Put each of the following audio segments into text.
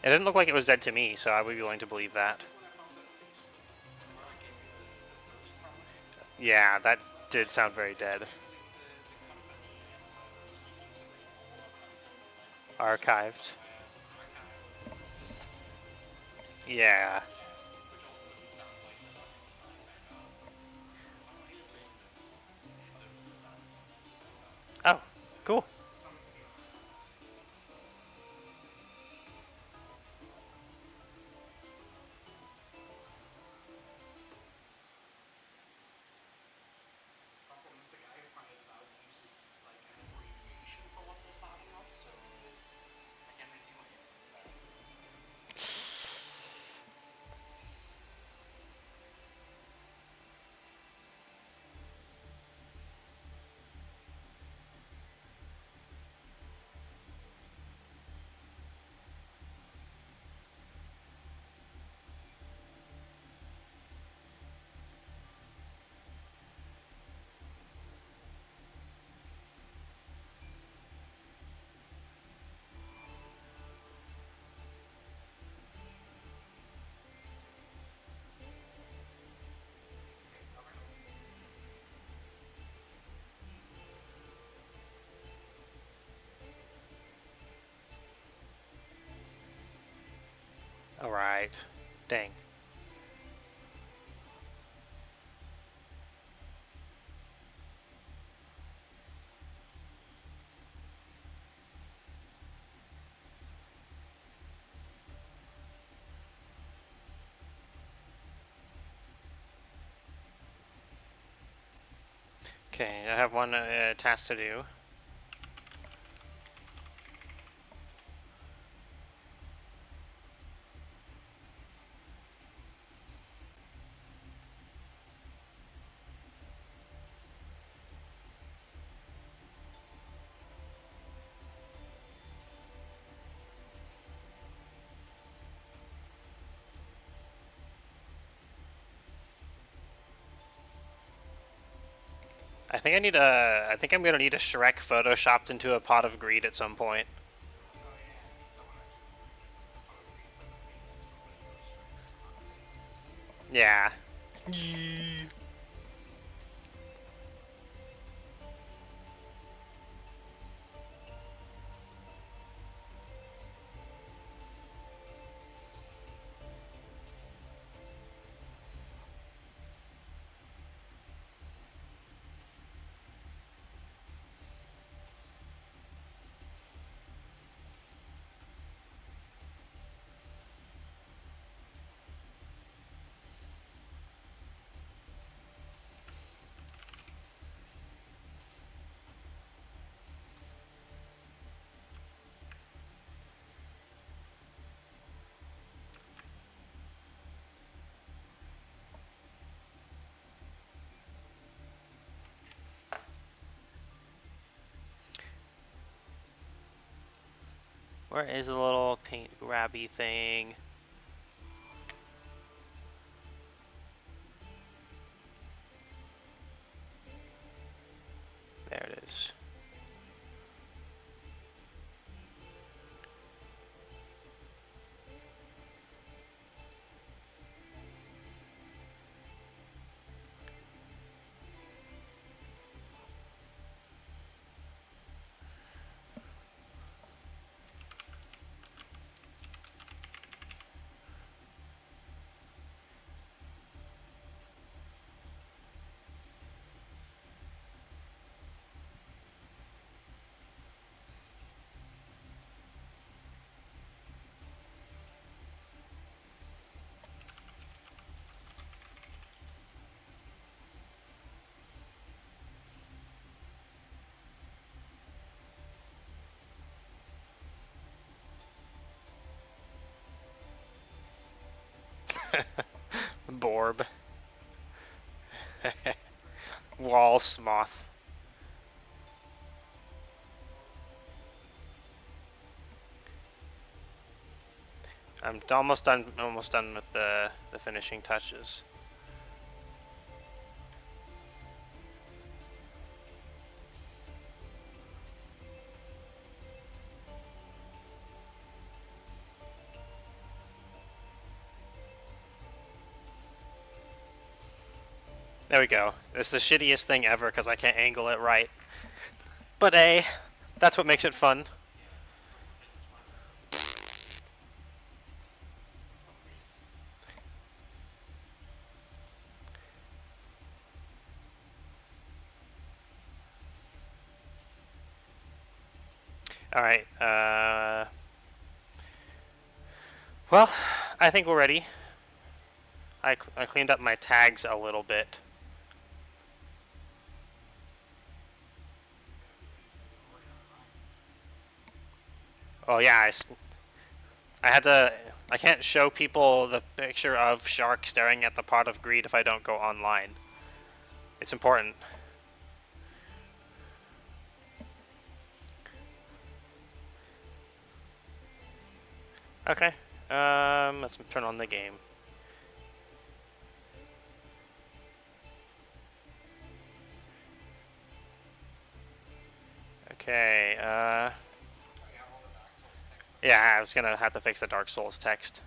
It didn't look like it was dead to me, so I would be willing to believe that. Yeah, that did sound very dead. Archived. Yeah. Oh, cool. Alright. Dang. Okay, I have one task to do. I think I need a. I think I'm gonna need a Shrek photoshopped into a pot of greed at some point. Yeah. Where is the little paint grabby thing? There it is. Borb. Wall Smoth. I'm almost done. Almost done with the finishing touches. There we go. It's the shittiest thing ever because I can't angle it right. But hey, that's what makes it fun. Alright, well, I think we're ready. I cleaned up my tags a little bit. Oh yeah, I had to. I can't show people the picture of Shark staring at the pot of greed if I don't go online. It's important. Okay. Let's turn on the game. Okay. Yeah, I was gonna have to fix the Dark Souls text.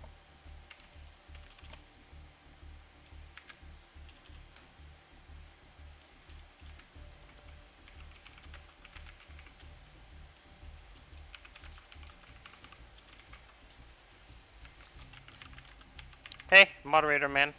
Hey, moderator man.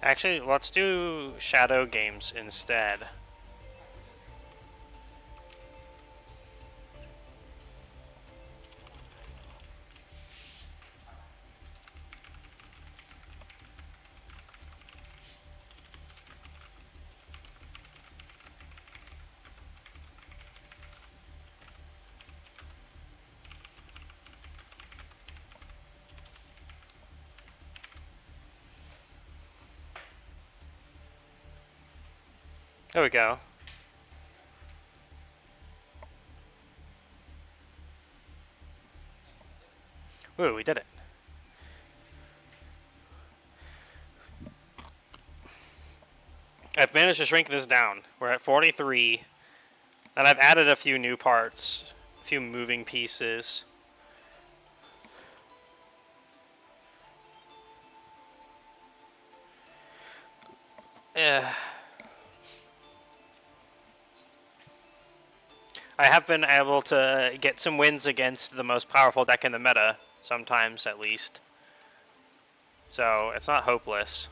Actually, let's do shadow games instead. There we go. Ooh, we did it. I've managed to shrink this down. We're at 43, and I've added a few new parts, a few moving pieces. I have been able to get some wins against the most powerful deck in the meta, sometimes at least. So it's not hopeless.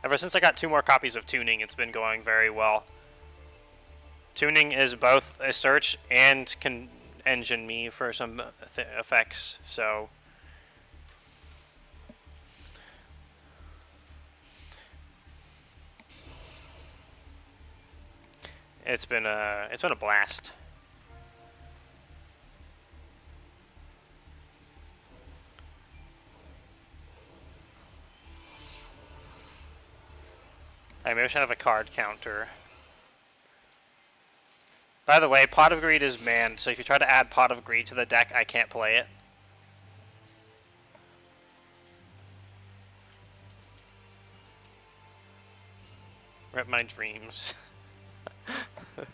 Ever since I got 2 more copies of Tuning, it's been going very well. Tuning is both a search and can engine me for some effects, so it's been a blast. I maybe I should have a card counter. By the way, Pot of Greed is banned, so if you try to add Pot of Greed to the deck, I can't play it. Rip my dreams. You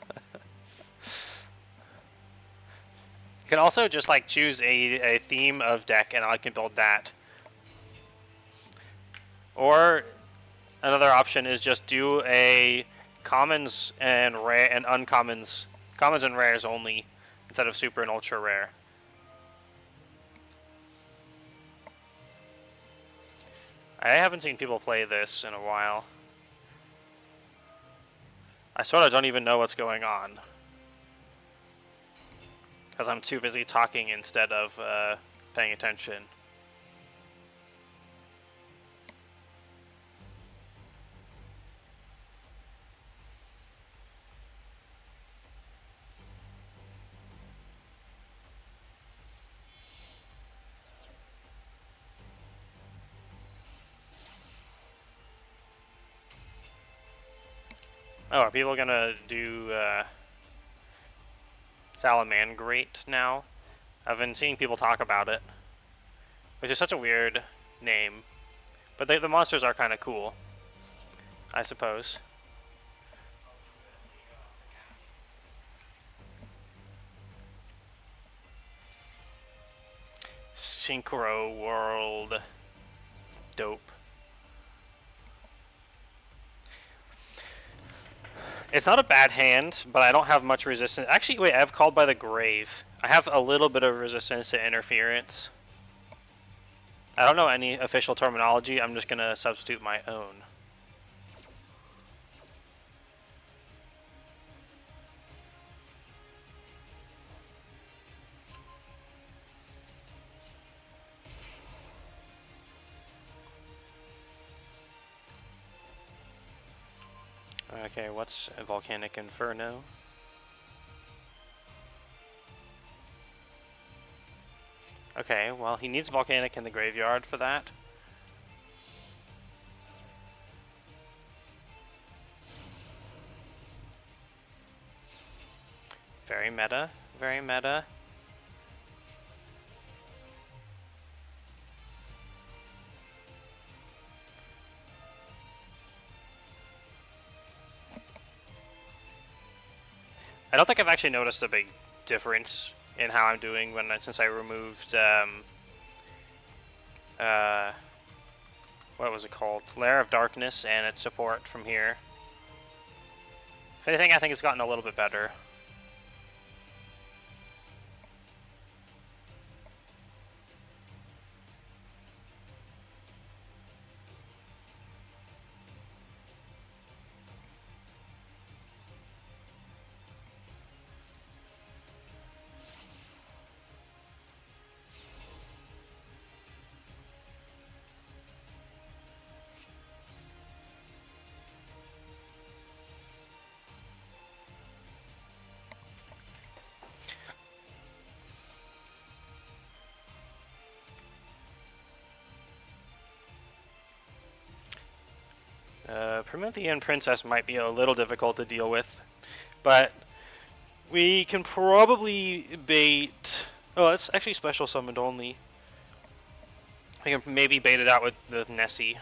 can also just like choose a theme of deck and I can build that. Or another option is just do a commons and rare and uncommons, commons and rares only instead of super and ultra rare. I haven't seen people play this in a while. I sort of don't even know what's going on because I'm too busy talking instead of paying attention. Oh, are people gonna do Salamangreat now? I've been seeing people talk about it, which is such a weird name. But the monsters are kind of cool, I suppose. Synchro World. Dope. It's not a bad hand, but I don't have much resistance. Actually, wait, I have Called by the Grave. I have a little bit of resistance to interference. I don't know any official terminology. I'm just going to substitute my own. Okay, what's a Volcanic Inferno? Okay, well, he needs Volcanic in the graveyard for that. Very meta, very meta. I don't think I've actually noticed a big difference in how I'm doing since I removed what was it called? Lair of Darkness and its support from here. If anything, I think it's gotten a little bit better. Promethean Princess might be a little difficult to deal with, but we can probably bait... Oh, it's actually special summoned only. I can maybe bait it out with the Nessie.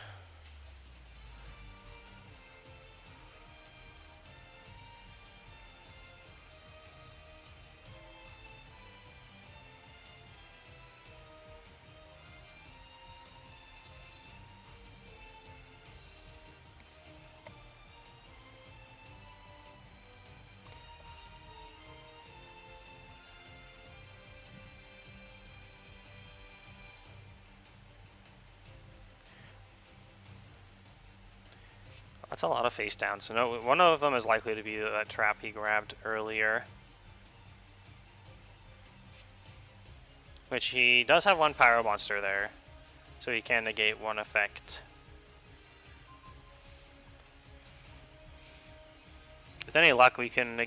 That's a lot of face downs. So no, one of them is likely to be that trap he grabbed earlier. Which he does have one Pyro Monster there, so he can negate one effect. With any luck, we can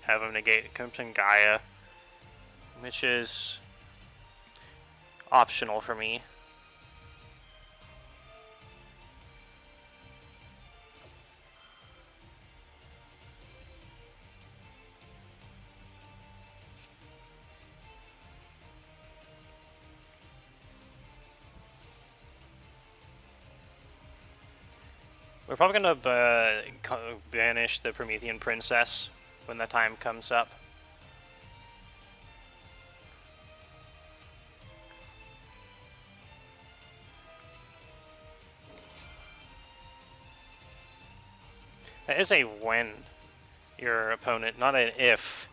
have him negate Crimson Gaia, which is optional for me. We're probably gonna banish the Promethean Princess when the time comes up. That is a when your opponent, not an if.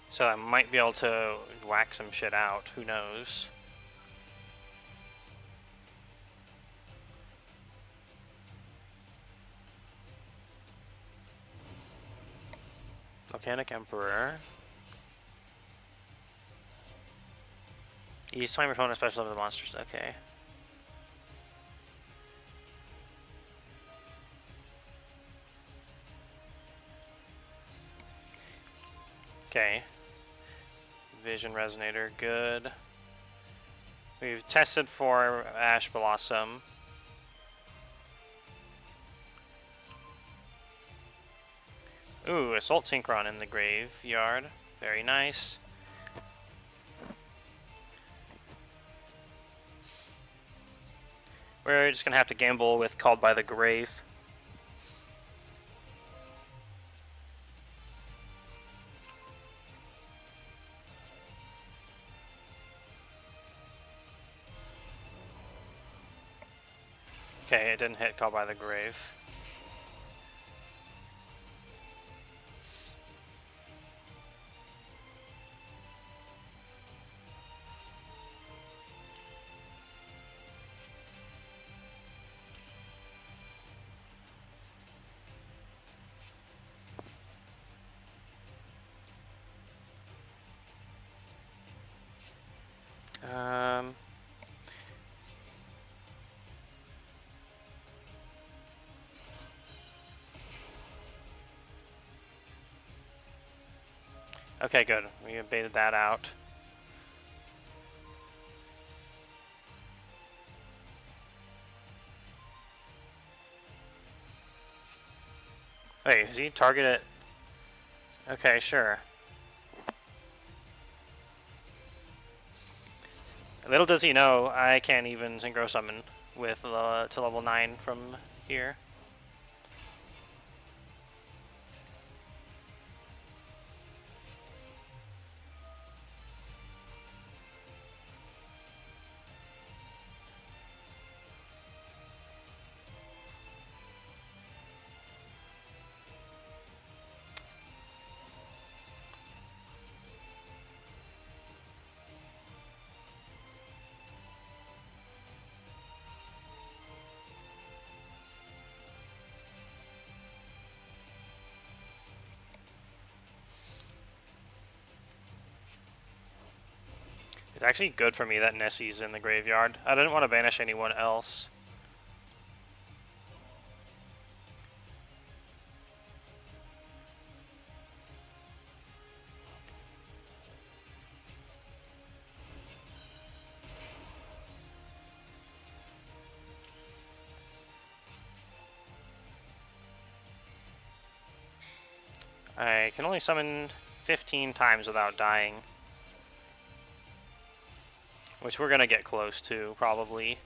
So I might be able to whack some shit out, who knows. Volcanic Emperor. Each time your opponent special of the monsters, okay. Okay. Vision Resonator, good. We've tested for Ash Blossom. Ooh, Assault Synchron in the graveyard. Very nice. We're just gonna have to gamble with Called by the Grave. Okay, it didn't hit Called by the Grave. Okay, good. We baited that out. Wait, is he targeted? Okay, sure. Little does he know, I can't even Synchro Summon with to level 9 from here. It's actually good for me that Nessie's in the graveyard. I didn't want to banish anyone else. I can only summon 15 times without dying. Which we're gonna get close to, probably.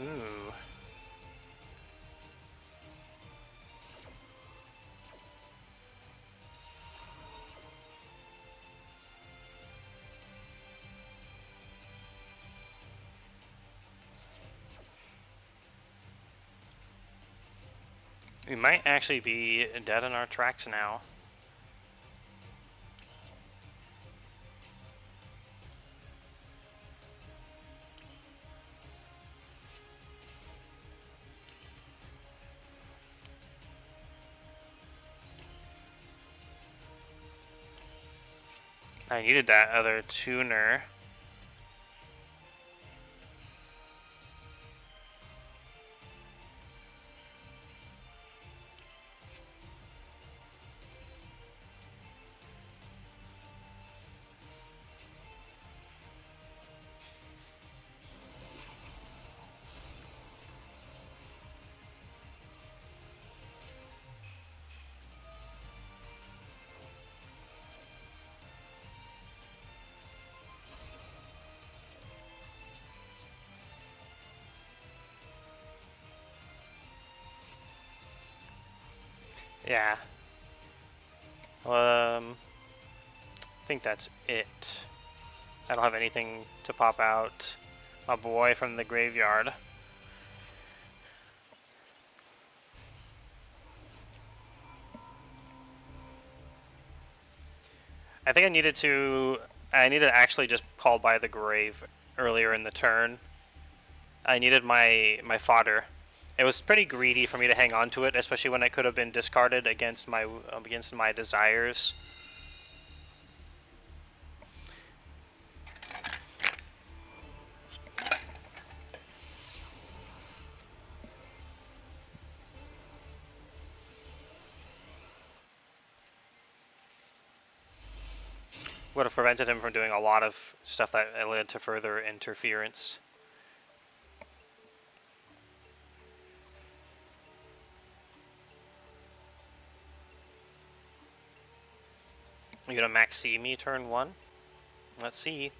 Ooh. We might actually be dead in our tracks now. I needed that other tuner. Yeah. I think that's it. I don't have anything to pop out my boy from the graveyard. I think I needed to actually just call by the grave earlier in the turn. I needed my fodder. It was pretty greedy for me to hang on to it, especially when it could have been discarded against my desires. would have prevented him from doing a lot of stuff that led to further interference. You gonna max C me turn 1? Let's see.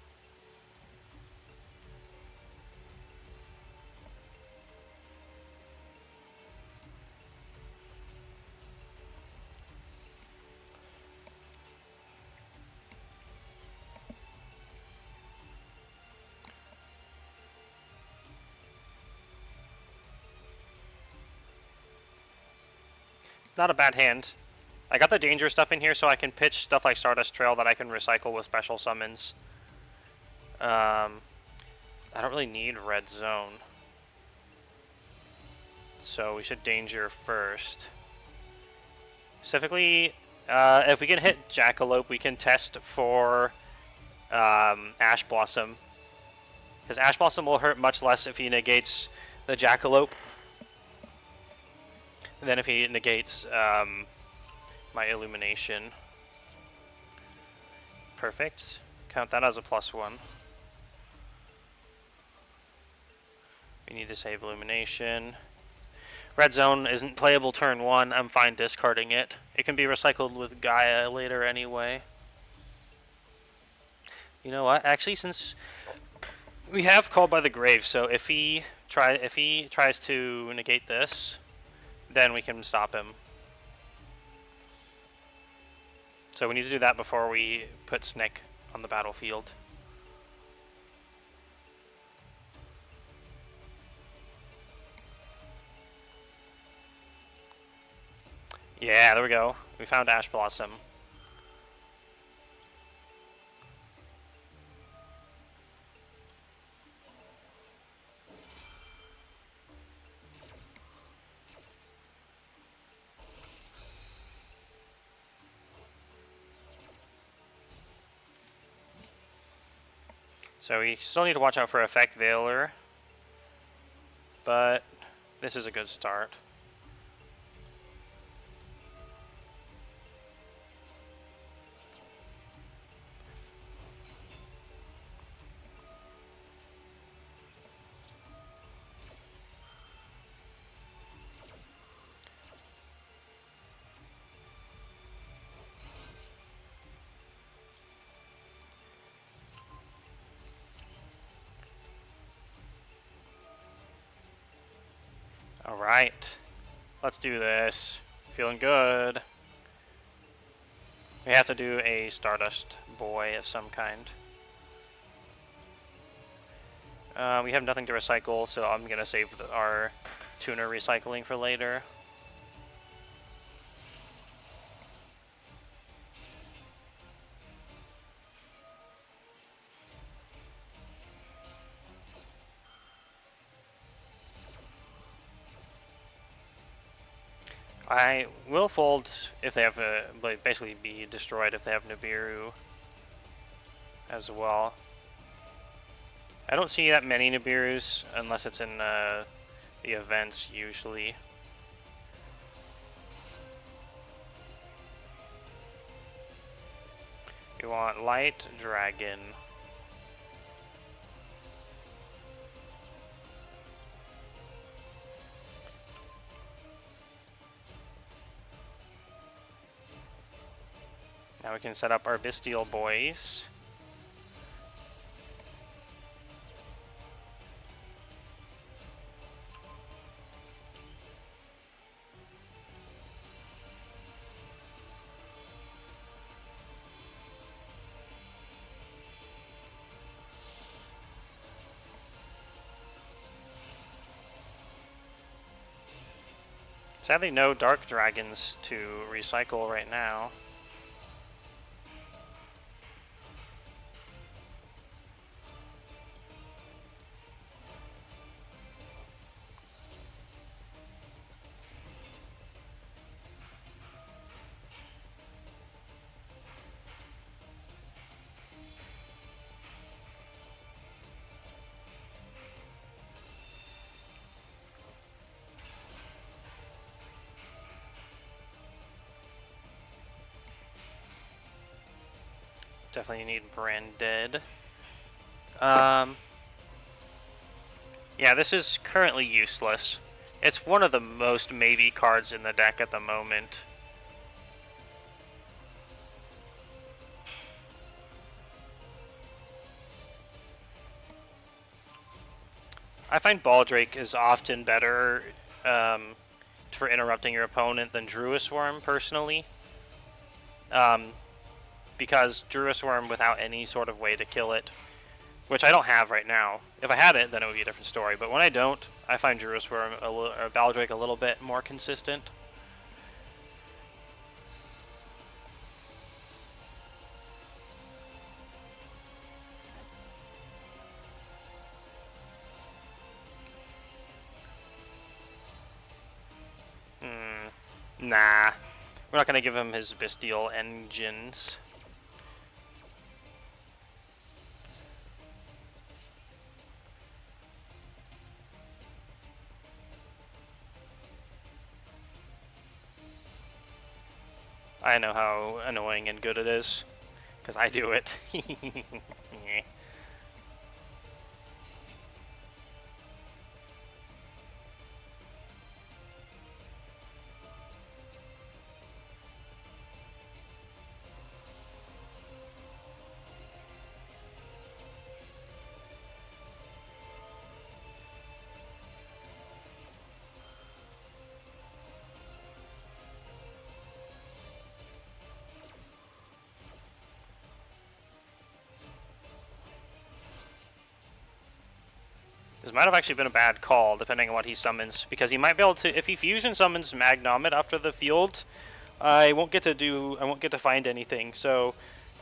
It's not a bad hand. I got the danger stuff in here so I can pitch stuff like Stardust Trail that I can recycle with special summons. I don't really need Red Zone. So we should danger first. Specifically, if we can hit Jackalope, we can test for Ash Blossom. Because Ash Blossom will hurt much less if he negates the Jackalope than if he negates my Illumination. Perfect. Count that as a +1. We need to save Illumination. Red Zone isn't playable turn 1. I'm fine discarding it. It can be recycled with Gaia later anyway. You know what? Actually, since we have Called by the Grave, so if he tries to negate this, then we can stop him. So we need to do that before we put Snick on the battlefield. Yeah, there we go. We found Ash Blossom. So we still need to watch out for Effect Veiler, but this is a good start. Alright, let's do this. Feeling good. We have to do a Stardust Boy of some kind. We have nothing to recycle, so I'm going to save our tuner recycling for later. I will fold if they have basically be destroyed if they have Nibiru as well. I don't see that many Nibirus unless it's in the events usually. You want Light Dragon. Now we can set up our Bestial Boys. Sadly, no Dark Dragons to recycle right now. Definitely need Branded. Yeah, this is currently useless. It's one of the most maybe cards in the deck at the moment. I find Baldrake is often better for interrupting your opponent than Druid Worm, personally. Because Druid Worm, without any sort of way to kill it, which I don't have right now. If I had it, then it would be a different story. But when I don't, I find Druid Worm or Baldrake a little bit more consistent. Nah. We're not going to give him his Bestial Engines. I know how annoying and good it is, because I do it. This might have actually been a bad call, depending on what he summons, because he might be able to. If he fusion summons Magnomit after the field, I won't get to find anything. So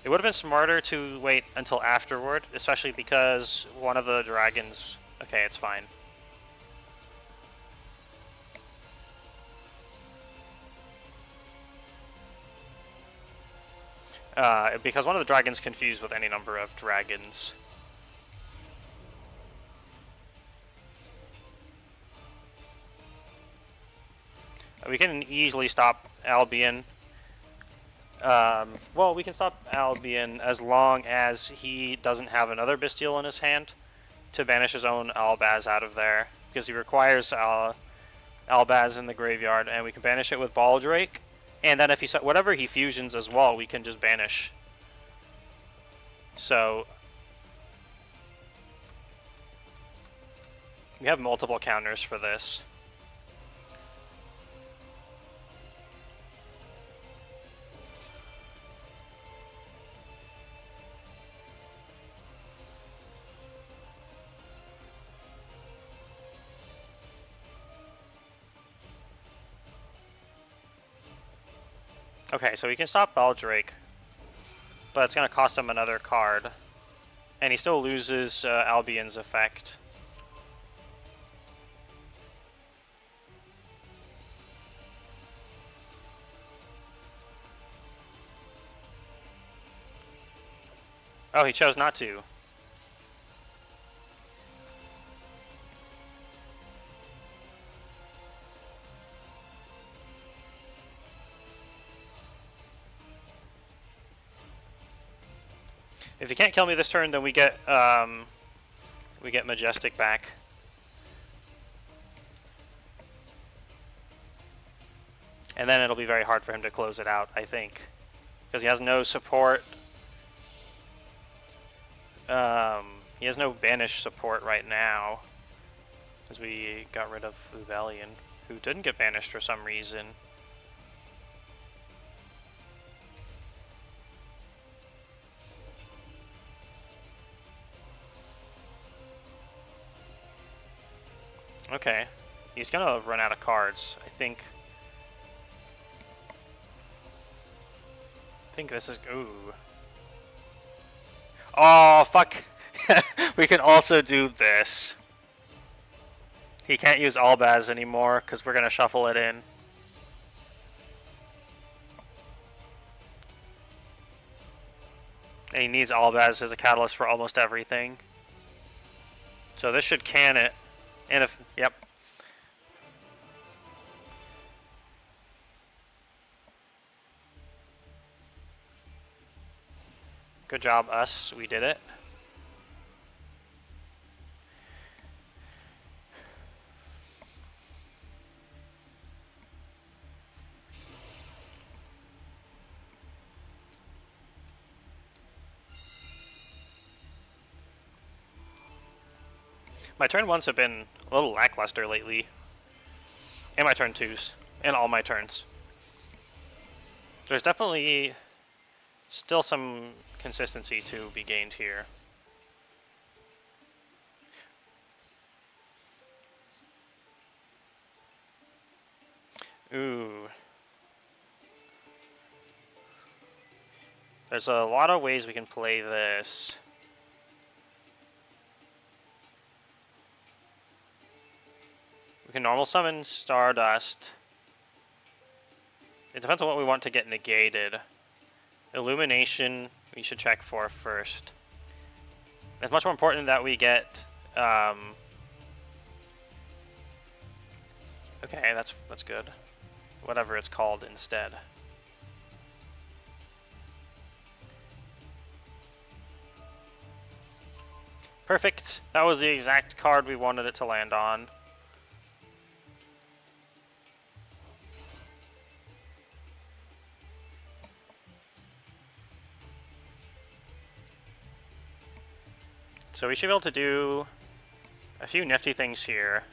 it would have been smarter to wait until afterward, especially because one of the dragons. Okay, it's fine. Because one of the dragons confused with any number of dragons. We can easily stop Albion. Well, we can stop Albion as long as he doesn't have another Bestial in his hand to banish his own Albaz out of there, because he requires Albaz in the graveyard, and we can banish it with Baldrake. And then if he whatever he fusions as well, we can just banish. So we have multiple counters for this. Okay, so we can stop Baldrake, but it's going to cost him another card. And he still loses Albion's effect. Oh, he chose not to. If you can't kill me this turn, then we get Majestic back. And then it'll be very hard for him to close it out, I think. Because he has no support. He has no banish support right now. Because we got rid of Rebellion, who didn't get banished for some reason. Okay, he's gonna run out of cards. I think this is ooh. Oh fuck! We can also do this. He can't use Albaz anymore because we're gonna shuffle it in. And he needs Albaz as a catalyst for almost everything. So this should can it. And if, yep. Good job, us. We did it. My turn 1s have been a little lackluster lately. And my turn 2s. And all my turns. There's definitely still some consistency to be gained here. Ooh. There's a lot of ways we can play this. We can normal summon Stardust. It depends on what we want to get negated. Illumination, we should check for first. It's much more important that we get. Okay, that's good. Whatever it's called instead. Perfect. That was the exact card we wanted it to land on. So we should be able to do a few nifty things here.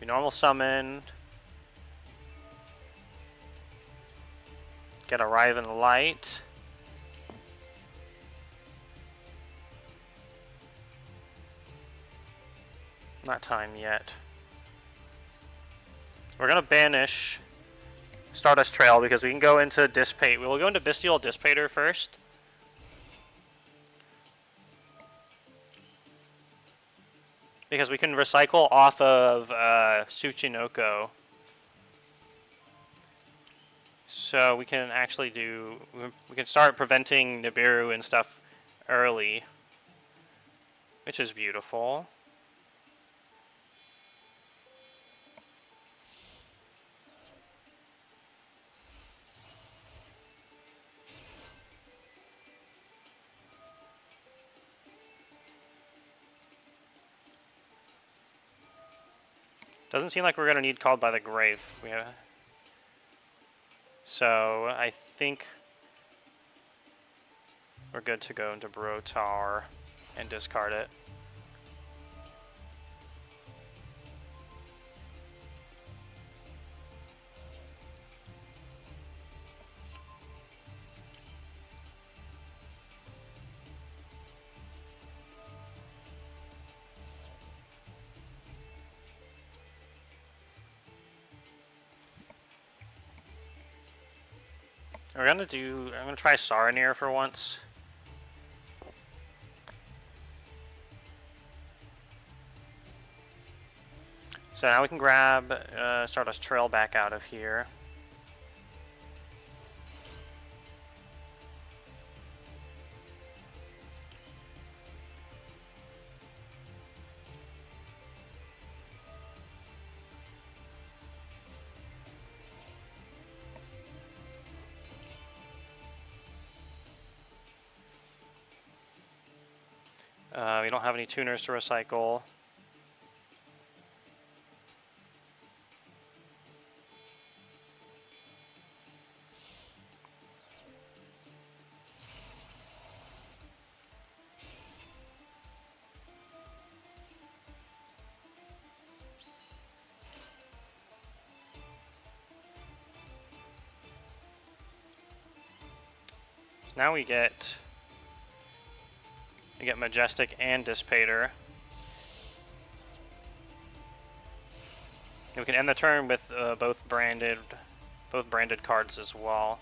We normal summon, get Arrive in the Light. Not time yet. We're gonna banish Stardust Trail because we can go into Dissipate. We'll go into Bestial Dissipator first. Because we can recycle off of Tsuchinoko. So we can actually we can start preventing Nibiru and stuff early. Which is beautiful. Doesn't seem like we're going to need Called by the Grave. So I think we're good to go into Brotar and discard it. I'm gonna try Saranir for once. So now we can grab Stardust Trail back out of here. We don't have any tuners to recycle. So now we get Majestic and Dissipator. And we can end the turn with both branded cards as well.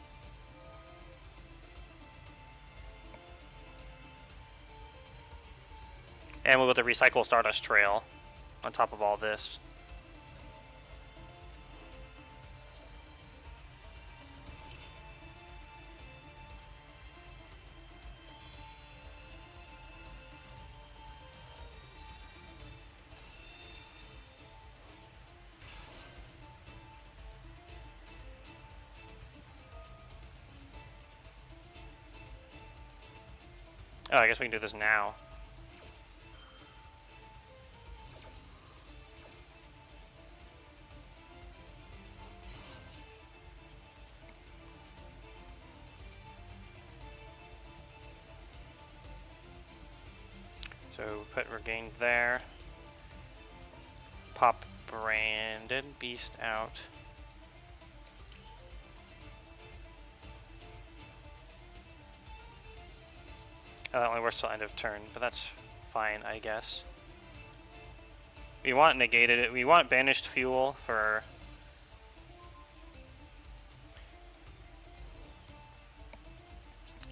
And we'll go to recycle Stardust Trail on top of all this. Oh, I guess we can do this now. So put Regained there. Pop Branded Beast out. Oh, that only works till end of turn, but that's fine, I guess. We want negated. We want banished fuel for.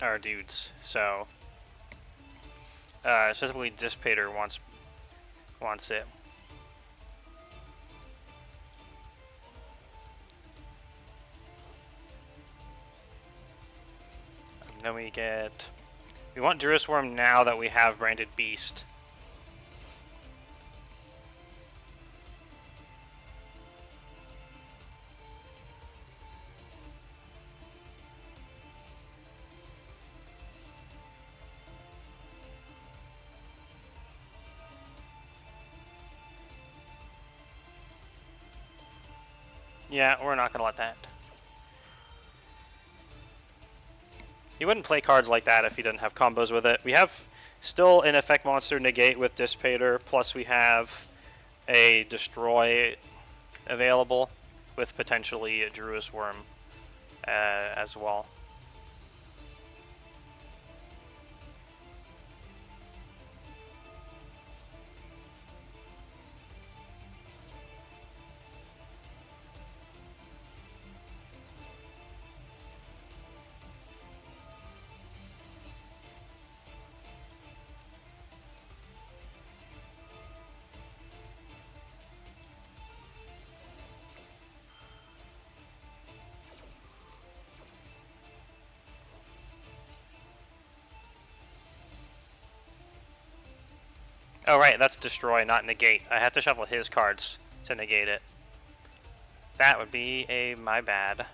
Our dudes. So specifically, Dissipator wants it. And then we get. We want Duelist Worm now that we have Branded Beast. Yeah, we're not gonna let that. He wouldn't play cards like that if he didn't have combos with it. We have still an effect monster negate with Dissipator, plus we have a destroy available with potentially a Druid's Worm as well. Oh right, that's destroy, not negate. I have to shuffle his cards to negate it. That would be my bad.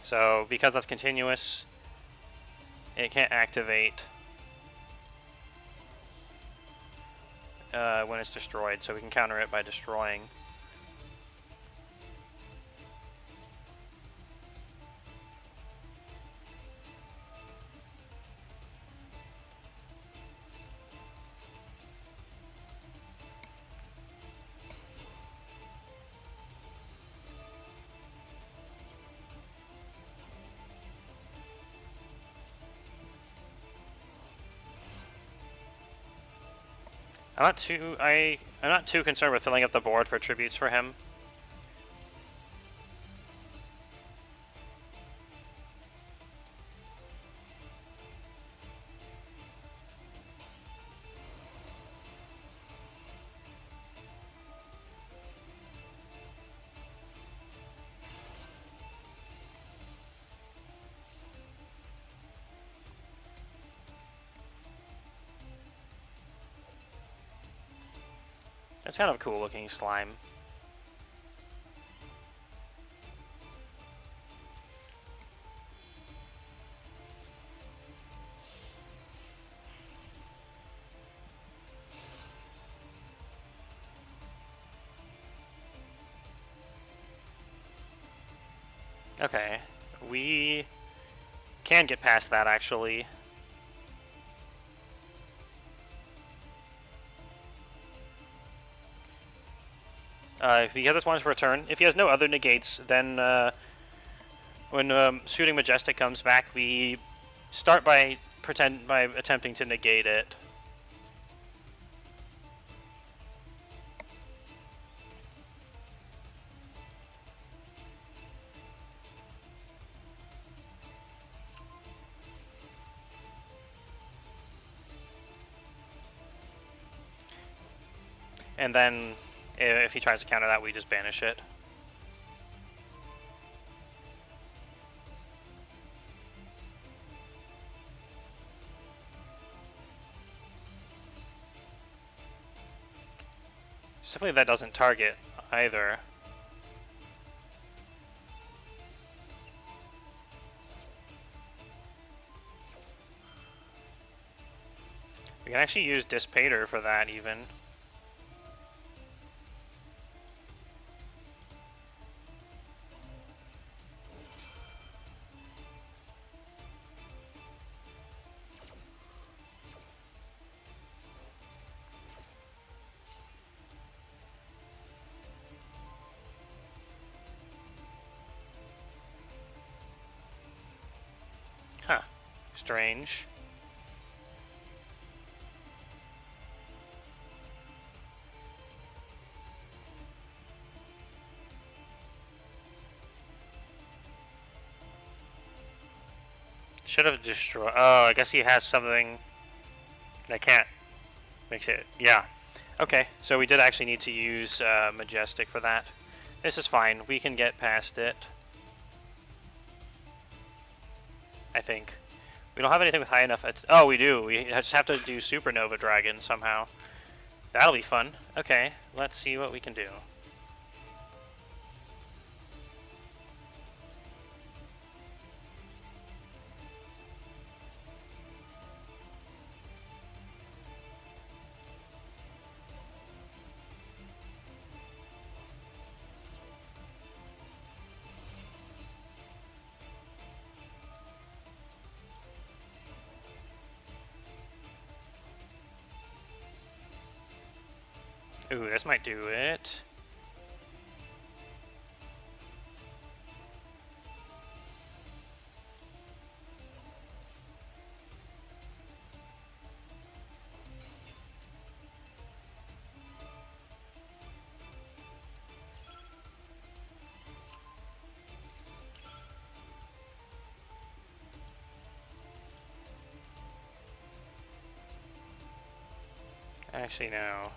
So because that's continuous, it can't activate when it's destroyed, so we can counter it by destroying. I'm not too concerned with filling up the board for tributes for him. It's kind of a cool looking slime. Okay, we can get past that actually. If he has this once per turn, if he has no other negates, then when shooting Majestic comes back, we start by attempting to negate it. And then if he tries to counter that, we just banish it. Simply that doesn't target either. We can actually use Dispater for that even. Huh. Strange. Should have destroyed. Oh, I guess he has something that can't make it. Yeah. Okay, so we did actually need to use Majestic for that. This is fine. We can get past it. I think. We don't have anything with high enough. Oh, we do. We just have to do Supernova Dragon somehow. That'll be fun. Okay, let's see what we can do. Ooh, this might do it. Actually, no.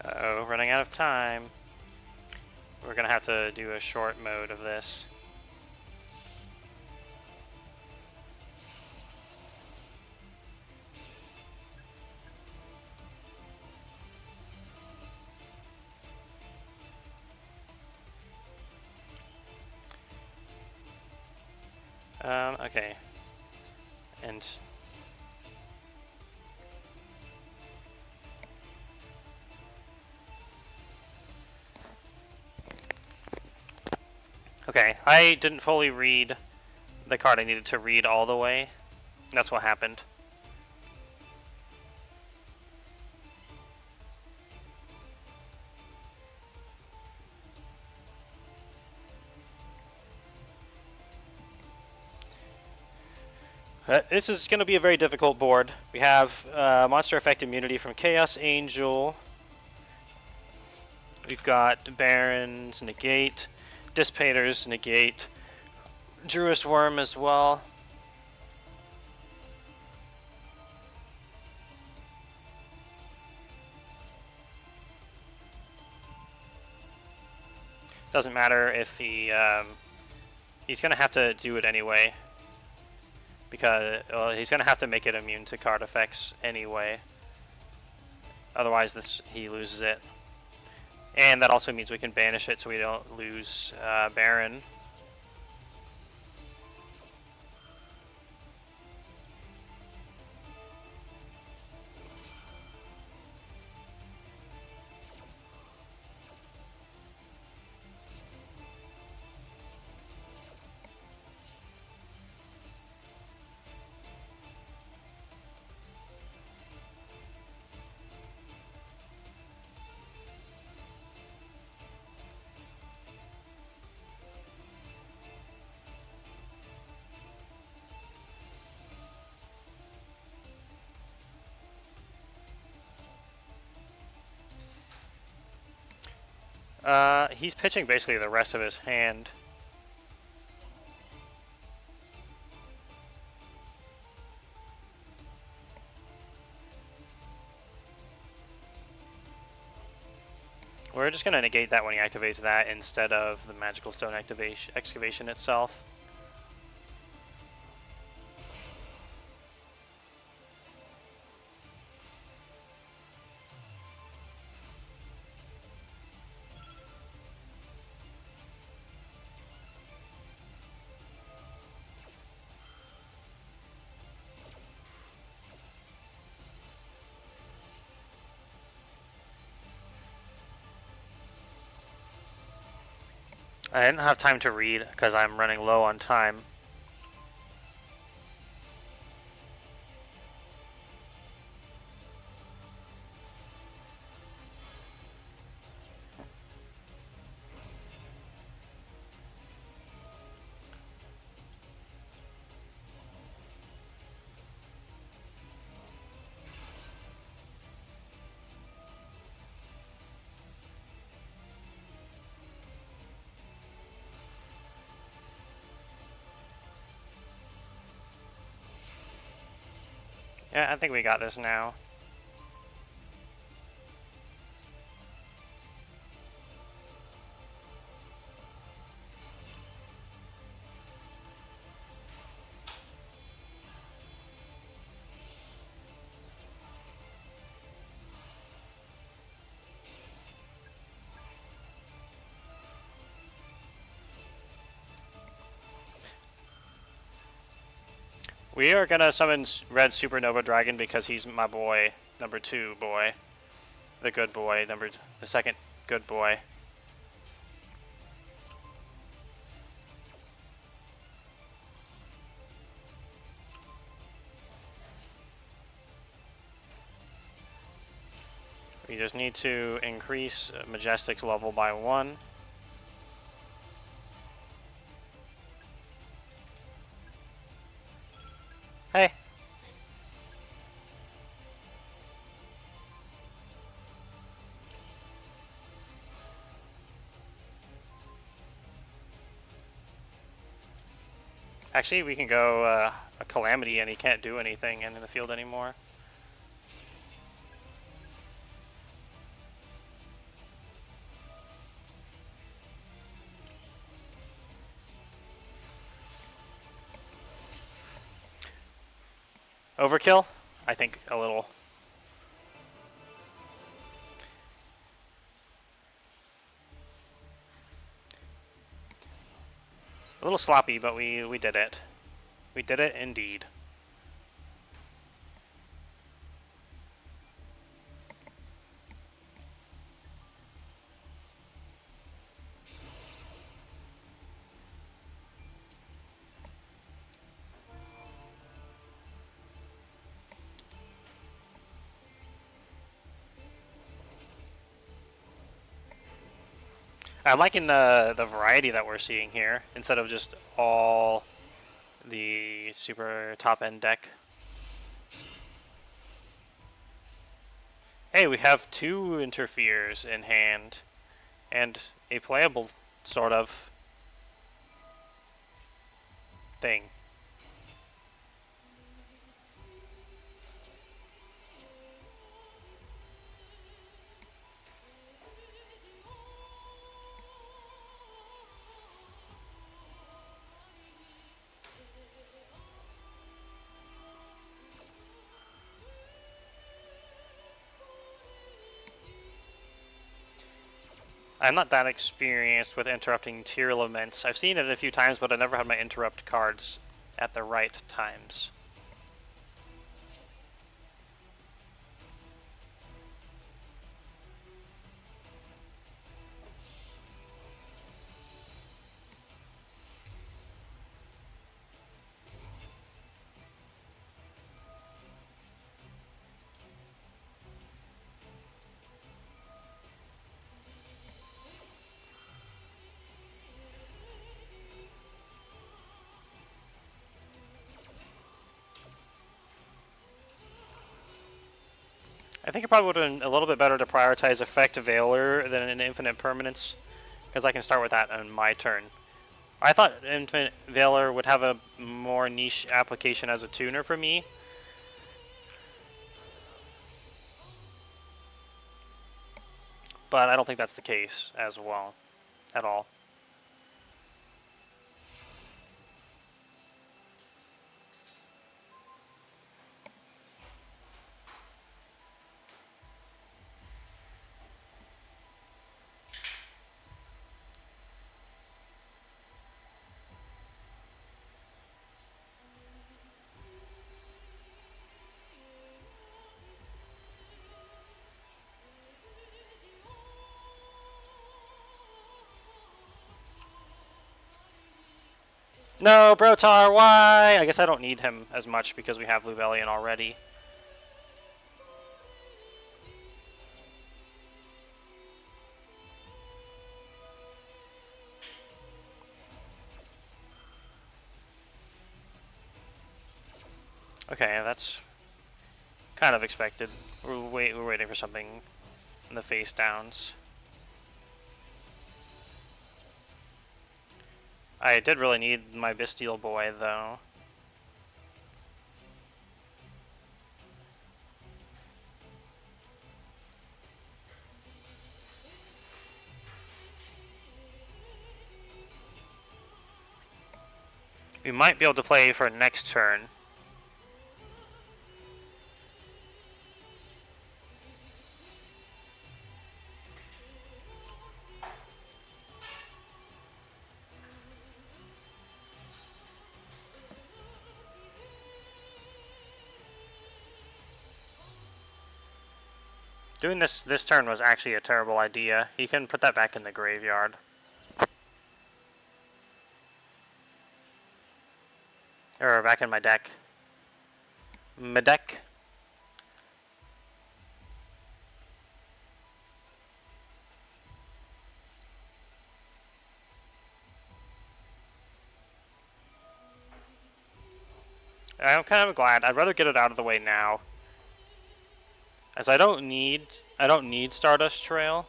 Uh-oh, running out of time. We're gonna have to do a short mode of this. Okay. And okay, I didn't fully read the card I needed to read all the way. That's what happened. This is going to be a very difficult board. We have monster effect immunity from Chaos Angel. We've got Baron's negate, Dispater's negate, Druid's Worm as well. Doesn't matter if he's going to have to do it anyway. Because he's going to have to make it immune to card effects anyway. Otherwise he loses it. And that also means we can banish it so we don't lose Baron. He's pitching basically the rest of his hand. We're just gonna negate that when he activates that instead of the magical stone excavation itself. I didn't have time to read because I'm running low on time. Yeah, I think we got this now. We are gonna summon Red Supernova Dragon because he's my boy, number 2 boy. The good boy, the second good boy. We just need to increase Majestic's level by 1. Hey! Actually, we can go a Calamity and he can't do anything in the field anymore. Overkill? I think a little. A little sloppy, but we did it. We did it indeed. I'm liking the variety that we're seeing here, instead of just all the super top-end deck. Hey, we have 2 interferes in hand, and a playable sort of thing. I'm not that experienced with interrupting tier elements. I've seen it a few times, but I never had my interrupt cards at the right times. I think it probably would have been a little bit better to prioritize Effect Veiler than an Infinite Permanence, because I can start with that on my turn. I thought Infinite Veiler would have a more niche application as a tuner for me. But I don't think that's the case as well, at all. No, Brotar, why? I guess I don't need him as much because we have Lubellion already. Okay, that's kind of expected. We're waiting for something in the face downs. I did really need my Bastille Boy, though. We might be able to play for next turn. Doing this turn was actually a terrible idea. He can put that back in the graveyard. Or back in my deck. My deck. I'm kind of glad. I'd rather get it out of the way now, as I don't need Stardust Trail.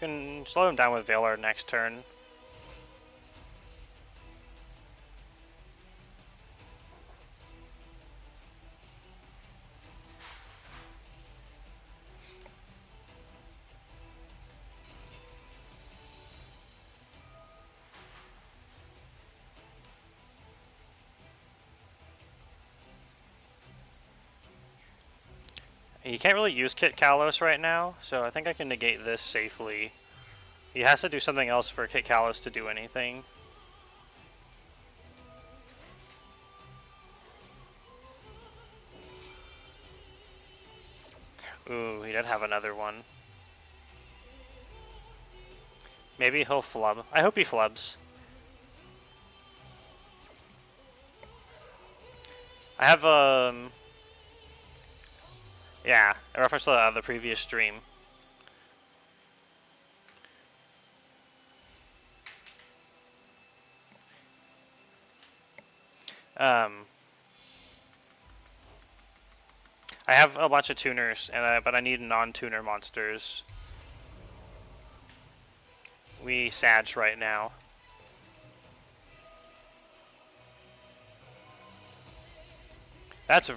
You can slow him down with Veiler next turn. He can't really use Kit Kalos right now, so I think I can negate this safely. He has to do something else for Kit Kalos to do anything. Ooh, he did have another one. Maybe he'll flub. I hope he flubs. I have yeah, a reference to the previous stream. I have a bunch of tuners, but I need non-tuner monsters. We Sag right now. That's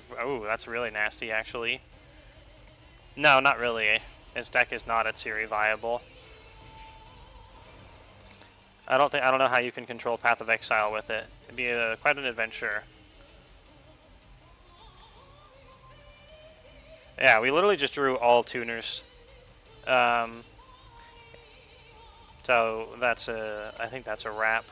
really nasty, actually. No, not really. His deck is not Atsiri viable. I don't know how you can control Path of Exile with it. It'd be quite an adventure. Yeah, we literally just drew all tuners. So that's I think that's a wrap.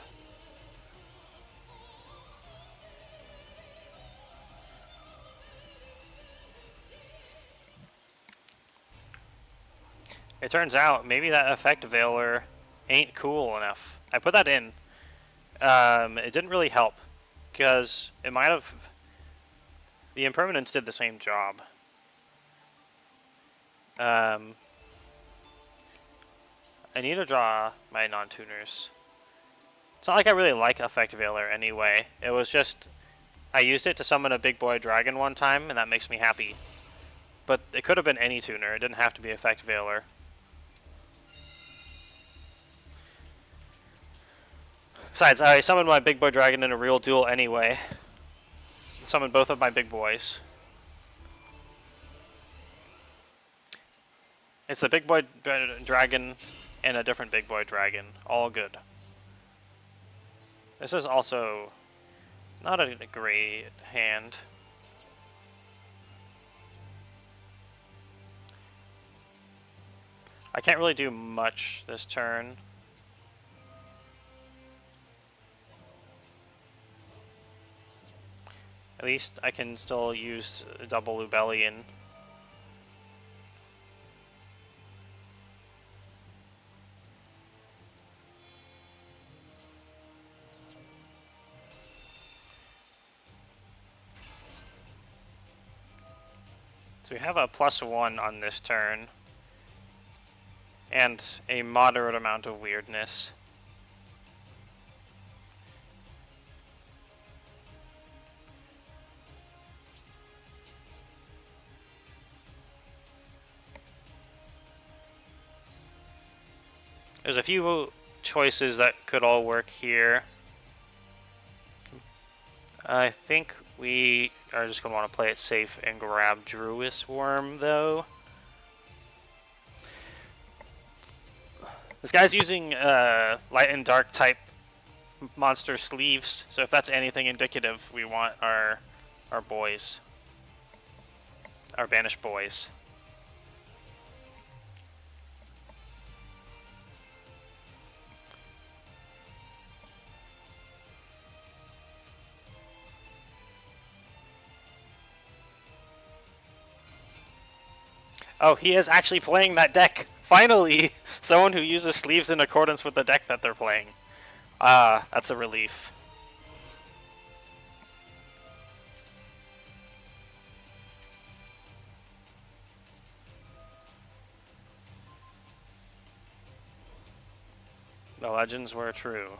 It turns out maybe that Effect Veiler ain't cool enough. I put that in. It didn't really help, because it might have... The Impermanence did the same job. I need to draw my non-tuners. It's not like I really like Effect Veiler anyway. It was just, I used it to summon a big boy dragon one time, and that makes me happy. But it could have been any tuner, it didn't have to be Effect Veiler. Besides, I summoned my big boy dragon in a real duel anyway. Summoned both of my big boys. It's the big boy dragon and a different big boy dragon. All good. This is also not a great hand. I can't really do much this turn. At least I can still use double Lubellion. So we have a +1 on this turn, and a moderate amount of weirdness. There's a few choices that could all work here. I think we are just going to want to play it safe and grab Druid's Worm, though. This guy's using light and dark type monster sleeves, so if that's anything indicative, we want our boys. Our banished boys. Oh, he is actually playing that deck! Finally! Someone who uses sleeves in accordance with the deck that they're playing. Ah, that's a relief. The legends were true.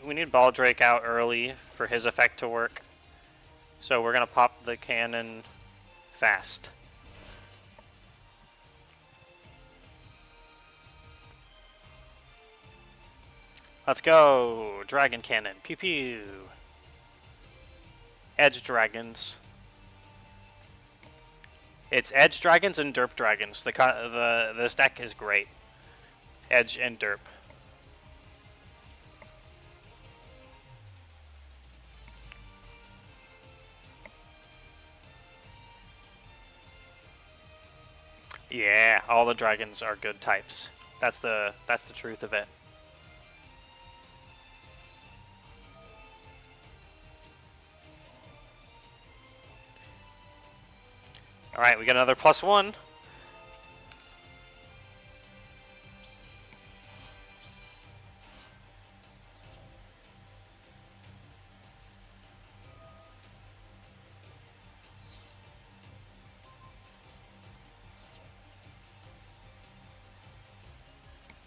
We need Baldrake out early for his effect to work. So we're gonna pop the cannon fast. Let's go! Dragon Cannon. Pew pew! Edge Dragons. It's Edge Dragons and Derp Dragons. This deck is great. Edge and Derp. Yeah, all the dragons are good types. That's the truth of it. Alright, we got another +1.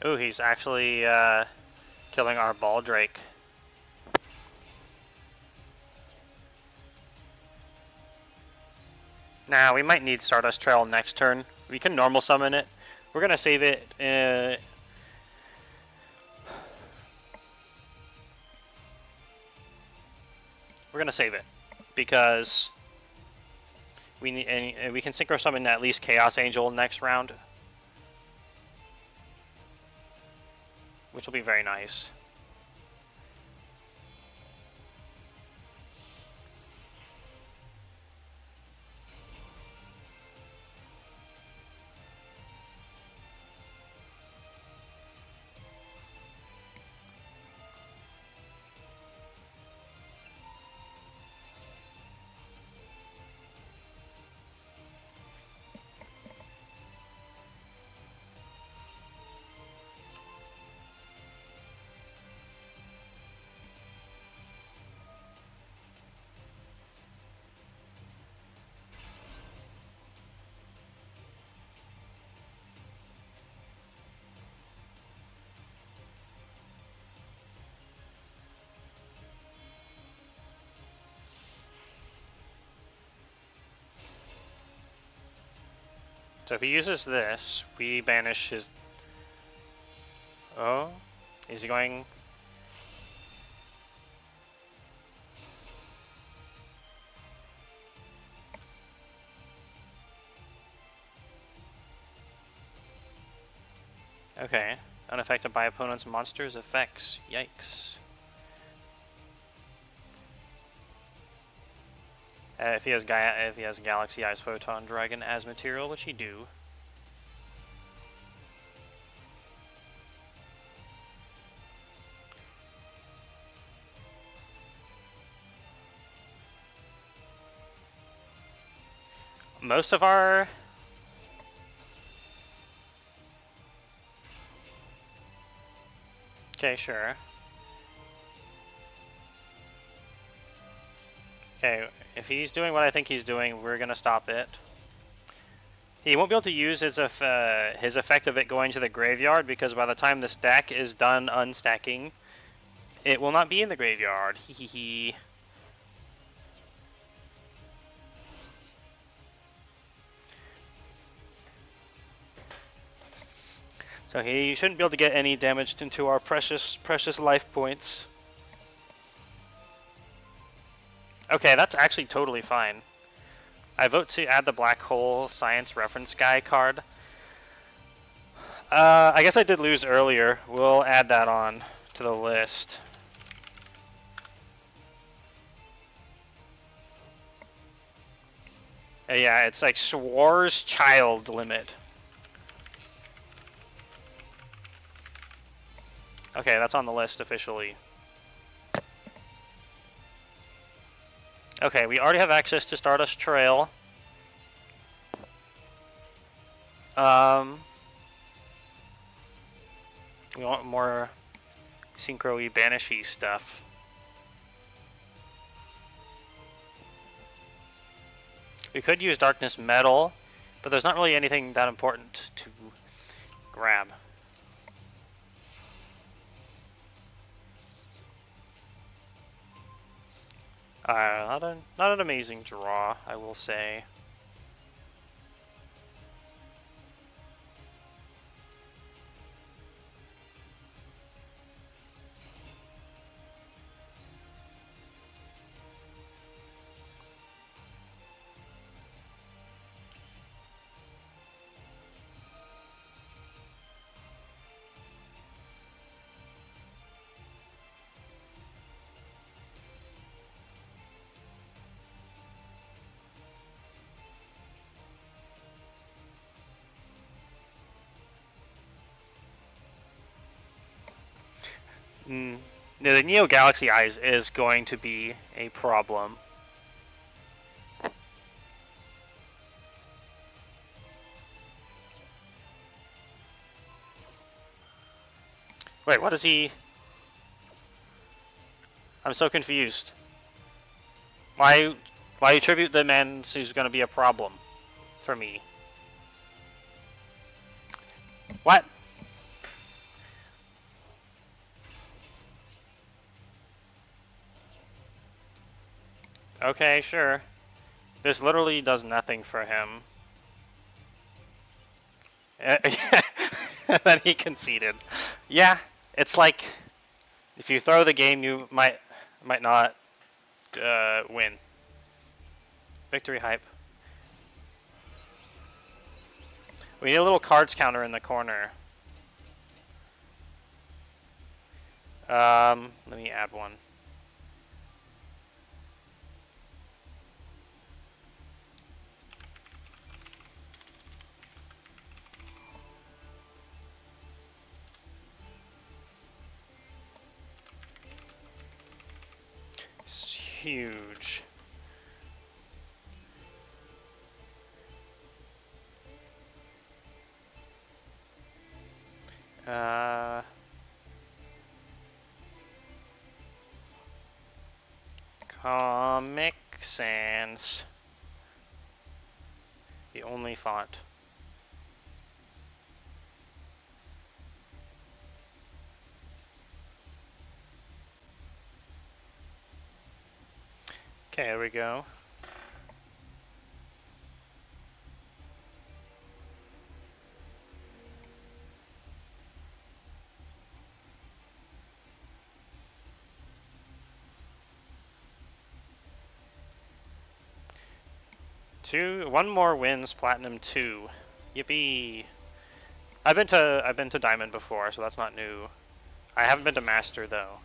Ooh, he's actually killing our Baldrake. Nah, we might need Stardust Trail next turn. We can normal summon it. We're gonna save it. We're gonna save it because we need, and we can synchro summon at least Chaos Angel next round, which will be very nice. So if he uses this, we banish his... Oh? Is he going... Okay. Unaffected by opponent's monsters' effects. Yikes. If he has Galaxy Eyes Photon Dragon as material, which he do. Most of our... Okay, sure. Okay, if he's doing what I think he's doing, we're gonna stop it. He won't be able to use his effect of it going to the graveyard, because by the time the stack is done unstacking, it will not be in the graveyard. Hee hee hee. So he shouldn't be able to get any damage into our precious life points. Okay, that's actually totally fine. I vote to add the Black Hole Science Reference Guy card. I guess I did lose earlier. We'll add that on to the list. Yeah, it's like Swar's Child limit. Okay, that's on the list officially. Okay, we already have access to Stardust Trail. We want more Synchro-y Banishy stuff. We could use Darkness Metal, but there's not really anything that important to grab. Not an amazing draw, I will say. No, the Neo Galaxy Eyes is going to be a problem. Wait, what is he? I'm so confused. Why attribute the man who's going to be a problem for me? What? Okay, sure. This literally does nothing for him. Then he conceded. Yeah, it's like if you throw the game, you might not win. Victory hype. We need a little cards counter in the corner. Let me add one. It's huge. Comic Sans. The only font. Okay, there we go. One more wins, Platinum 2. Yippee! I've been to Diamond before, so that's not new. I haven't been to Master though.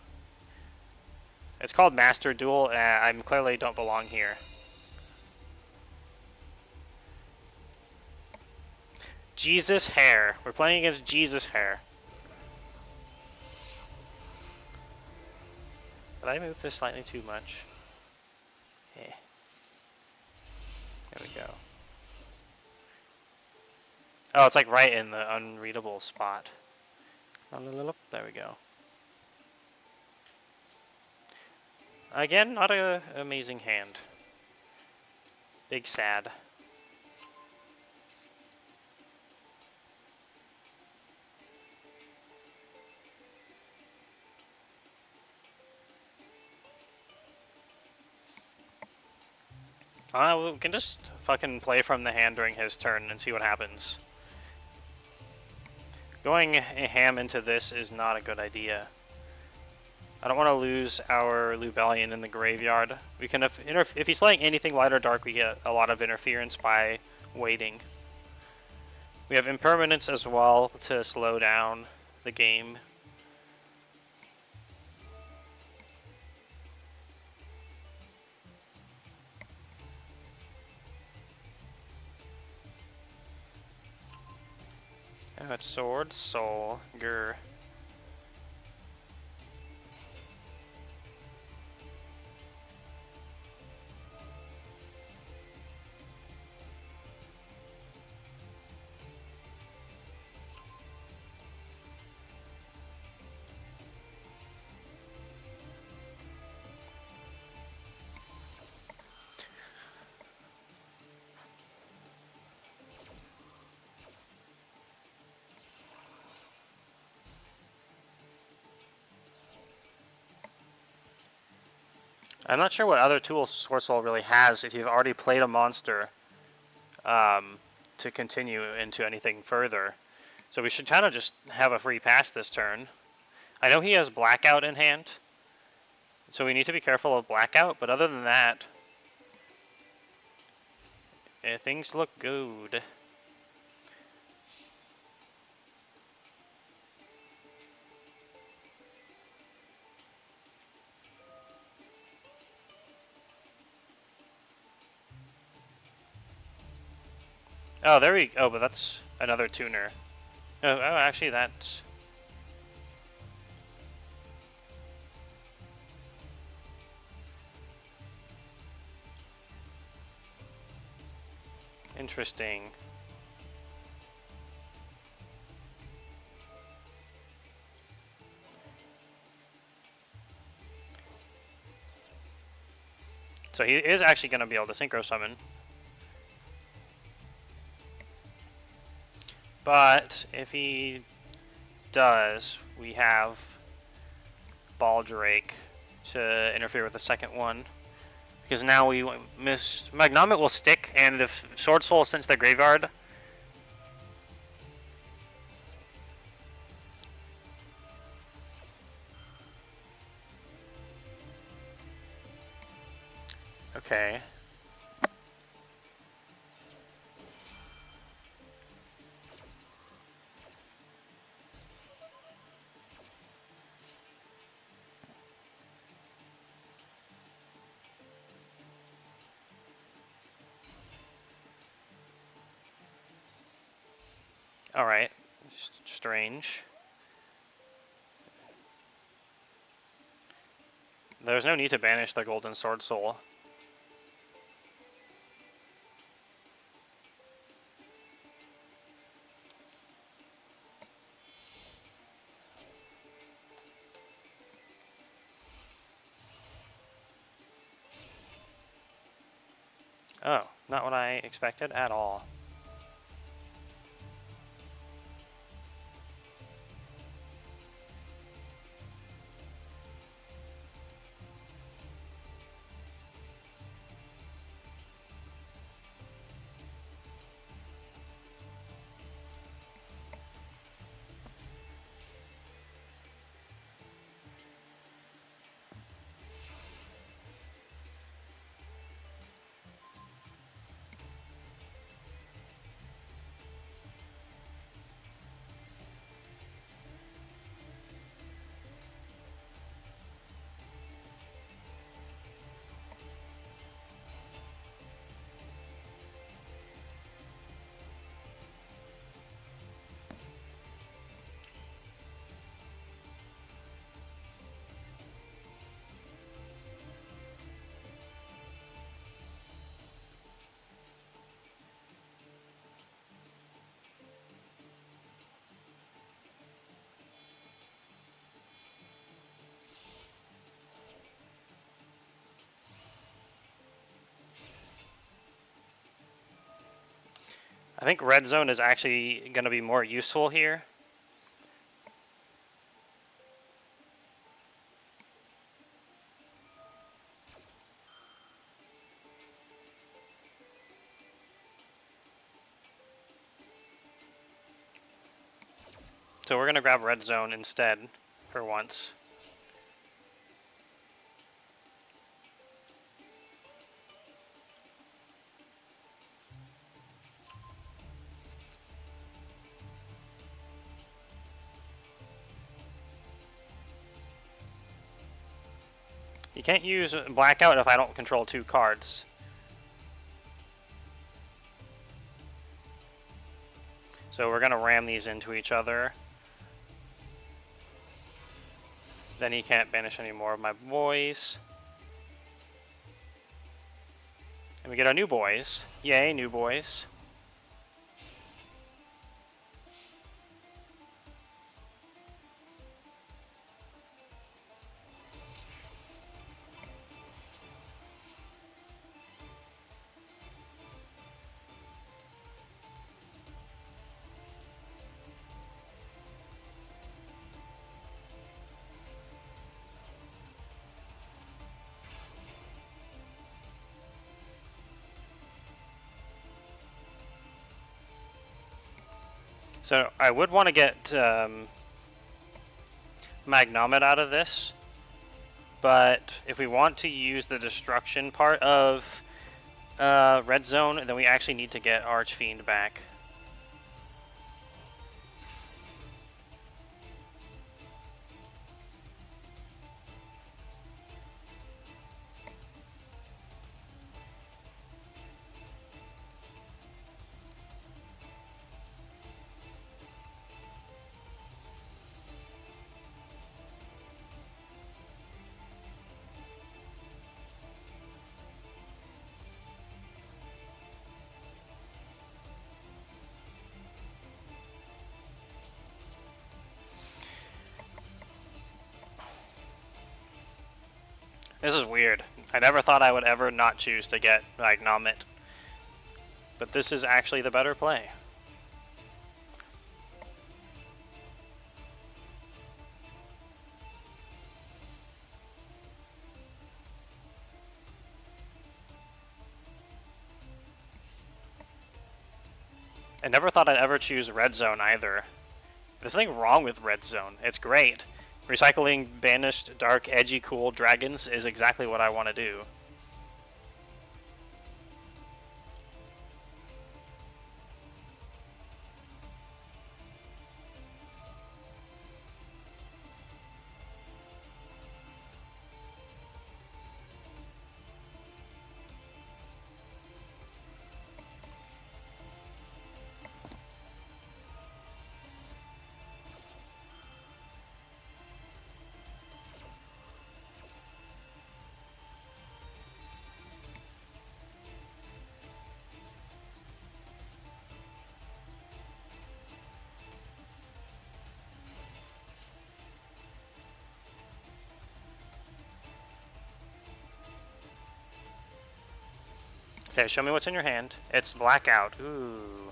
It's called Master Duel, and I clearly don't belong here. Jesus Hair. We're playing against Jesus Hair. Did I move this slightly too much? Yeah. There we go. Oh, it's like right in the unreadable spot. There we go. Again, not an amazing hand. Big sad. We can just fucking play from the hand during his turn and see what happens. Going ham into this is not a good idea. I don't want to lose our Lubellion in the graveyard. We can, if he's playing anything light or dark, we get a lot of interference by waiting. We have impermanence as well to slow down the game. Oh, it's Sword, Soul, Grr. I'm not sure what other tools Sword Soul really has if you've already played a monster to continue into anything further. So we should kind of just have a free pass this turn. I know he has Blackout in hand, so we need to be careful of Blackout, but other than that, things look good. Oh, there we go. Oh, but that's another tuner. Oh, actually, that's... interesting. So he is actually going to be able to Synchro Summon. But if he does, we have Baldrake to interfere with the second one. Because now we miss... Magnomic will stick, and if Sword Soul sends the graveyard... Okay. Alright. Strange. There's no need to banish the Golden Sword Soul. Oh, not what I expected at all. I think red zone is actually going to be more useful here. So we're going to grab red zone instead for once. You can't use blackout if I don't control 2 cards. So we're going to ram these into each other. Then he can't banish any more of my boys. And we get our new boys. Yay, new boys. So I would want to get Magnomet out of this, but if we want to use the destruction part of red zone, then we actually need to get Archfiend back. This is weird. I never thought I would ever not choose to get Magnomet. But this is actually the better play. I never thought I'd ever choose red zone either. There's nothing wrong with red zone. It's great. Recycling banished, dark, edgy, cool dragons is exactly what I want to do. Okay, show me what's in your hand. It's blackout. Ooh.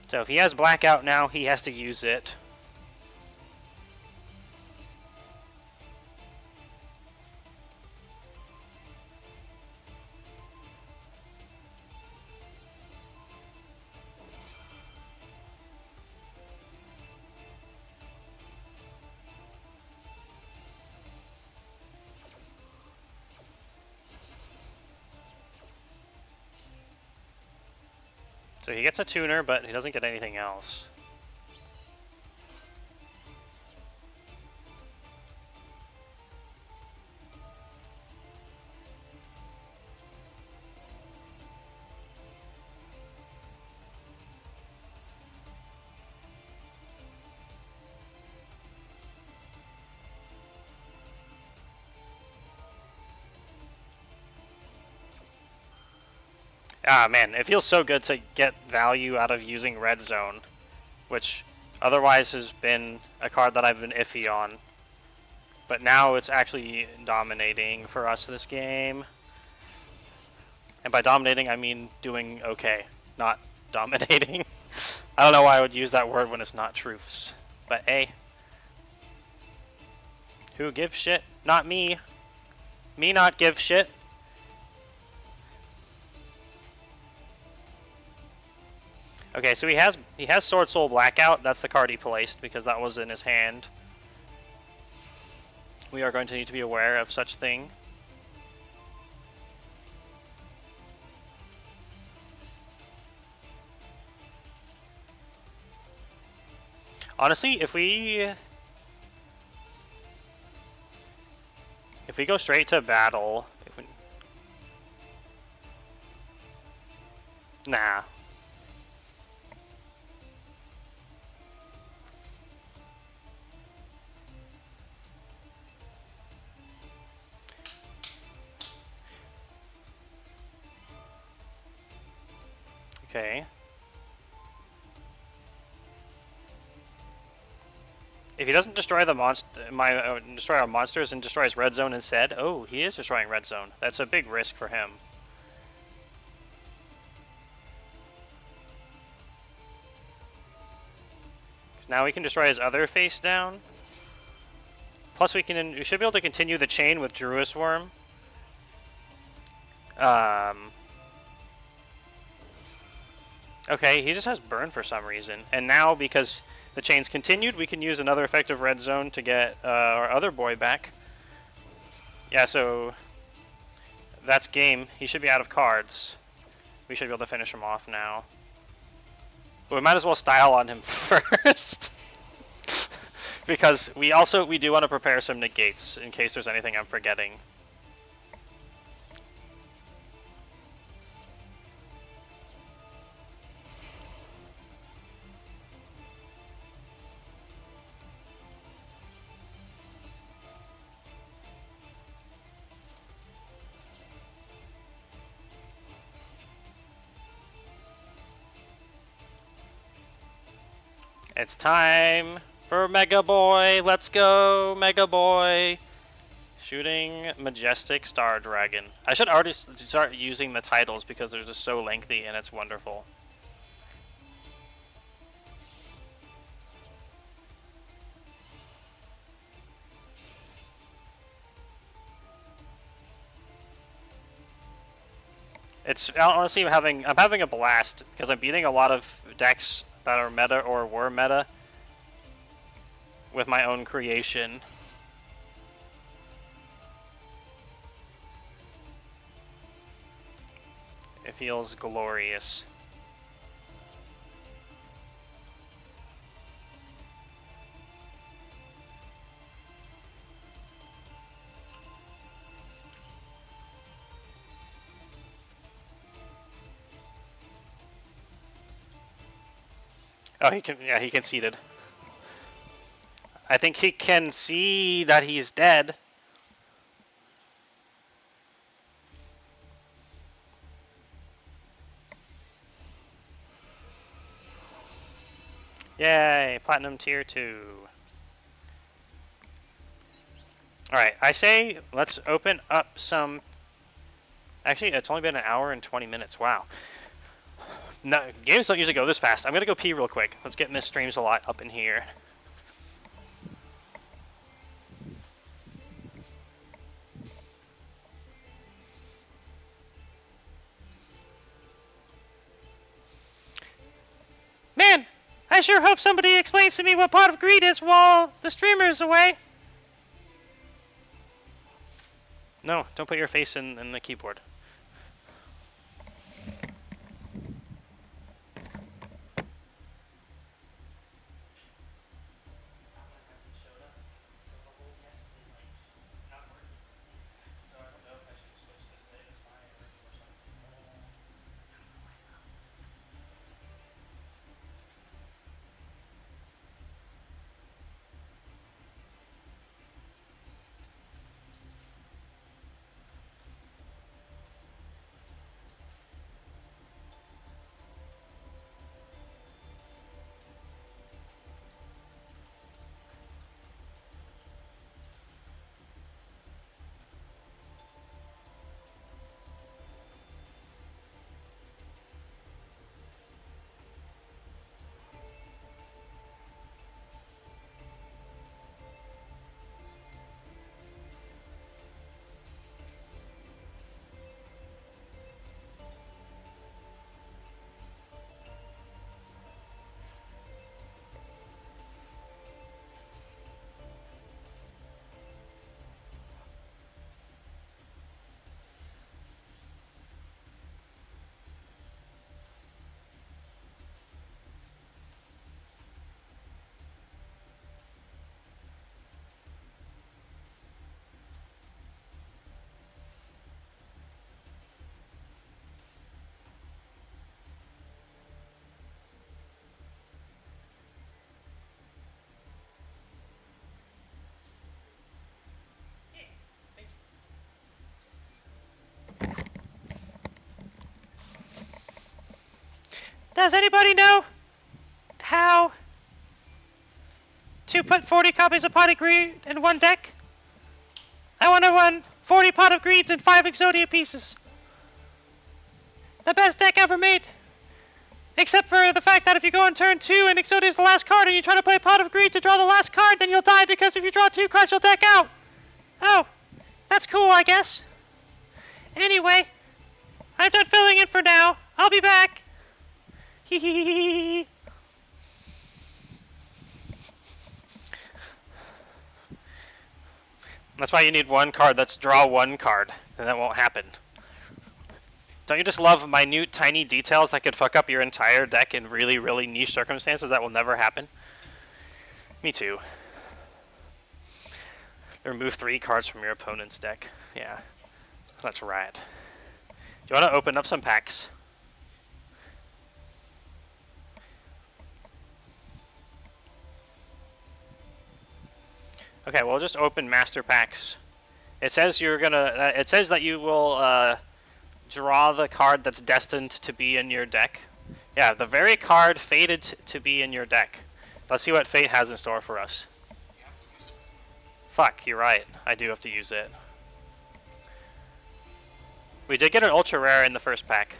So if he has blackout now, he has to use it. So he gets a tuner, but he doesn't get anything else. Ah man, it feels so good to get value out of using red zone, which otherwise has been a card that I've been iffy on. But now it's actually dominating for us this game. And by dominating, I mean doing okay, not dominating. I don't know why I would use that word when it's not truths. But hey, who gives shit? Not me. Me not give shit. Okay, so he has Sword Soul Blackout. That's the card he placed because that was in his hand. We are going to need to be aware of such thing. Honestly, if we go straight to battle, nah. Okay. If he doesn't destroy the destroy our monsters and destroys red zone instead, oh, he is destroying red zone. That's a big risk for him. Because now we can destroy his other face down. Plus, we should be able to continue the chain with Druis Worm. Okay, he just has burn for some reason, and now because the chain's continued, we can use another effective red zone to get our other boy back. Yeah, so that's game. He should be out of cards. We should be able to finish him off now. But we might as well style on him first. Because we do want to prepare some negates in case there's anything I'm forgetting. It's time for Mega Boy. Let's go, Mega Boy. Shooting Majestic Star Dragon. I should already start using the titles because they're just so lengthy and it's wonderful. It's honestly I'm having a blast because I'm beating a lot of decks that are meta or were meta with my own creation. It feels glorious. Oh, he conceded. I think he can see that he's dead. Yay, Platinum Tier 2. Alright, I say let's open up some... Actually, it's only been an hour and 20 minutes, wow. No, games don't usually go this fast. I'm gonna go pee real quick. Let's get Miss Streams a lot up in here. Man, I sure hope somebody explains to me what Pot of Greed is while the streamer is away. No, don't put your face in the keyboard. Does anybody know how to put 40 copies of Pot of Greed in one deck? I want to run 40 Pot of Greeds and 5 Exodia pieces. The best deck ever made. Except for the fact that if you go on turn 2 and Exodia is the last card and you try to play Pot of Greed to draw the last card, then you'll die because if you draw 2 cards, you'll deck out. Oh, that's cool, I guess. Anyway, I'm done filling in for now. I'll be back. Hee hee hee hee. That's why you need one card. Let's draw one card. Then that won't happen. Don't you just love minute, tiny details that could fuck up your entire deck in really, really niche circumstances that will never happen? Me too. Remove 3 cards from your opponent's deck. Yeah, that's right. Do you want to open up some packs? Okay, we'll just open master packs. It says you're gonna. It says that you will draw the card that's destined to be in your deck. Yeah, the very card fated to be in your deck. Let's see what fate has in store for us. Fuck, you're right. I do have to use it. We did get an ultra rare in the first pack.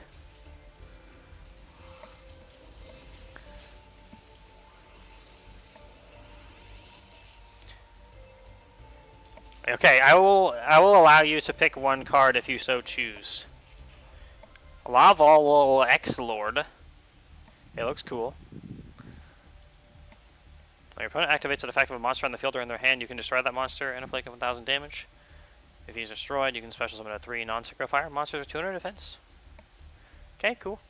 Okay, I will allow you to pick one card if you so choose. Laval X Lord. It looks cool. When your opponent activates an effect of a monster on the field or in their hand, you can destroy that monster and inflict 1,000 damage. If he's destroyed, you can special summon a 3 non-synchro fire. Monsters are 200 defense. Okay, cool.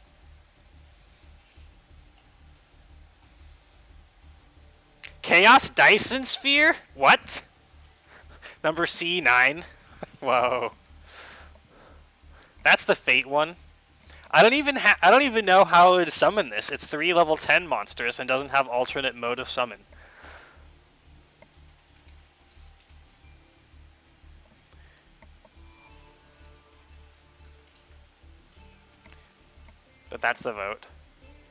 Chaos Dyson Sphere? What? Number C9? Whoa. That's the Fate one. I don't even know how I would summon this. It's 3 level 10 monsters and doesn't have alternate mode of summon. But that's the vote.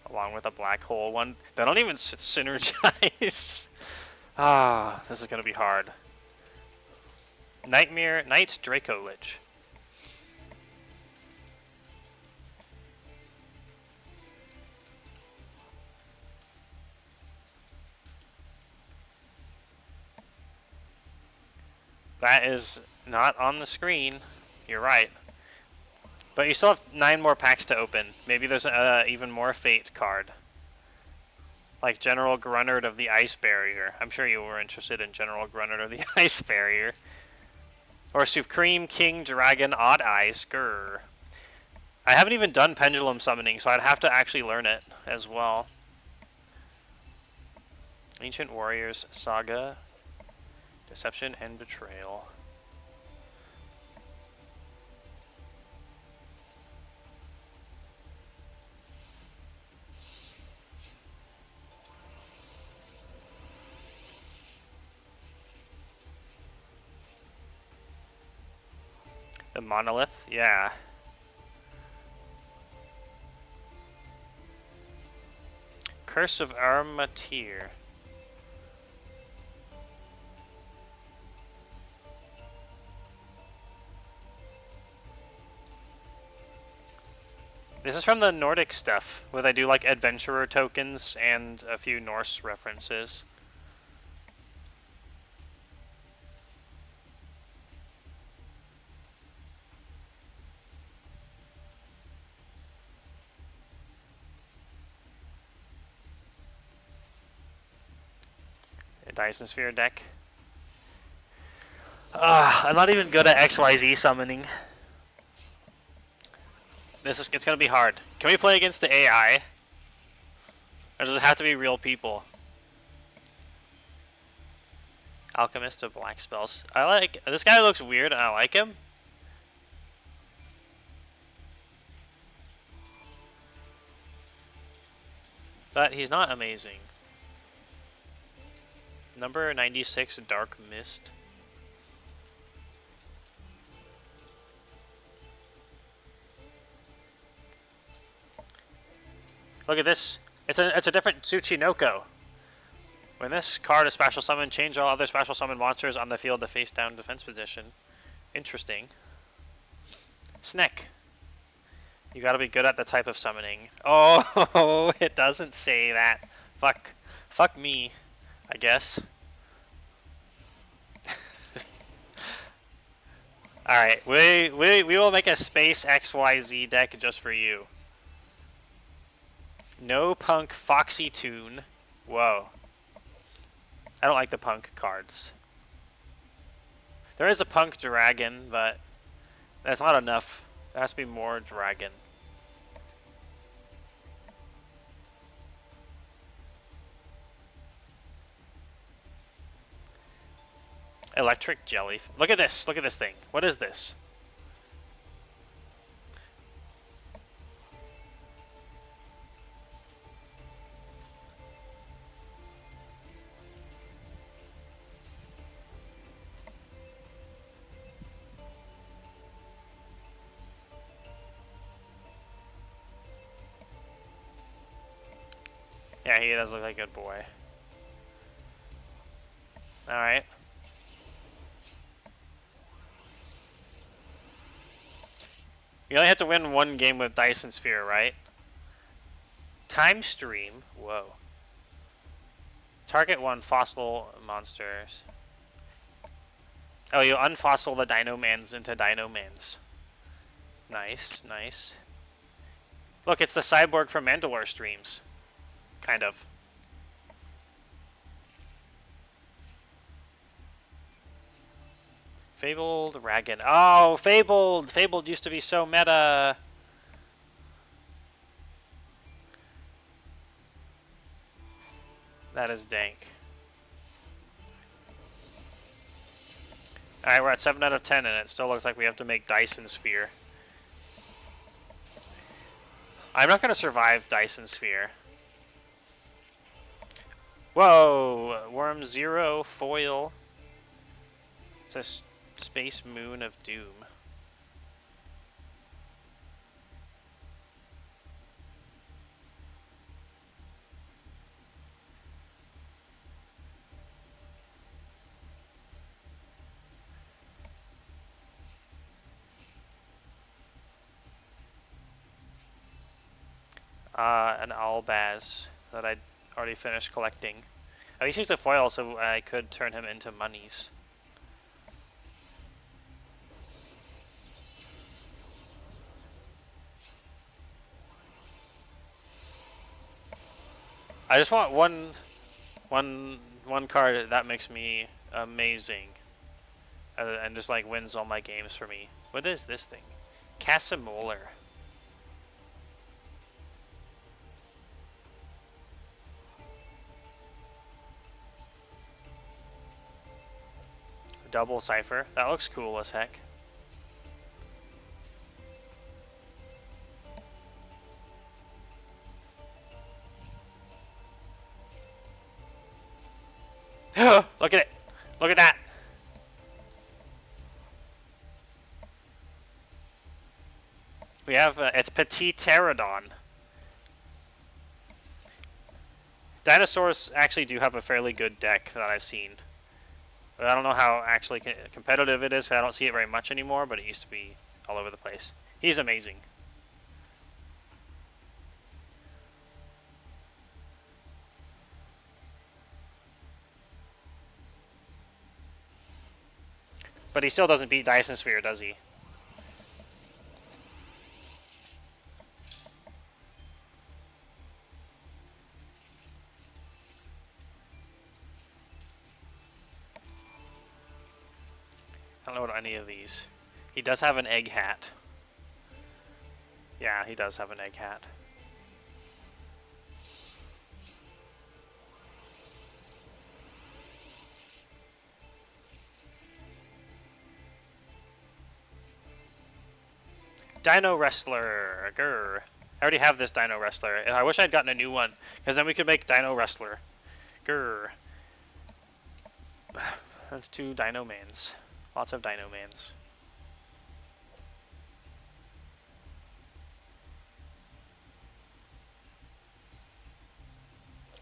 Along with a black hole one. They don't even synergize. Ah, this is gonna be hard. Nightmare Night Draco Lich. That is not on the screen. You're right. But you still have 9 more packs to open. Maybe there's even more Fate card. Like General Grunnard of the Ice Barrier. I'm sure you were interested in General Grunnard of the Ice Barrier. Or Supreme King Dragon Odd Eyes. Grr. I haven't even done Pendulum Summoning, so I'd have to actually learn it as well. Ancient Warriors Saga. Deception and Betrayal. The Monolith, yeah. Curse of Armatir. This is from the Nordic stuff, where they do like adventurer tokens and a few Norse references. A Dyson Sphere deck. I'm not even good at XYZ summoning. It's gonna be hard. Can we play against the AI? Or does it have to be real people? Alchemist of Black Spells. I like this guy. Looks weird and I like him. But he's not amazing. Number 96, Dark Mist. Look at this. It's a different Tsuchinoko. When this card is special summoned, change all other special summoned monsters on the field to face down defense position. Interesting. Snick. You gotta be good at the type of summoning. Oh, it doesn't say that. Fuck. Fuck me, I guess. Alright, we will make a Space XYZ deck just for you. No Punk Foxy Tune. Whoa. I don't like the Punk cards. There is a Punk Dragon, but that's not enough. There has to be more Dragon. Electric Jelly. Look at this. Look at this thing. What is this? Yeah, he does look like a good boy. Alright. You only have to win one game with Dyson Sphere, right? Time Stream? Whoa. Target one fossil monsters. Oh, you unfossil the Dinomans into Dinomans. Nice, nice. Look, it's the cyborg from Mandalore streams. Kind of. Fabled Dragon. Oh, Fabled! Fabled used to be so meta. That is dank. Alright, we're at 7 out of 10 and it still looks like we have to make Dyson Sphere. I'm not going to survive Dyson Sphere. Whoa! Worm Zero foil. It's a Space Moon of Doom. An Albaz that I'd already finished collecting. At least he's a foil, so I could turn him into monies. I just want one card that makes me amazing, and just like wins all my games for me. What is this thing? Casimir. Double Cipher. That looks cool as heck. Look at it! Look at that! We have, it's Petit Pterodon. Dinosaurs actually do have a fairly good deck that I've seen. But I don't know how actually competitive it is, 'cause I don't see it very much anymore, but it used to be all over the place. He's amazing. But he still doesn't beat Dyson Sphere, does he? I don't know what any of these. He does have an egg hat. Yeah, he does have an egg hat. Dino Wrestler. Grr. I already have this Dino Wrestler. I wish I'd gotten a new one, because then we could make Dino Wrestler. Grr. That's 2 Dino Mans. Lots of Dino Mans.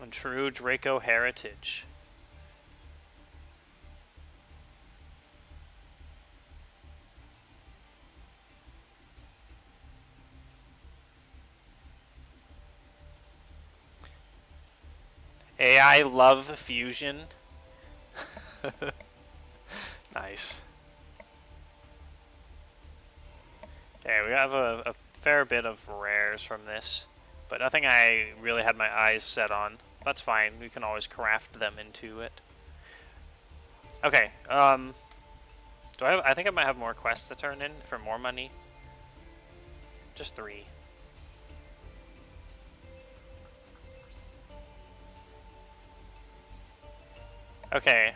And true Draco heritage. AI love fusion. Nice. Okay, we have a fair bit of rares from this, but nothing I really had my eyes set on. That's fine, we can always craft them into it. Okay, I think I might have more quests to turn in for more money. Just 3. Okay,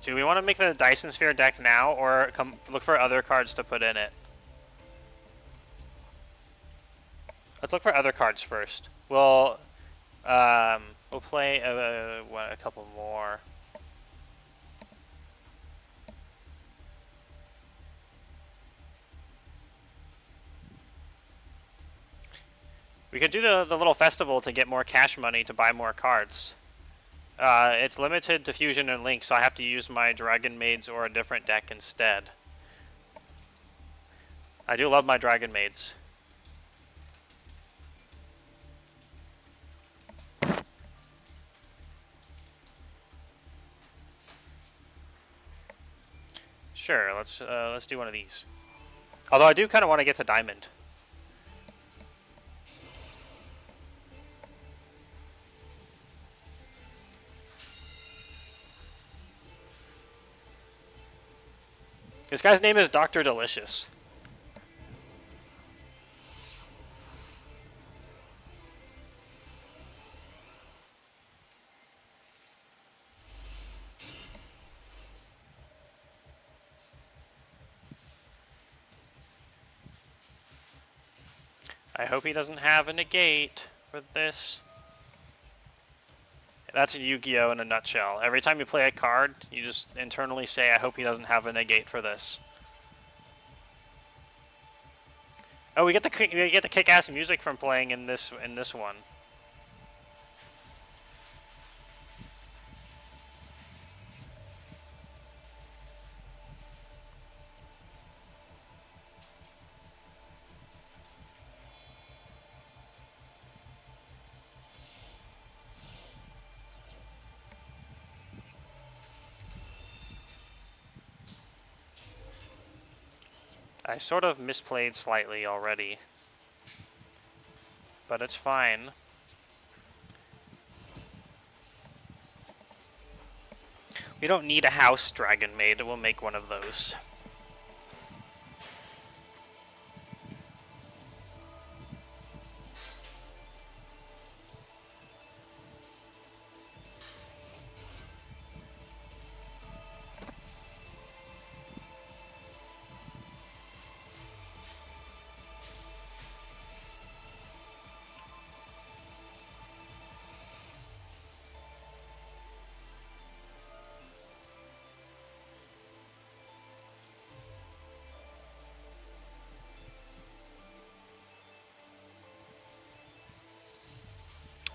do we want to make the Dyson Sphere deck now, or look for other cards to put in it? Let's look for other cards first. We'll play a couple more. We could do the little festival to get more cash money to buy more cards. It's limited to Fusion and Link, so I have to use my Dragon Maids or a different deck instead. I do love my Dragon Maids. Sure, let's do one of these. Although I do kind of want to get to Diamond. This guy's name is Dr. Delicious. I hope he doesn't have a negate for this. That's Yu-Gi-Oh! In a nutshell. Every time you play a card, you just internally say, I hope he doesn't have a negate for this. Oh, we get the kick-ass music from playing in this one. I sort of misplayed slightly already, but it's fine. We don't need a house Dragon Maid, we'll make one of those.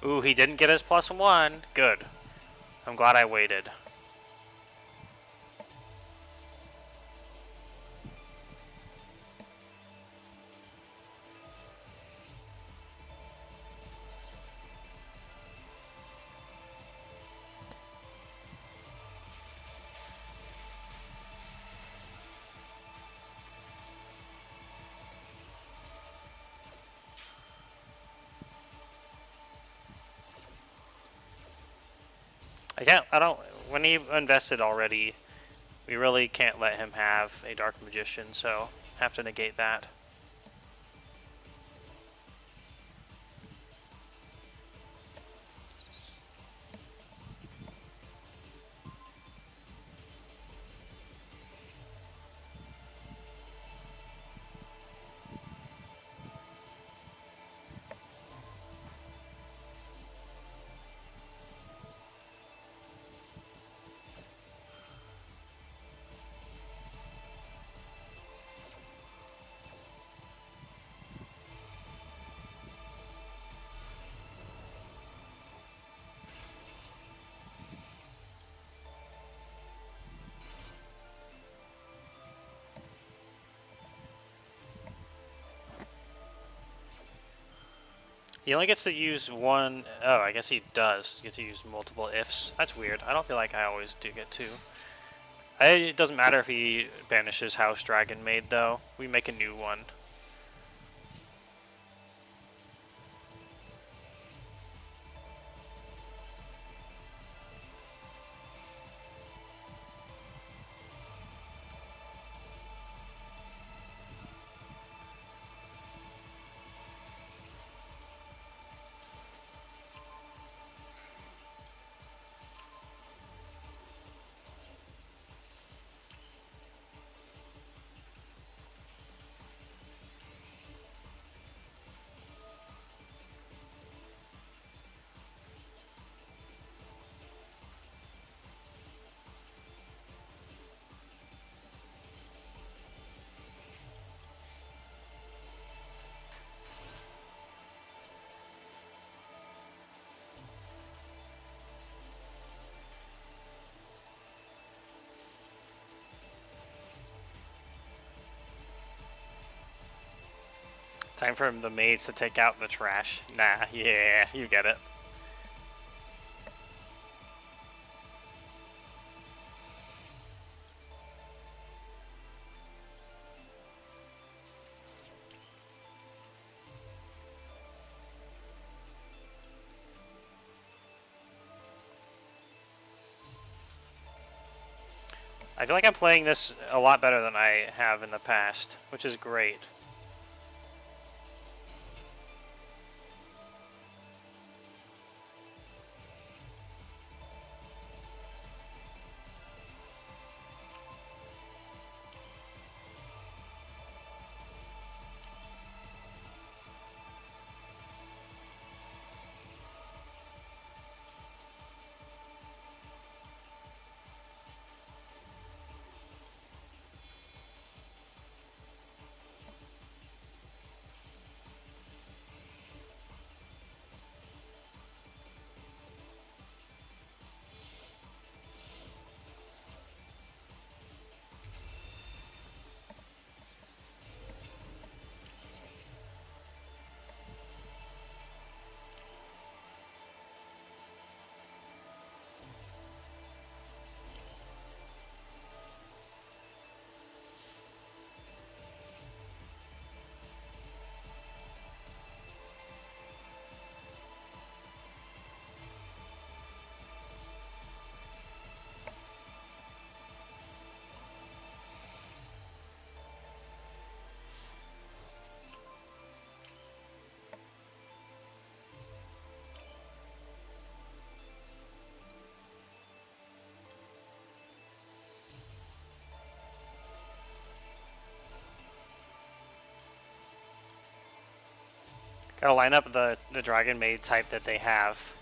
Ooh, he didn't get his +1. Good. I'm glad I waited. When he invested already, we really can't let him have a Dark Magician, so have to negate that. He only gets to use one. Oh, I guess he does get to use multiple ifs. That's weird. I don't feel like I always do get two. It doesn't matter if he banishes House Dragon Maid, though. We make a new one. Time for the maids to take out the trash. Nah, yeah, you get it. I feel like I'm playing this a lot better than I have in the past, which is great. Gotta line up the Dragon Maid type that they have.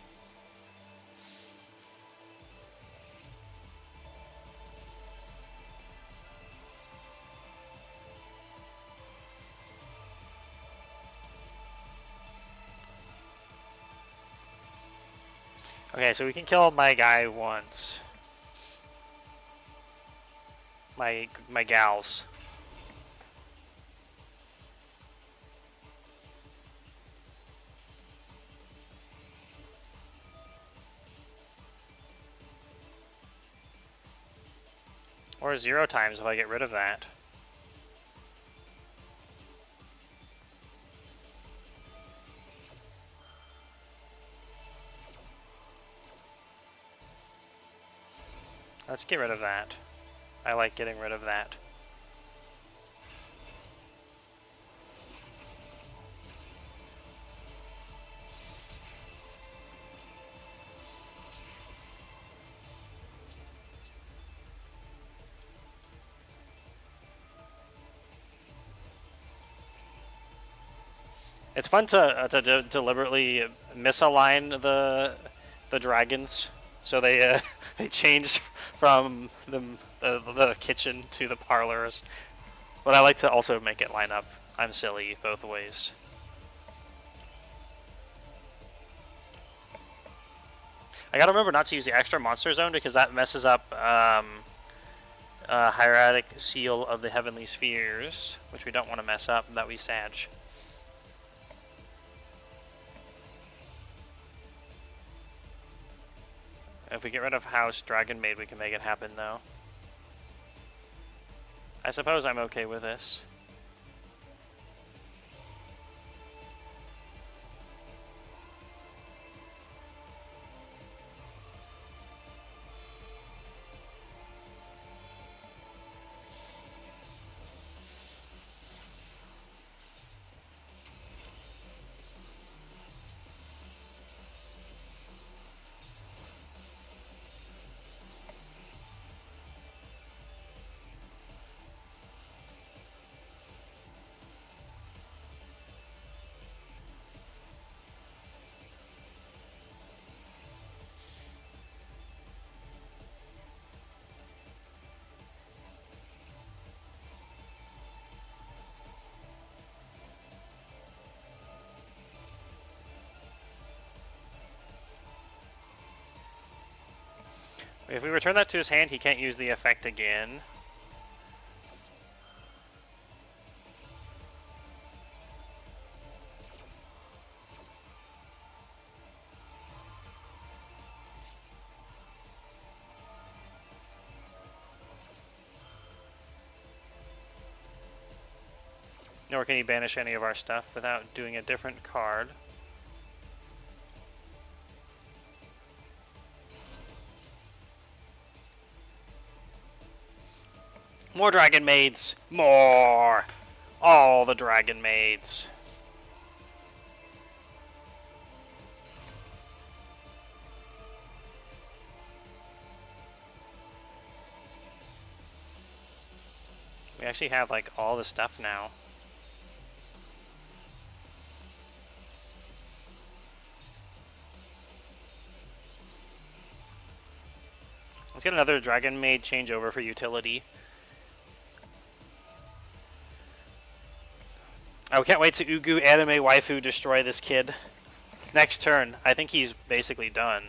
Okay, so we can kill my guy once. My gals. Or 0 times if I get rid of that. Let's get rid of that. I like getting rid of that. It's fun to deliberately misalign the dragons, so they they change from the kitchen to the parlors. But I like to also make it line up. I'm silly both ways. I gotta remember not to use the extra monster zone because that messes up hieratic seal of the heavenly spheres, which we don't want to mess up. That we sag. If we get rid of House Dragon Maid, we can make it happen, though. I suppose I'm okay with this. If we return that to his hand, he can't use the effect again. Nor can he banish any of our stuff without doing a different card. More Dragon Maids! More! All the Dragon Maids. We actually have like all the stuff now. Let's get another Dragon Maid changeover for utility. I can't wait to Ugu Anime Waifu destroy this kid. Next turn, I think he's basically done.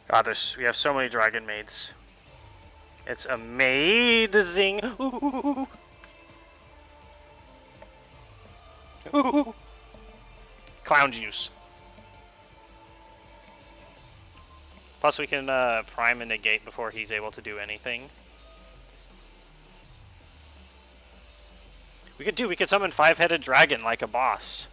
God, we have so many Dragon Maids. It's amazing. Ooh. Ooh. Clown juice. Plus we can prime and negate before he's able to do anything. We could summon 5-headed dragon like a boss.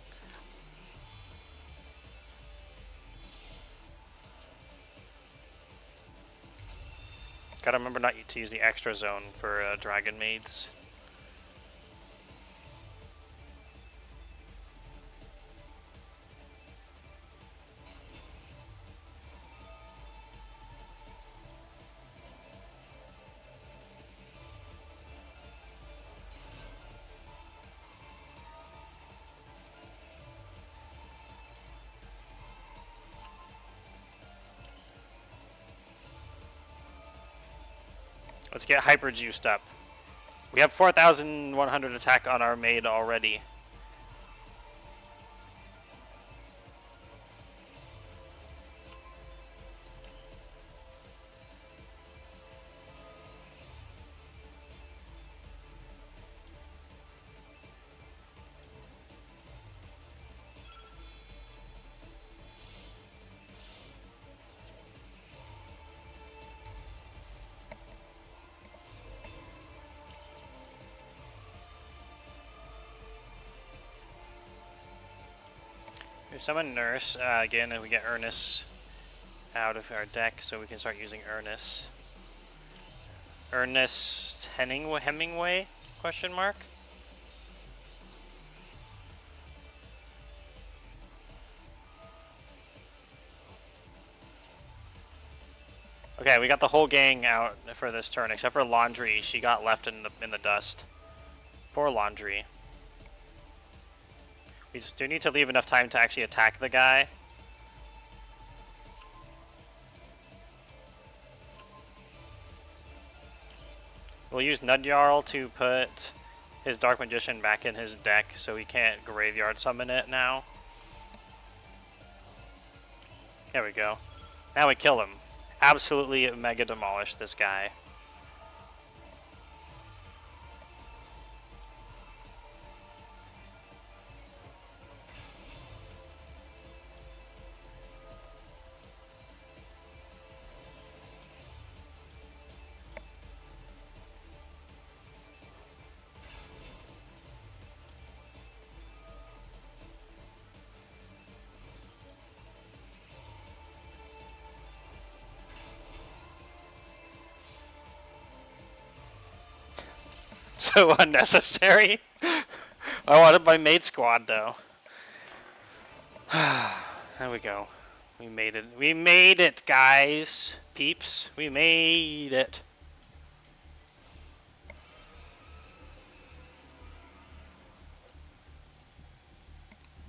Gotta remember not to use the extra zone for Dragon Maids. Let's get hyper juiced up. We have 4,100 attack on our maid already. We summon Nurse again, and we get Ernest out of our deck, so we can start using Ernest. Ernest Hemingway? Question mark. Okay, we got the whole gang out for this turn, except for Laundry. She got left in the dust. Poor Laundry. We just do need to leave enough time to actually attack the guy. We'll use Nudjarl to put his Dark Magician back in his deck so he can't Graveyard Summon it now. There we go. Now we kill him. Absolutely mega demolish this guy. So unnecessary. I wanted my maid squad though. There we go. We made it. We made it, guys. Peeps. We made it.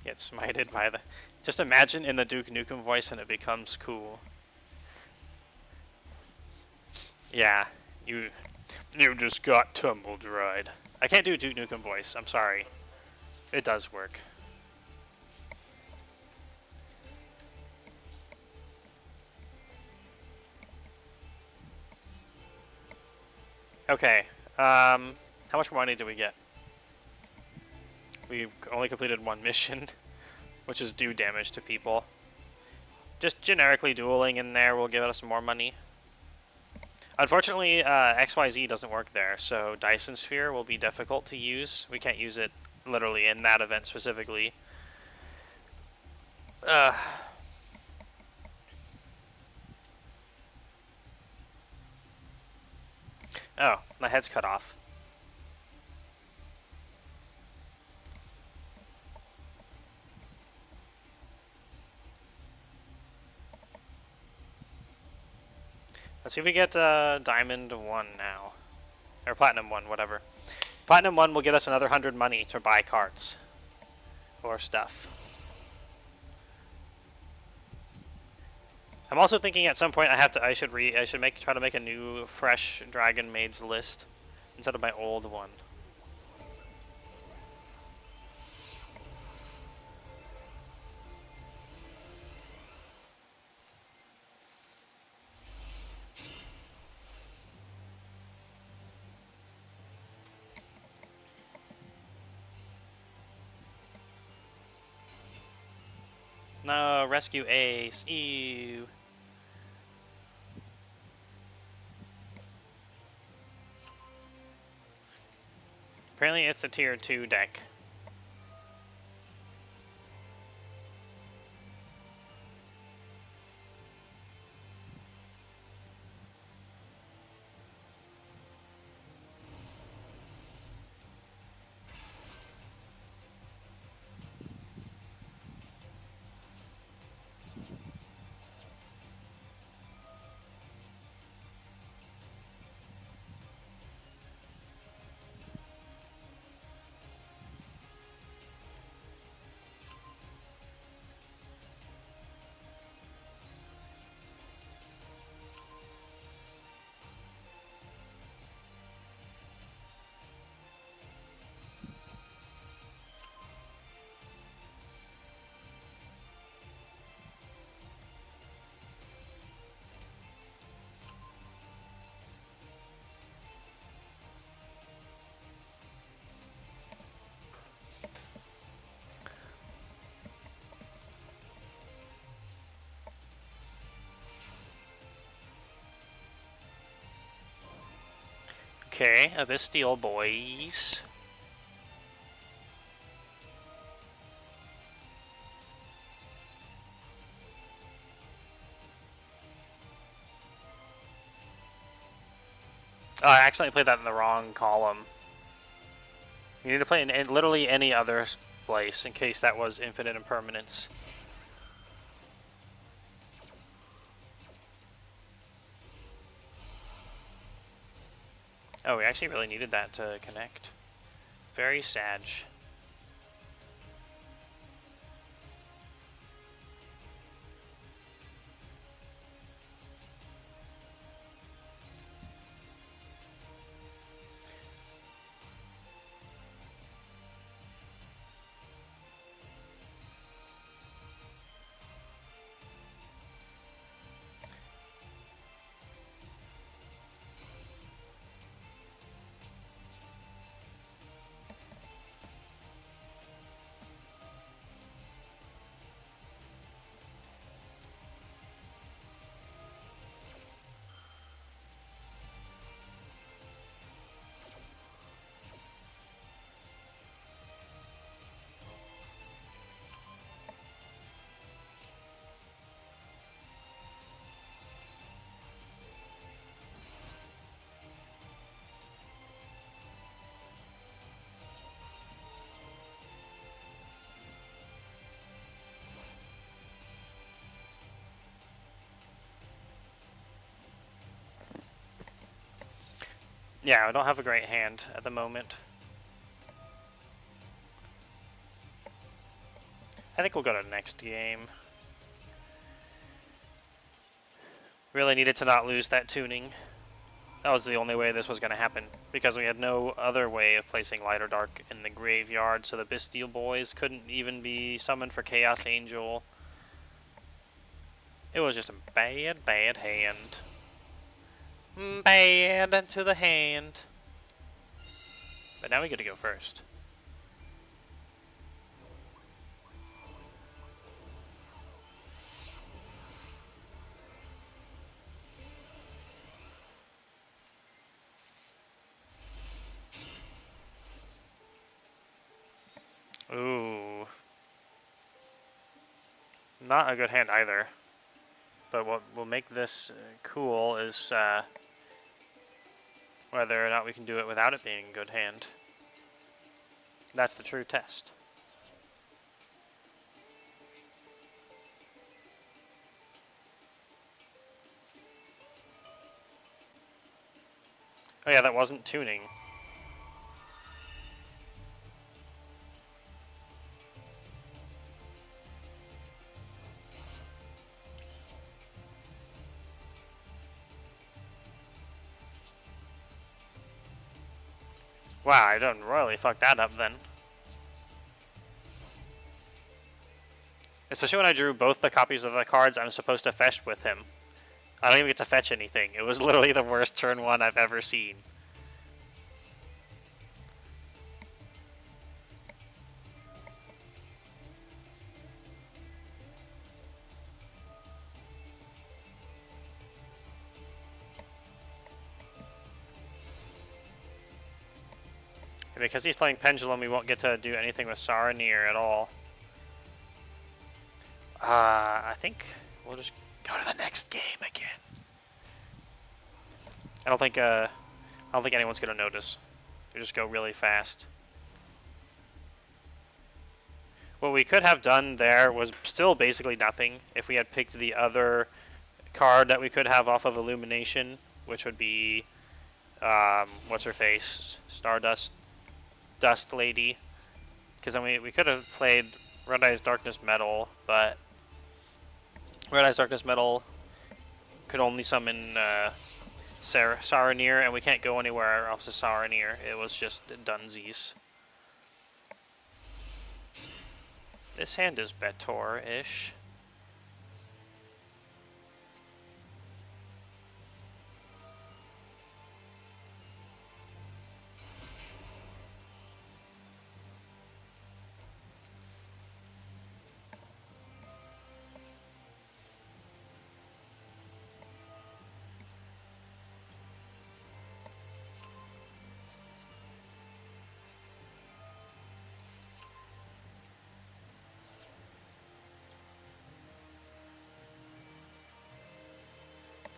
Get smited by the... Just imagine in the Duke Nukem voice and it becomes cool. Yeah. You just got tumbled right. I can't do Duke Nukem voice. I'm sorry. It does work. Okay. How much money do we get? We've only completed one mission, which is do damage to people. Just generically dueling in there will give us more money. Unfortunately, XYZ doesn't work there, so Dyson Sphere will be difficult to use. We can't use it literally in that event specifically. Oh, my head's cut off. Let's see if we get Diamond 1 now. Or Platinum 1, whatever. Platinum 1 will get us another 100 money to buy cards. Or stuff. I'm also thinking at some point I should try to make a new fresh Dragon Maids list instead of my old one. No, rescue Ace. Ew. Apparently it's a tier 2 deck. Okay, Abyss Steel boys. Oh, I accidentally played that in the wrong column. You need to play in literally any other place in case that was infinite impermanence. Oh, we actually really needed that to connect. Very sad. Yeah, I don't have a great hand at the moment. I think we'll go to next game. Really needed to not lose that tuning. That was the only way this was going to happen, because we had no other way of placing Light or Dark in the graveyard, so the Bastille Boys couldn't even be summoned for Chaos Angel. It was just a bad, bad hand. Bad to the hand. But now we get to go first. Ooh. Not a good hand either. But what will make this cool is whether or not we can do it without it being a good hand. That's the true test. Oh yeah, that wasn't tuning. Wow, I done royally fucked that up then. Especially when I drew both the copies of the cards I'm supposed to fetch with him. I don't even get to fetch anything. It was literally the worst turn one I've ever seen. And because he's playing Pendulum, we won't get to do anything with Saronir at all. I think we'll just go to the next game again. I don't think anyone's gonna notice. We just go really fast. What we could have done there was still basically nothing if we had picked the other card that we could have off of Illumination, which would be what's her face, Stardust Dust Lady. Because then we could have played Red Eyes Darkness Metal, but Red Eyes Darkness Metal could only summon Saronir, and we can't go anywhere else to Saronir. It was just Dunsies. This hand is Betor-ish.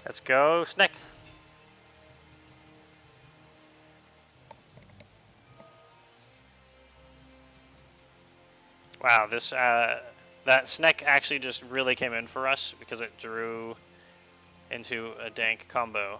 Let's go, Snick. Wow, this that Snick actually just really came in for us because it drew into a dank combo.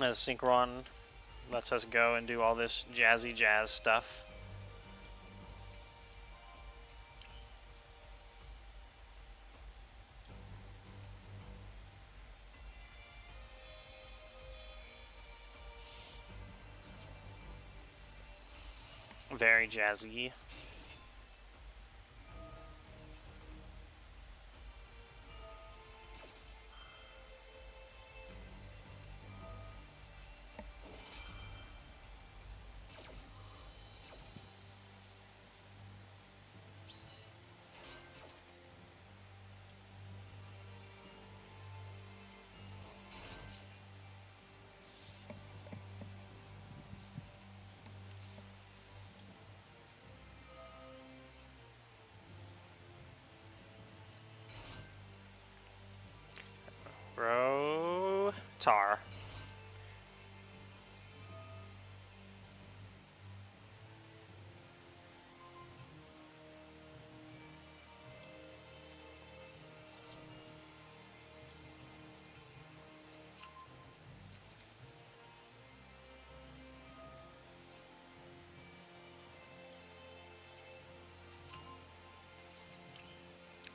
As Synchron lets us go and do all this jazzy jazz stuff. Very jazzy. Tar.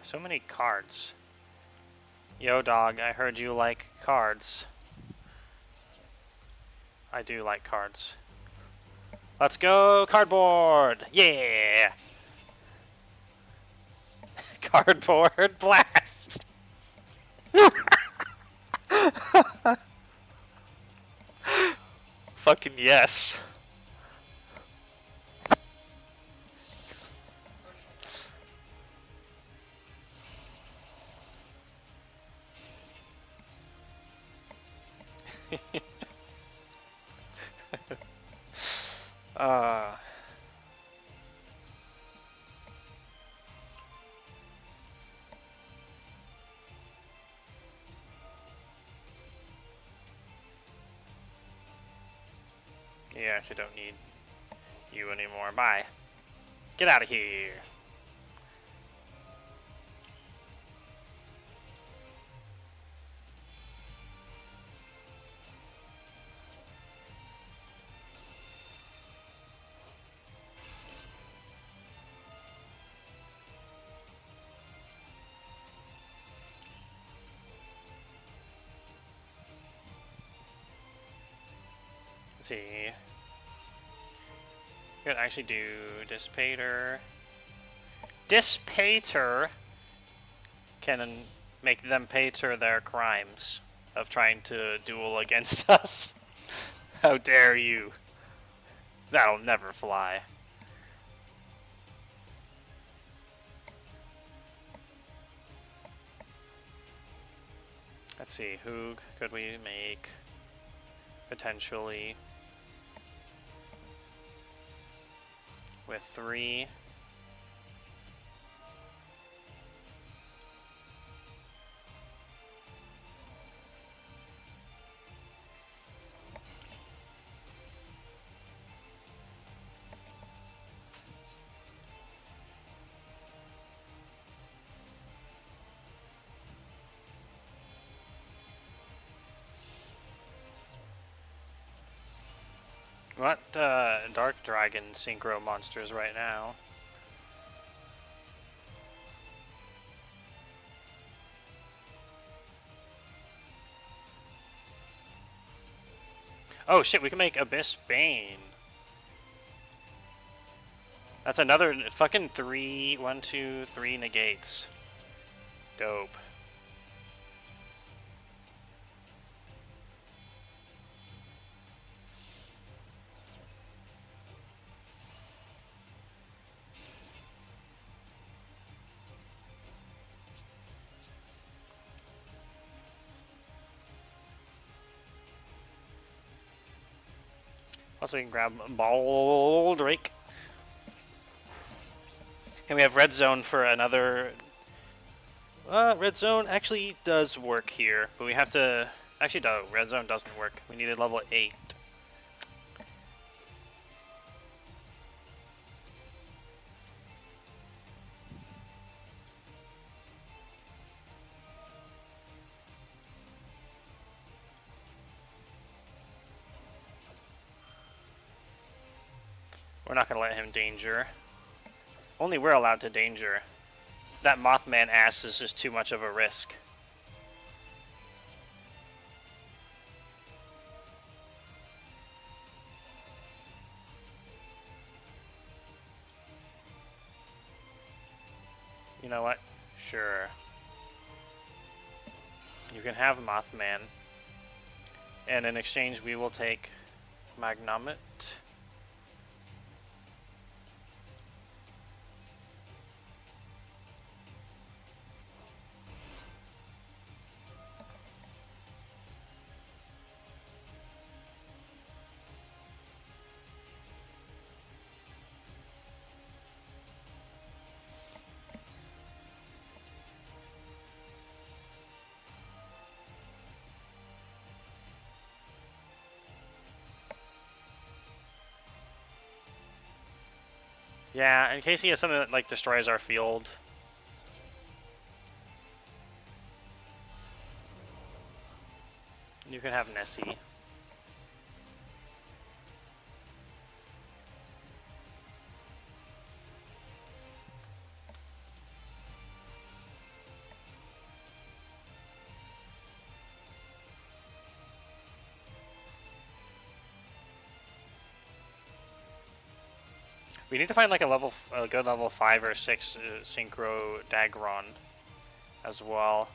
So many cards. Yo, dog, I heard you like cards. I do like cards. Let's go, cardboard! Yeah! Cardboard blast! Fucking yes. You actually don't need you anymore. Bye. Get out of here. Let's see. Could actually do Dissipator. Dissipator can make them pay to their crimes of trying to duel against us. How dare you? That'll never fly. Let's see, who could we make potentially with 3? What Dark Dragon synchro monsters right now? Oh shit, we can make Abyss Bane. That's another fucking 3, 1, 2, 3 negates. Dope. Also, we can grab Baldrake. And we have Red Zone for another... Red Zone actually does work here, but we have to... Actually, no, Red Zone doesn't work. We needed level 8. not gonna let him danger. Only we're allowed to danger. That Mothman ass is just too much of a risk. You know what? Sure. You can have Mothman. And in exchange, we will take Magnomit. Yeah, in case he has something that like destroys our field. You can have Nessie. We need to find like a good level 5 or 6 Synchro Dagron as well.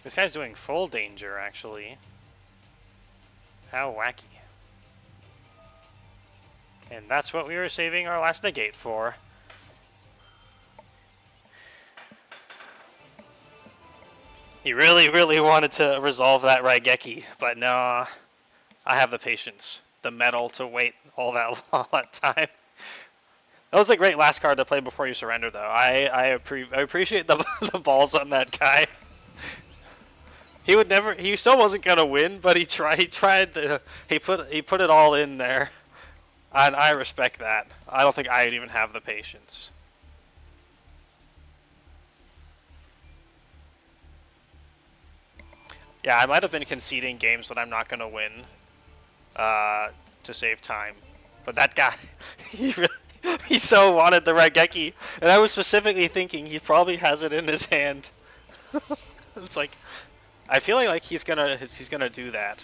This guy's doing full danger, actually. How wacky. And that's what we were saving our last negate for. He really, really wanted to resolve that Raigeki, but no, I have the patience, the mettle to wait all that time. That was a great last card to play before you surrender, though. I appreciate the the balls on that guy. He would never. He still wasn't gonna win, but he tried. He put it all in there, and I respect that. I don't think I'd even have the patience. Yeah, I might have been conceding games that I'm not gonna win, to save time. But that guy, he so wanted the Raigeki, and I was specifically thinking he probably has it in his hand. It's like. I feel like he's gonna do that,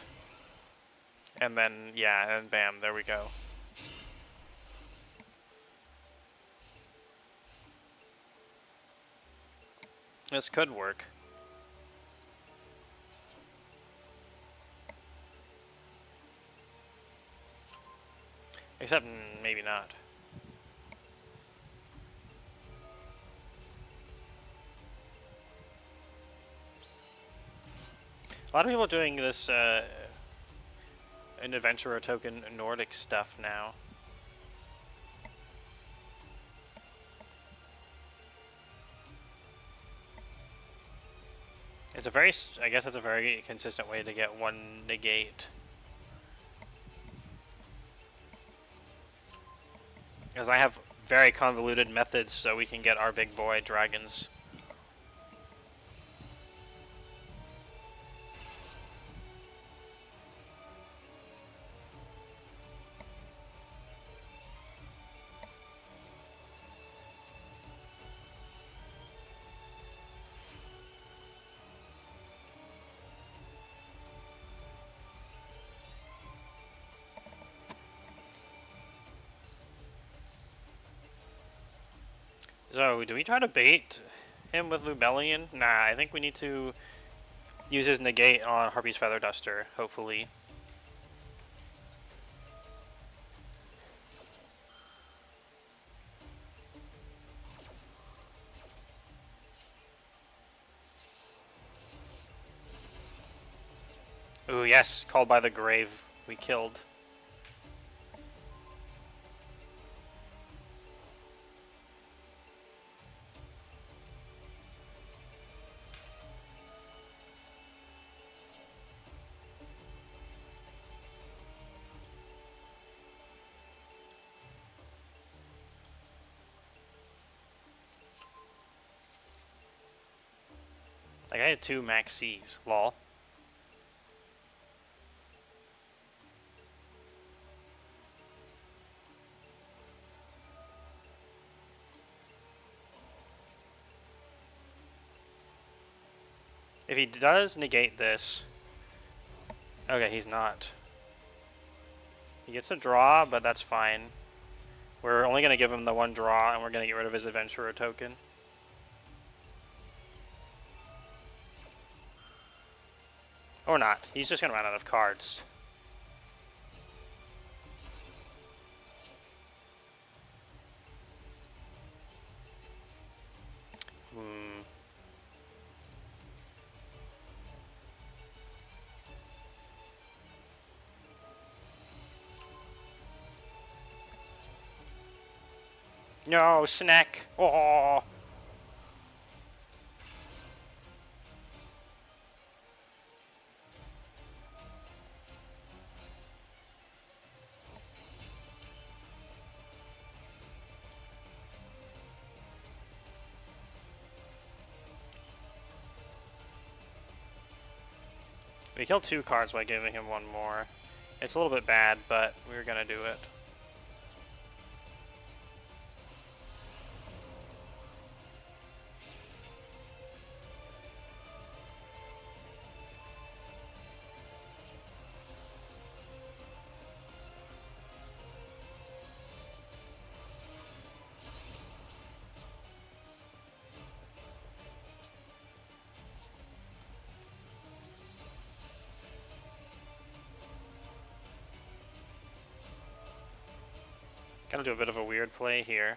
and then yeah, and bam, there we go. This could work. Except maybe not. A lot of people are doing this an adventurer token Nordic stuff now. It's a very, I guess it's a very consistent way to get one negate. Because I have very convoluted methods so we can get our big boy dragons. So, do we try to bait him with Lubellion? Nah, I think we need to use his negate on Harpy's Feather Duster, hopefully. Ooh, yes, called by the grave. We killed. Like, I had 2 max Cs, lol. If he does negate this... Okay, he's not. He gets a draw, but that's fine. We're only going to give him the 1 draw, and we're going to get rid of his Adventurer token. Or not. He's just going to run out of cards. No, snack! Oh! We killed 2 cards by giving him 1 more. It's a little bit bad, but we were gonna do it. Gotta do a bit of a weird play here.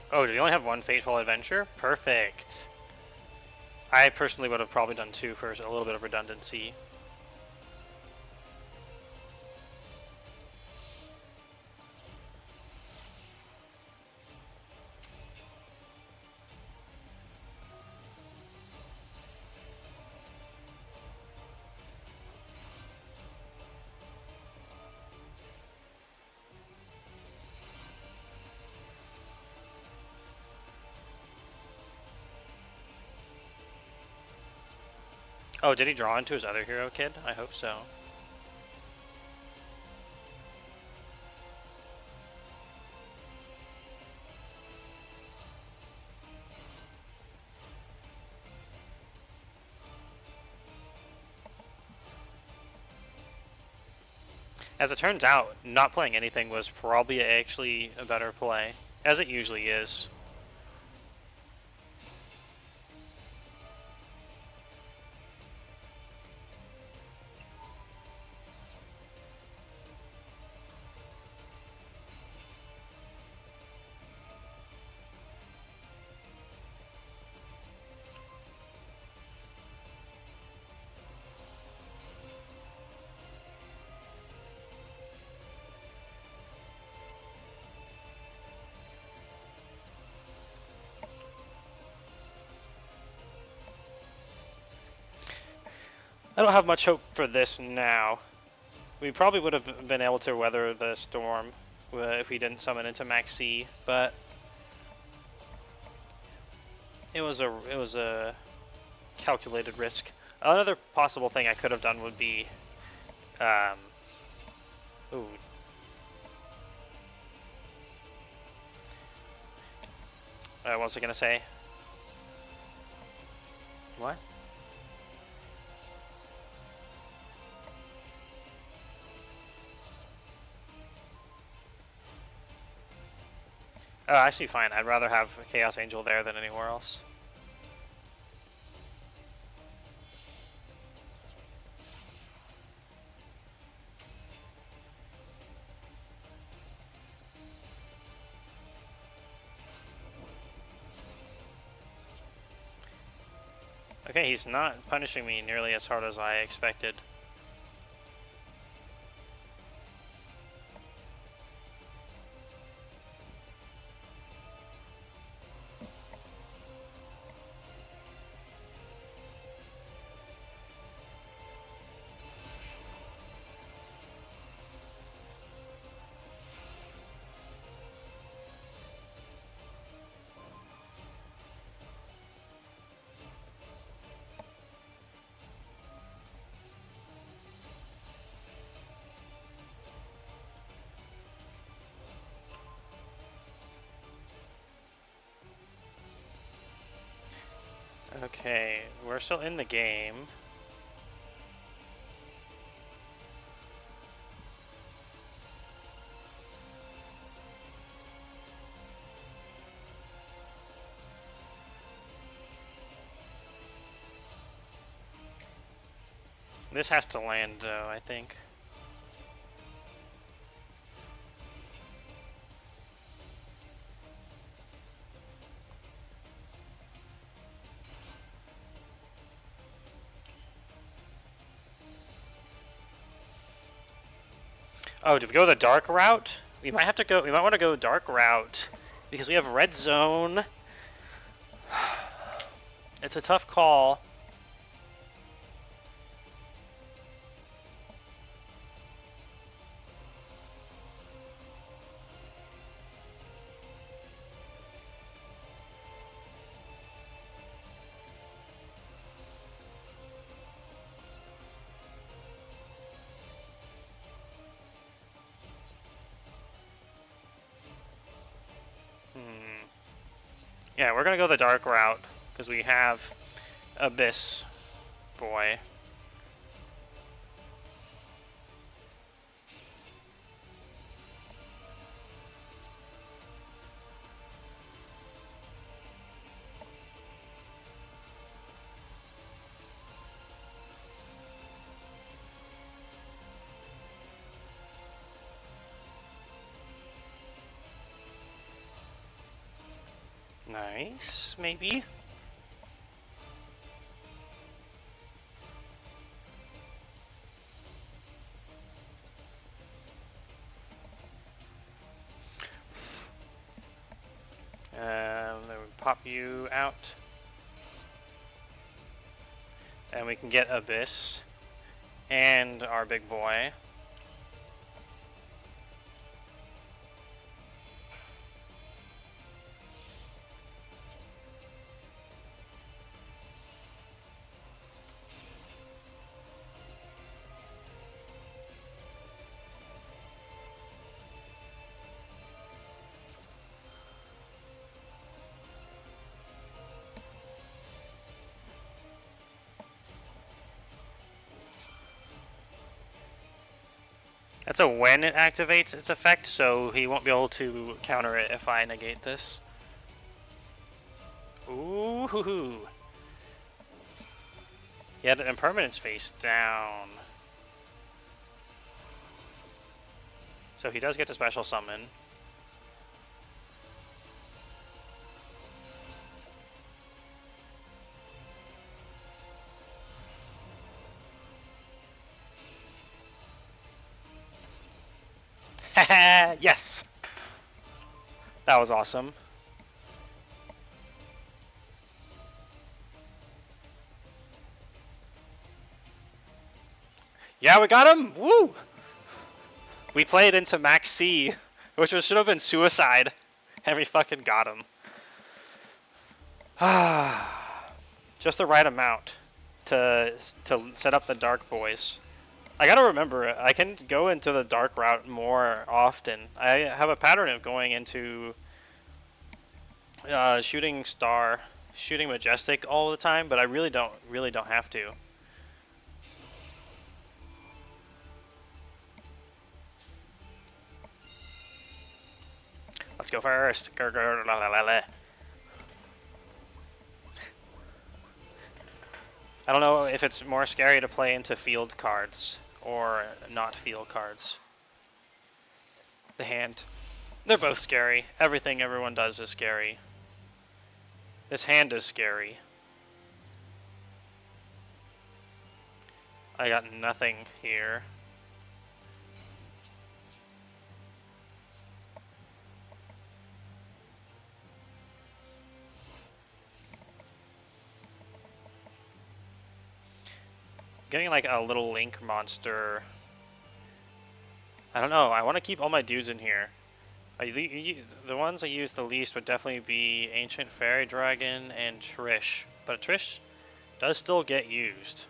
Oh, do you only have 1 Fateful Adventure? Perfect. I personally would have probably done 2 for a little bit of redundancy. Oh, did he draw into his other hero kid? I hope so. As it turns out, not playing anything was probably actually a better play, as it usually is. I don't have much hope for this now. We probably would have been able to weather the storm if we didn't summon into Max C, but it was a calculated risk. Another possible thing I could have done would be, ooh. What was I gonna say? What? Actually fine. I'd rather have a Chaos Angel there than anywhere else. Okay, he's not punishing me nearly as hard as I expected. Okay, we're still in the game. This has to land though, I think. Oh, do we go the dark route? We might have to go. We might want to go dark route because we have red zone. It's a tough call. Yeah, we're gonna go the dark route because we have Abyss Boy. Nice, maybe. Then we pop you out. And we can get Abyss and our big boy. That's a when it activates its effect, so he won't be able to counter it if I negate this. Ooh hoo hoo. He had an impermanence face down. So he does get to special summon. Yes! That was awesome. Yeah, we got him! Woo! We played into max C, which should have been suicide, and we fucking got him. Just the right amount to set up the dark boys. I gotta remember, I can go into the dark route more often. I have a pattern of going into shooting star, shooting majestic all the time, but I really don't have to. Let's go first. I don't know if it's more scary to play into field cards or not field cards. The hand. They're both scary. Everything everyone does is scary. This hand is scary. I got nothing here. Getting like a little link monster. I don't know. I want to keep all my dudes in here. The ones I use the least would definitely be Ancient Fairy Dragon and Trish. But Trish does still get used.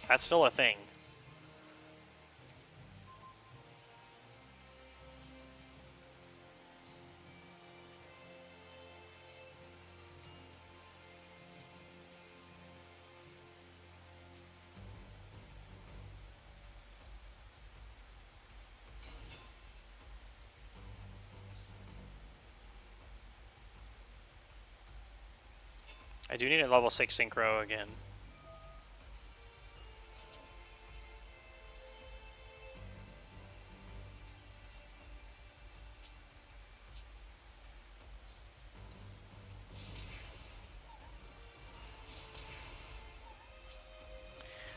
That's still a thing. I do need a level 6 synchro again.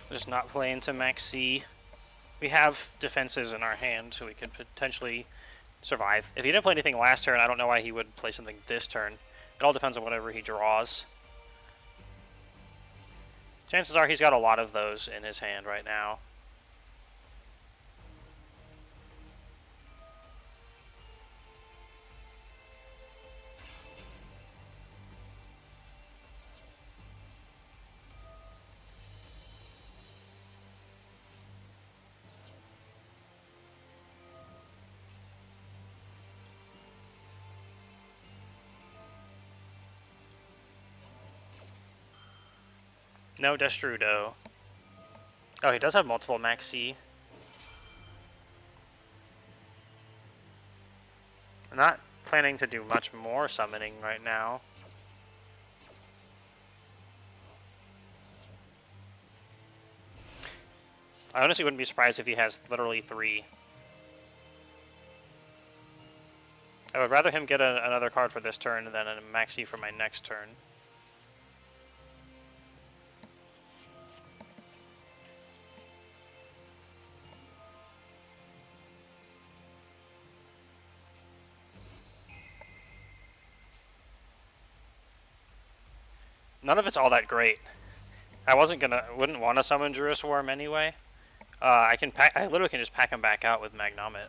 We're just not playing to max C. We have defenses in our hand, so we could potentially survive. If he didn't play anything last turn, I don't know why he would play something this turn. It all depends on whatever he draws. Chances are he's got a lot of those in his hand right now. No Destrudo. Oh, he does have multiple max C. I'm not planning to do much more summoning right now. I honestly wouldn't be surprised if he has literally 3. I would rather him get another card for this turn than a maxi for my next turn. None of it's all that great. I wouldn't want to summon Druid Swarm anyway. I literally can just pack him back out with Magnomit.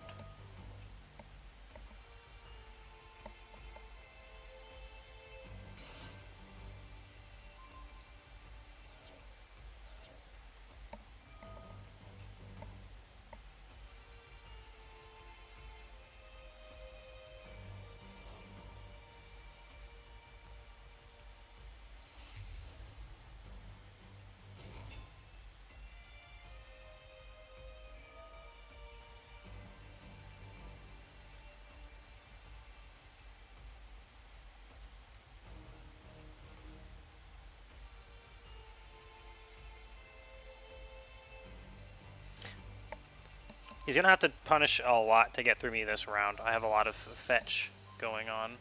He's gonna have to punish a lot to get through me this round. I have a lot of fetch going on.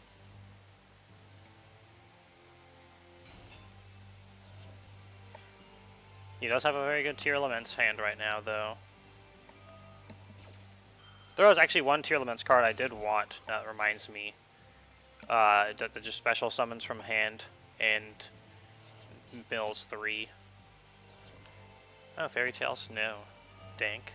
He does have a very good Tier Elements hand right now, though. There was actually one Tier Elements card I did want, that reminds me. That just special summons from hand and mills 3. Oh, Fairy Tale Snow. Dank.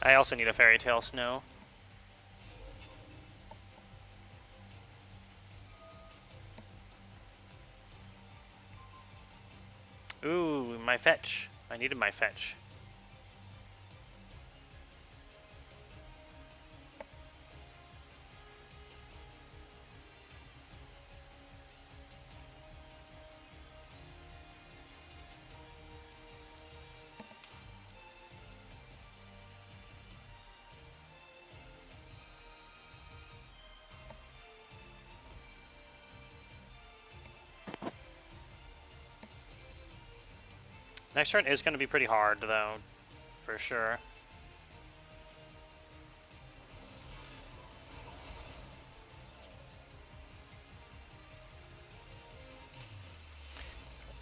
I also need a Fairy Tale Snow. Ooh, my fetch. I needed my fetch. Next turn is going to be pretty hard, though, for sure.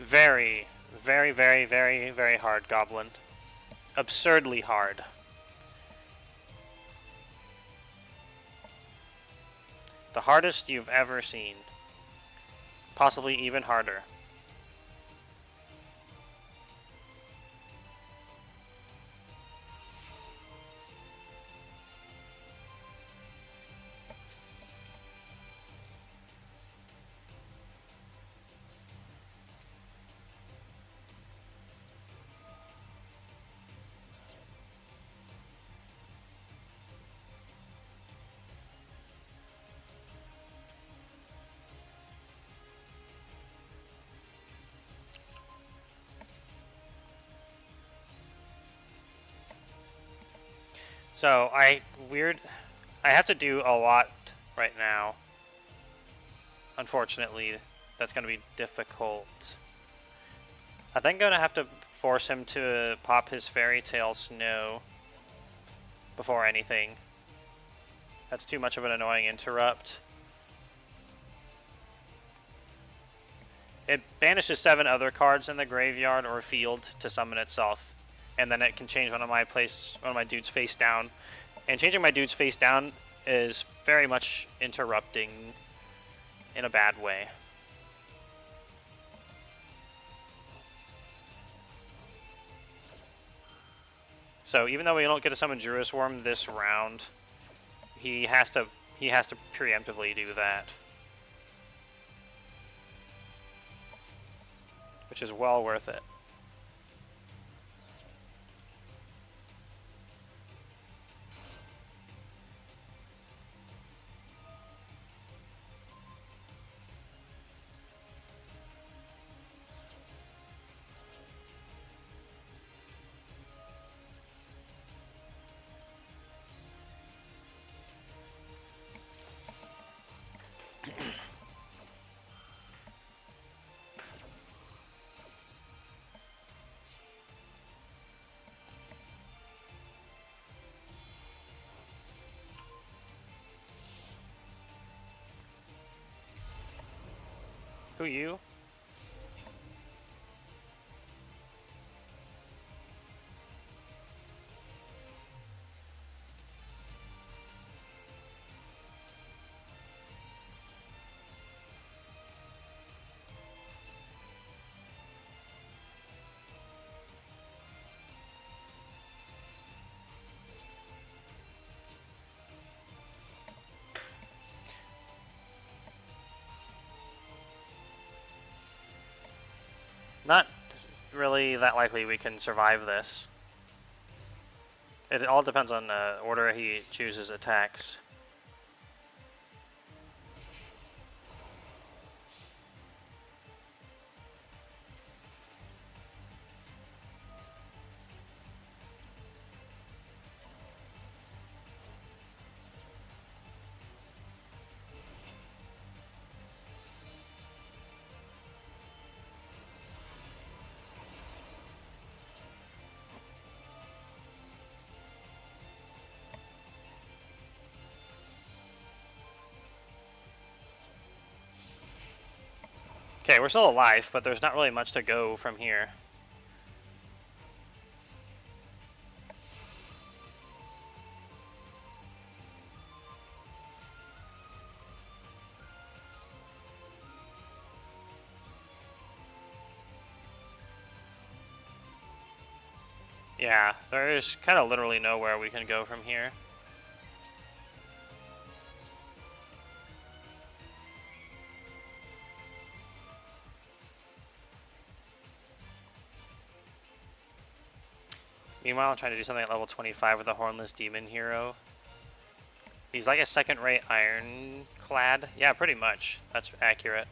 Very, very, very, very, very hard, Goblin. Absurdly hard. The hardest you've ever seen. Possibly even harder. So, I have to do a lot right now. Unfortunately, that's going to be difficult. I think I'm going to have to force him to pop his Fairy Tale Snow before anything. That's too much of an annoying interrupt. It banishes 7 other cards in the graveyard or field to summon itself. And then it can change one of my dudes face down. And changing my dudes face down is very much interrupting in a bad way. So even though we don't get to summon Juris Worm this round, he has to preemptively do that. Which is well worth it. Who you? Not really that likely we can survive this. It all depends on the order he chooses attacks. Okay, we're still alive, but there's not really much to go from here. Yeah, there's kind of literally nowhere we can go from here. Meanwhile, I'm trying to do something at level 25 with the Hornless Demon Hero. He's like a second-rate ironclad. Yeah, pretty much. That's accurate.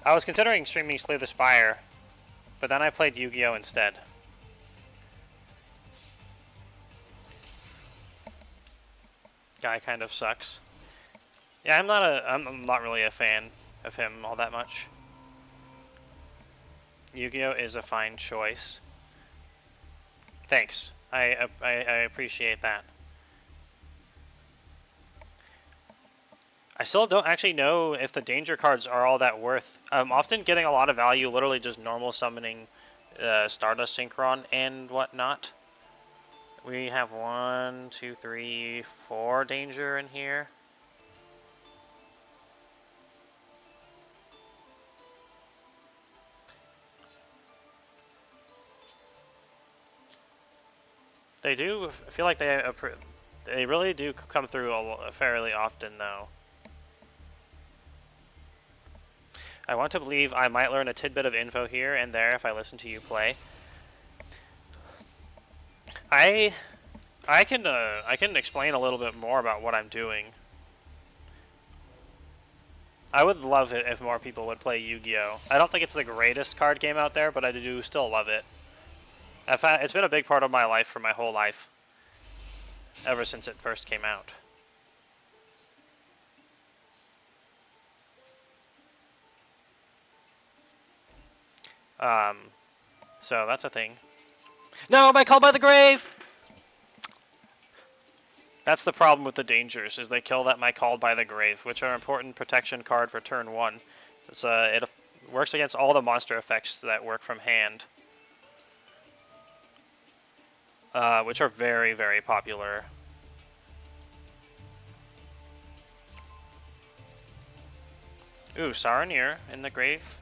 I was considering streaming Slay the Spire, but then I played Yu-Gi-Oh! Instead. Guy kind of sucks. Yeah, I'm not really a fan of him all that much. Yu-Gi-Oh! Is a fine choice. Thanks. I appreciate that. I still don't actually know if the danger cards are all that worth. I'm often getting a lot of value literally just normal summoning Stardust Synchron and whatnot. We have 1, 2, 3, 4 danger in here. They do feel like they really do come through fairly often though. I want to believe I might learn a tidbit of info here and there if I listen to you play. I can explain a little bit more about what I'm doing. I would love it if more people would play Yu-Gi-Oh! I don't think it's the greatest card game out there, but I do still love it. It's been a big part of my life for my whole life, ever since it first came out. So that's a thing. No, my Call by the Grave! That's the problem with the dangers, is they kill that my Called by the Grave, which are an important protection card for turn 1. It works against all the monster effects that work from hand. Which are very, very popular. Ooh, Saranir in the grave.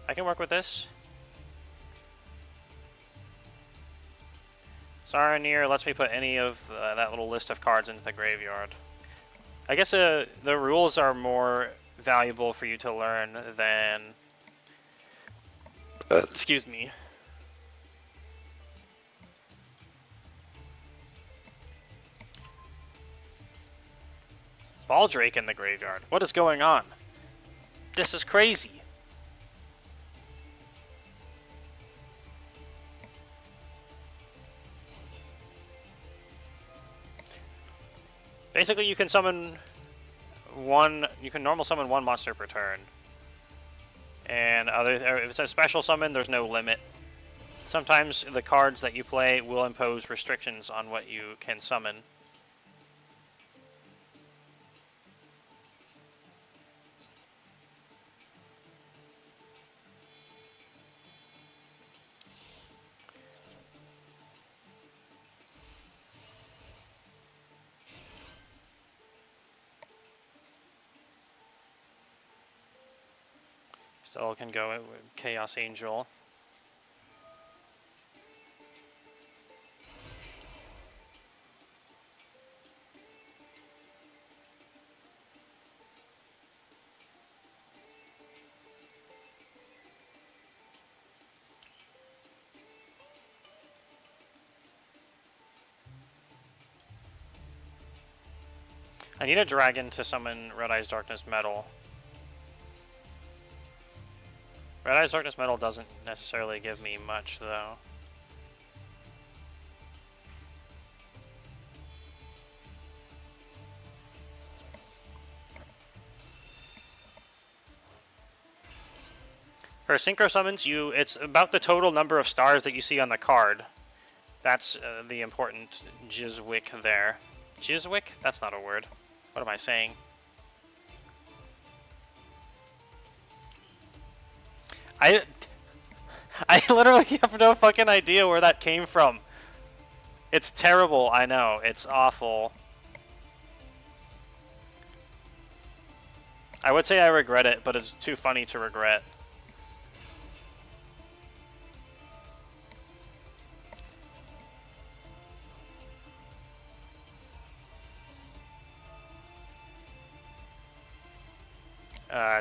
I can work with this. Saranir lets me put any of that little list of cards into the graveyard. I guess the rules are more valuable for you to learn than... excuse me. Baldrake in the graveyard. What is going on? This is crazy. Basically, you can summon one. You can normal summon one monster per turn, and if it's a special summon, there's no limit. Sometimes the cards that you play will impose restrictions on what you can summon. Still can go with Chaos Angel. I need a dragon to summon Red Eyes Darkness Metal. Red Eyes Darkness Metal doesn't necessarily give me much, though. For synchro summons, it's about the total number of stars that you see on the card. That's the important jizwick there. Jizwick? That's not a word. What am I saying? I literally have no fucking idea where that came from. It's terrible, I know. It's awful. I would say I regret it, but it's too funny to regret.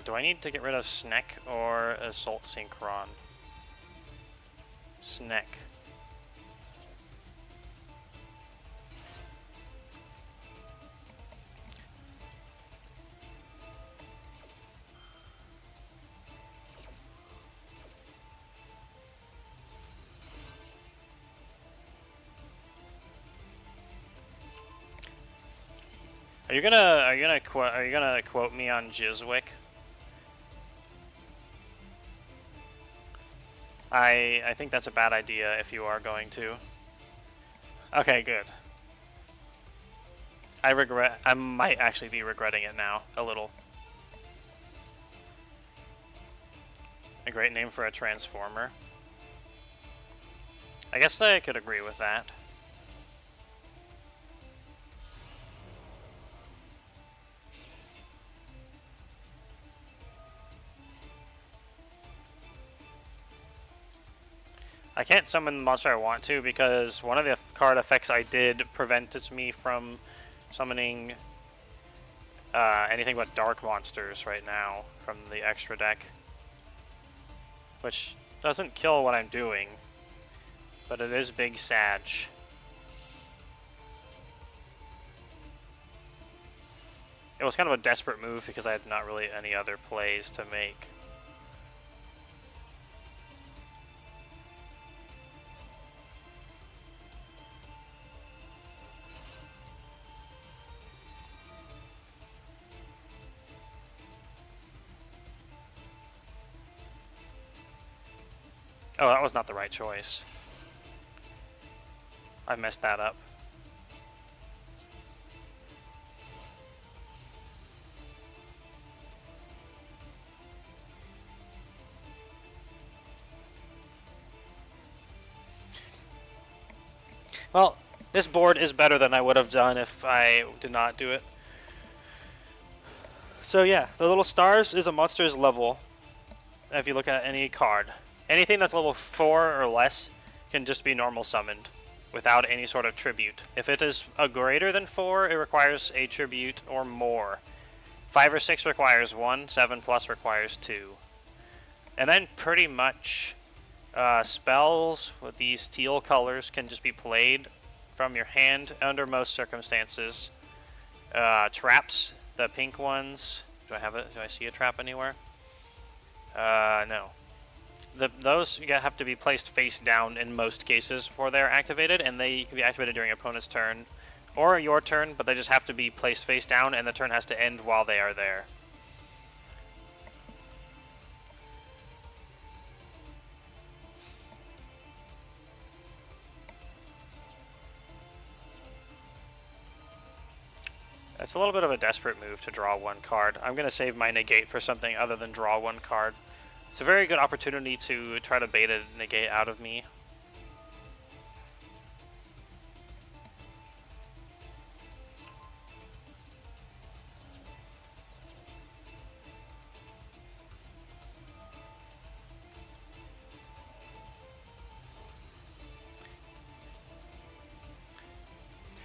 Do I need to get rid of Sneck or Assault Synchron? Sneck. Are you gonna quote me on Jizwick? I think that's a bad idea if you are going to. Okay, good. I might actually be regretting it now, a little. A great name for a transformer. I guess I could agree with that. I can't summon the monster I want to because one of the card effects I did prevents me from summoning anything but dark monsters right now from the extra deck. Which doesn't kill what I'm doing, but it is big Sag. It was kind of a desperate move because I had not really any other plays to make. Oh, that was not the right choice. I messed that up. Well, this board is better than I would have done if I did not do it. So yeah, the little stars is a monster's level. If you look at any card. Anything that's level 4 or less can just be normal summoned without any sort of tribute. If it is a greater than 4, it requires a tribute or more. 5 or 6 requires 1, 7 plus requires 2. And then pretty much spells with these teal colors can just be played from your hand under most circumstances. Traps, the pink ones. Do I see a trap anywhere? No. Those have to be placed face down in most cases before they're activated, and they can be activated during opponent's turn or your turn, but they just have to be placed face down, and the turn has to end while they are there. It's a little bit of a desperate move to draw one card. I'm going to save my negate for something other than draw one card. It's a very good opportunity to try to bait a negate out of me.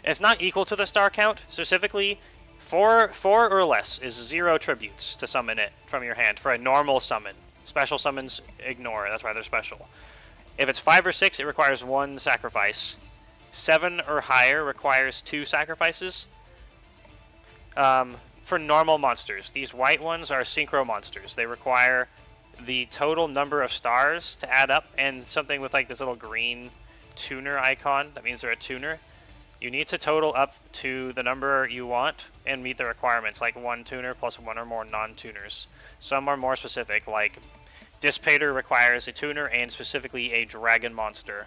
It's not equal to the star count. Specifically, 4 or less is 0 tributes to summon it from your hand for a normal summon. Special summons, ignore. That's why they're special. If it's 5 or 6, it requires 1 sacrifice. 7 or higher requires 2 sacrifices. For normal monsters, these white ones are synchro monsters. They require the total number of stars to add up, and something with like this little green tuner icon. That means they're a tuner. You need to total up to the number you want and meet the requirements, like 1 tuner plus 1 or more non-tuners. Some are more specific, like Dissipator requires a tuner and specifically a dragon monster.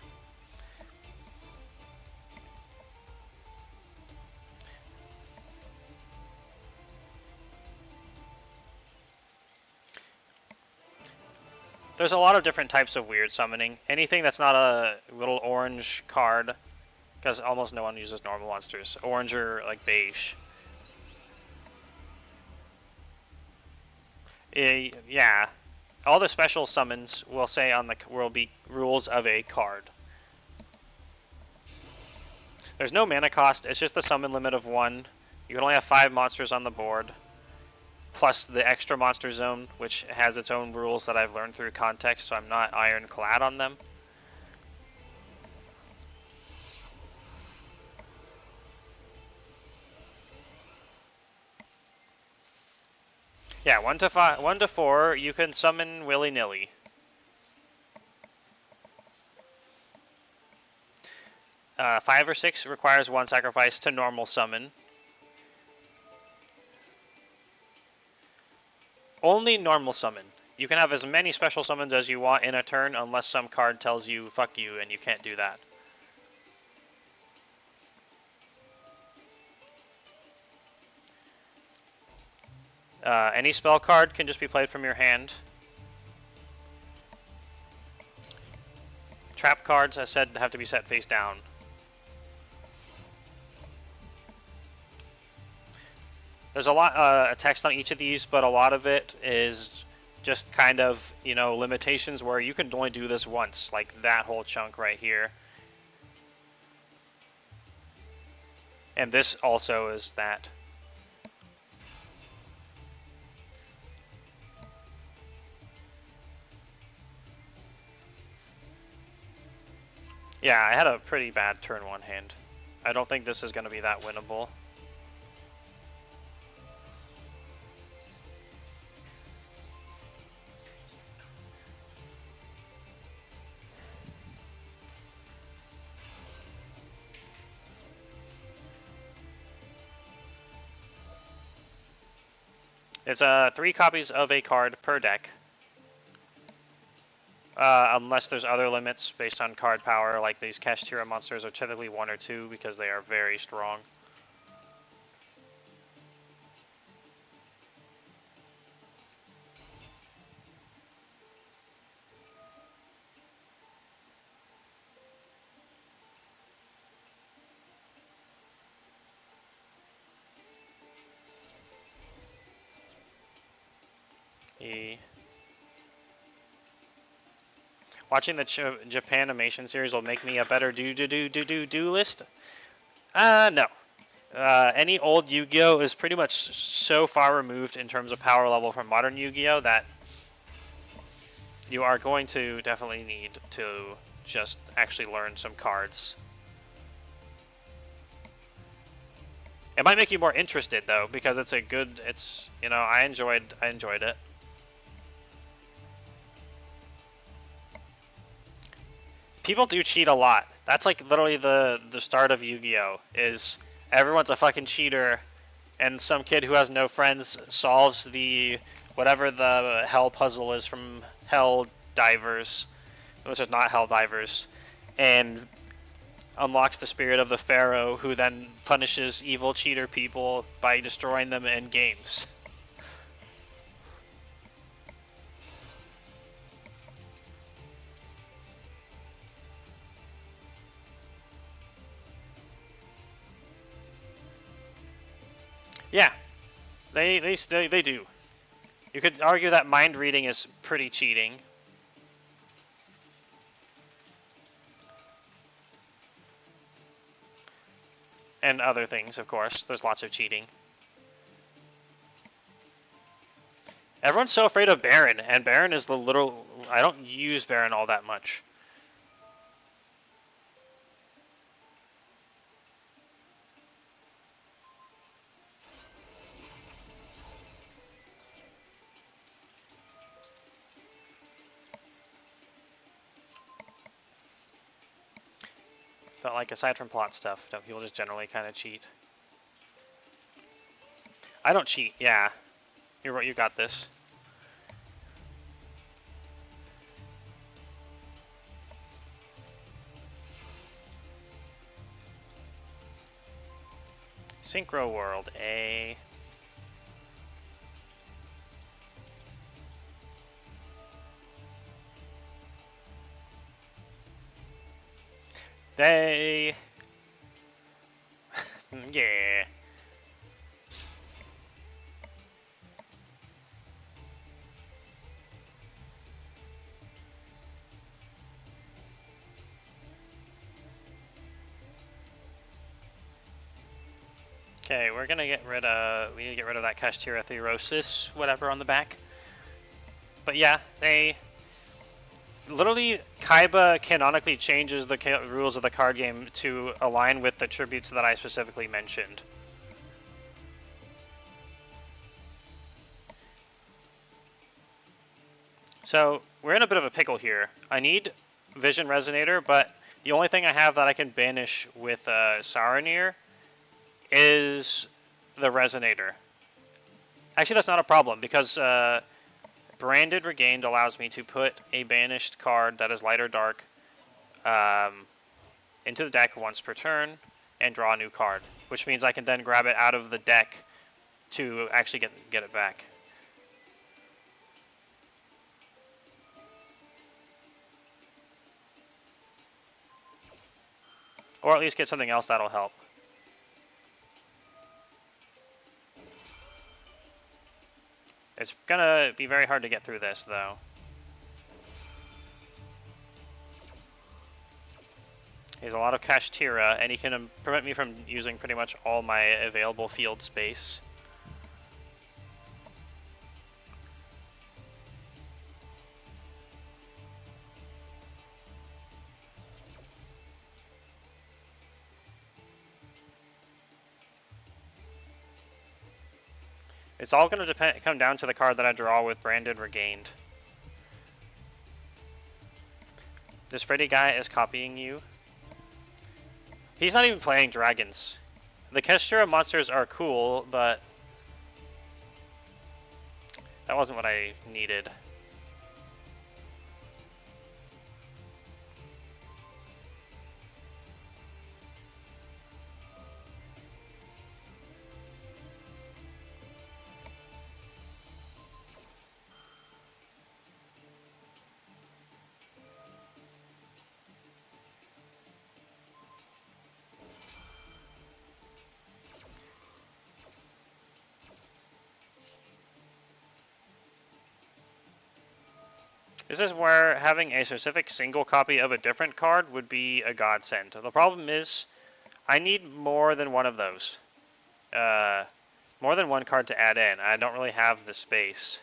There's a lot of different types of weird summoning. Anything that's not a little orange card, because almost no one uses normal monsters. Orange or like beige. Yeah, all the special summons will say on the will be rules of a card. There's no mana cost. It's just the summon limit of 1. You can only have 5 monsters on the board, plus the extra monster zone, which has its own rules that I've learned through context, so I'm not ironclad on them. Yeah, 1 to 4, you can summon willy-nilly. Uh, 5 or 6 requires 1 sacrifice to normal summon. Only normal summon. You can have as many special summons as you want in a turn unless some card tells you fuck you and you can't do that. Any spell card can just be played from your hand. Trap cards, as said, have to be set face down. There's a lot of text on each of these, but a lot of it is just kind of, you know, limitations where you can only do this once, like that whole chunk right here. And this also is that. Yeah, I had a pretty bad turn 1 hand. I don't think this is going to be that winnable. It's 3 copies of a card per deck. Unless there's other limits based on card power, like these Kashtira monsters are typically 1 or 2 because they are very strong. Watching the Japan animation series will make me a better duelist? No. Any old Yu-Gi-Oh is pretty much so far removed in terms of power level from modern Yu-Gi-Oh that you are going to definitely need to just actually learn some cards. It might make you more interested though, because it's you know, I enjoyed it. People do cheat a lot. That's like literally the start of Yu-Gi-Oh! Is everyone's a fucking cheater, and some kid who has no friends solves the whatever the hell puzzle is from Hell Divers, which is not Hell Divers, and unlocks the spirit of the Pharaoh, who then punishes evil cheater people by destroying them in games. Yeah, they do. You could argue that mind reading is pretty cheating. And other things, of course. There's lots of cheating. Everyone's so afraid of Baron, and Baron is the literal... I don't use Baron all that much. But like, aside from plot stuff, don't people just generally kind of cheat? I don't cheat, yeah. You got this. Synchro World, A. They... yeah. Okay, we're gonna get rid of... we need to get rid of that Kashtira Therosis, whatever, on the back. But yeah, they... literally, Kaiba canonically changes the rules of the card game to align with the tributes that I specifically mentioned. So, we're in a bit of a pickle here. I need Vision Resonator, but the only thing I have that I can banish with Saronir is the Resonator. Actually, that's not a problem, because Branded Regained allows me to put a banished card that is light or dark into the deck once per turn and draw a new card, which means I can then grab it out of the deck to actually get it back. Or at least get something else that'll help. It's gonna be very hard to get through this, though. He has a lot of Kashtira, and he can prevent me from using pretty much all my available field space. It's all going to come down to the card that I draw with Branded Regained. This Freddy guy is copying you. He's not even playing dragons. The Kashtira monsters are cool, but that wasn't what I needed. This is where having a specific single copy of a different card would be a godsend. The problem is, I need more than one of those. More than one card to add in. I don't really have the space.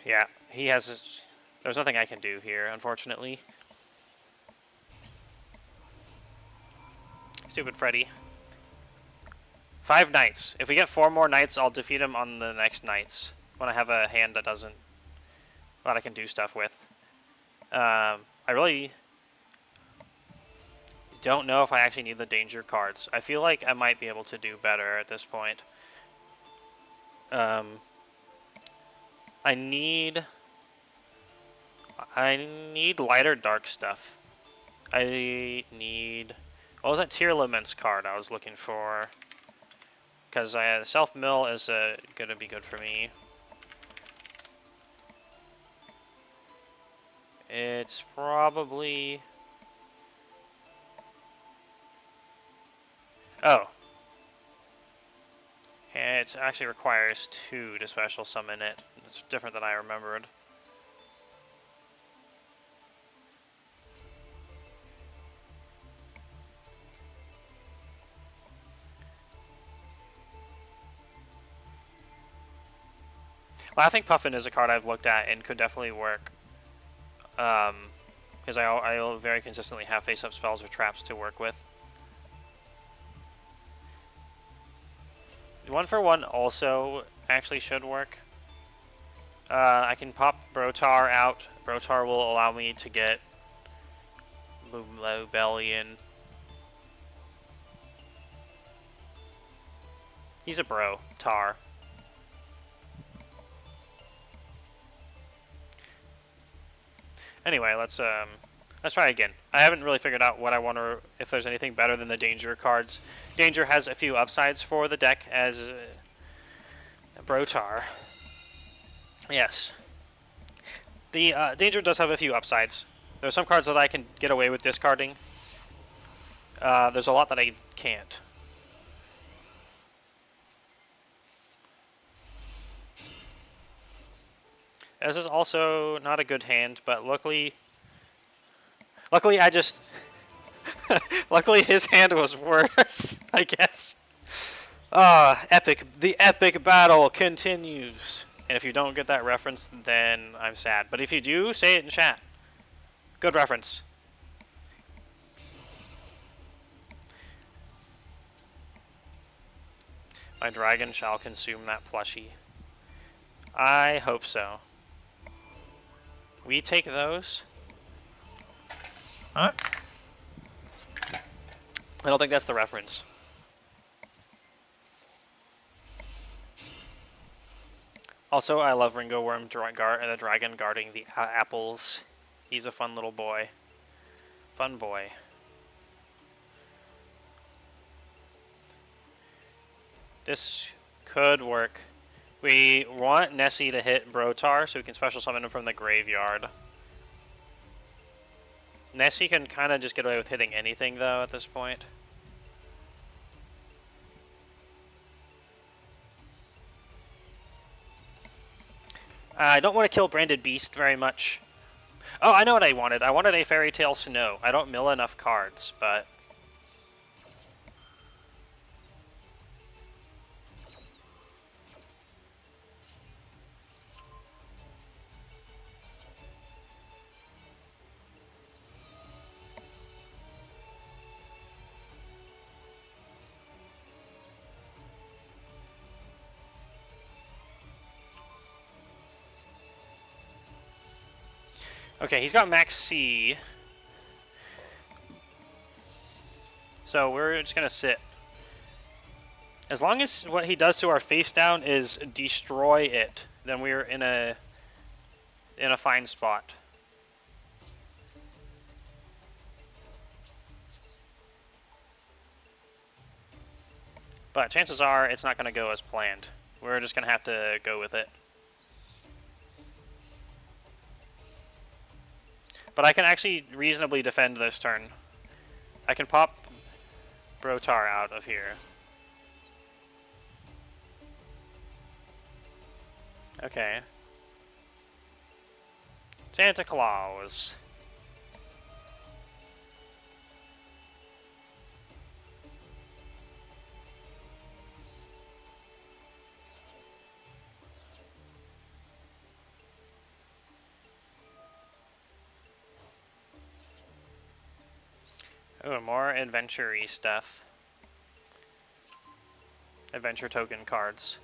Yeah, he has... there's nothing I can do here, unfortunately. Stupid Freddy. 5 knights. If we get 4 more knights, I'll defeat him on the next knights. When I have a hand that doesn't... that I can do stuff with. I really don't know if I actually need the danger cards. I feel like I might be able to do better at this point. I need lighter dark stuff. I need... what was that Tier Laments card I was looking for? Because self-mill is going to be good for me. It's probably... oh. It actually requires 2 to special summon it. It's different than I remembered. Laughing Puffin is a card I've looked at and could definitely work. Because I very consistently have face-up spells or traps to work with. 1-for-1 also actually should work. I can pop Brotar out. Brotar will allow me to get Lobellion. He's a bro, Tar. Anyway, let's try again. I haven't really figured out what I want to, if there's anything better than the danger cards. Danger has a few upsides for the deck as Brotar. Yes. The danger does have a few upsides. There's some cards that I can get away with discarding. There's a lot that I can't. This is also not a good hand, but luckily I just, luckily his hand was worse, I guess. The epic battle continues. And if you don't get that reference, then I'm sad. But if you do, say it in chat. Good reference. My dragon shall consume that plushie. I hope so. We take those. Huh? I don't think that's the reference. Also, I love Ringo Worm, the dragon guarding the apples. He's a fun little boy. Fun boy. This could work. We want Nessie to hit Brotar so we can special summon him from the graveyard. Nessie can kind of just get away with hitting anything though at this point. I don't want to kill Branded Beast very much. Oh, I know what I wanted. I wanted a Fairy Tale Snow. I don't mill enough cards, but... Okay, he's got max C. So we're just gonna sit. As long as what he does to our face down is destroy it, then we're in a fine spot. But chances are it's not gonna go as planned. We're just gonna have to go with it. But I can actually reasonably defend this turn. I can pop Brotar out of here. Okay. Santa Claus. Oh, more adventure-y stuff. Adventure token cards.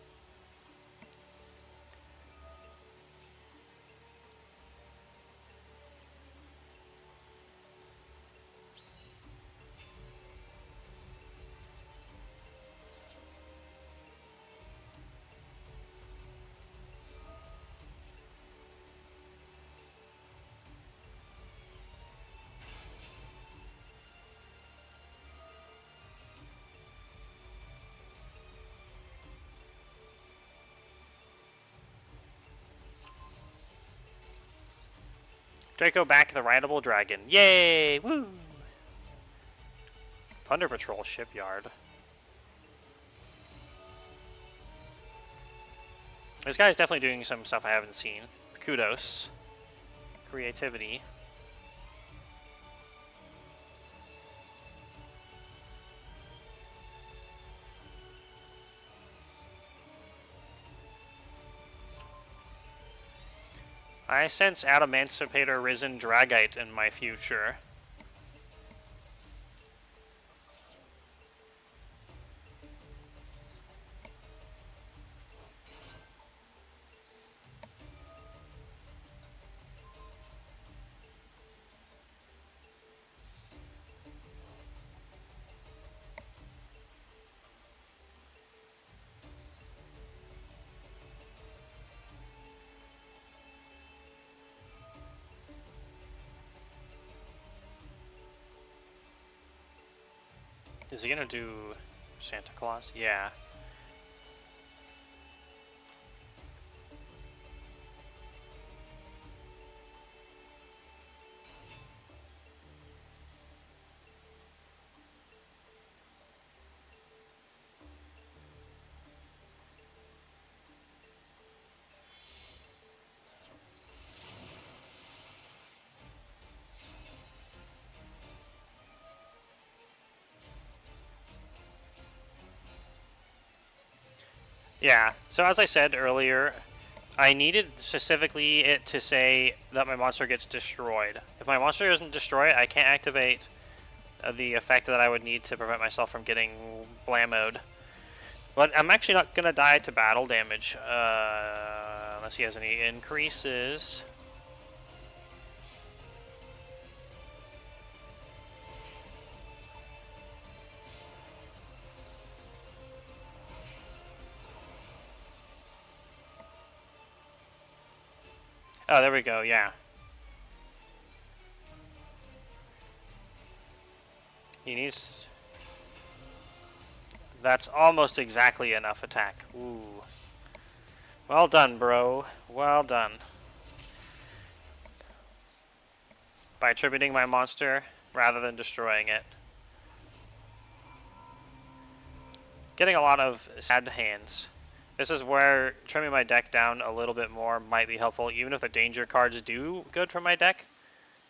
Draco back the rideable dragon. Yay! Woo! Thunder Patrol Shipyard. This guy's definitely doing some stuff I haven't seen. Kudos. Creativity. I sense Adamancipator Risen Dragite in my future. Is he gonna do Santa Claus? Yeah. Yeah, so as I said earlier, I needed specifically it to say that my monster gets destroyed. If my monster isn't destroyed, I can't activate the effect that I would need to prevent myself from getting blammoed. But I'm actually not going to die to battle damage, unless he has any increases. Oh, there we go, yeah. He needs... That's almost exactly enough attack. Ooh. Well done, bro. Well done. By attributing my monster rather than destroying it. Getting a lot of sad hands. This is where trimming my deck down a little bit more might be helpful, even if the danger cards do good for my deck.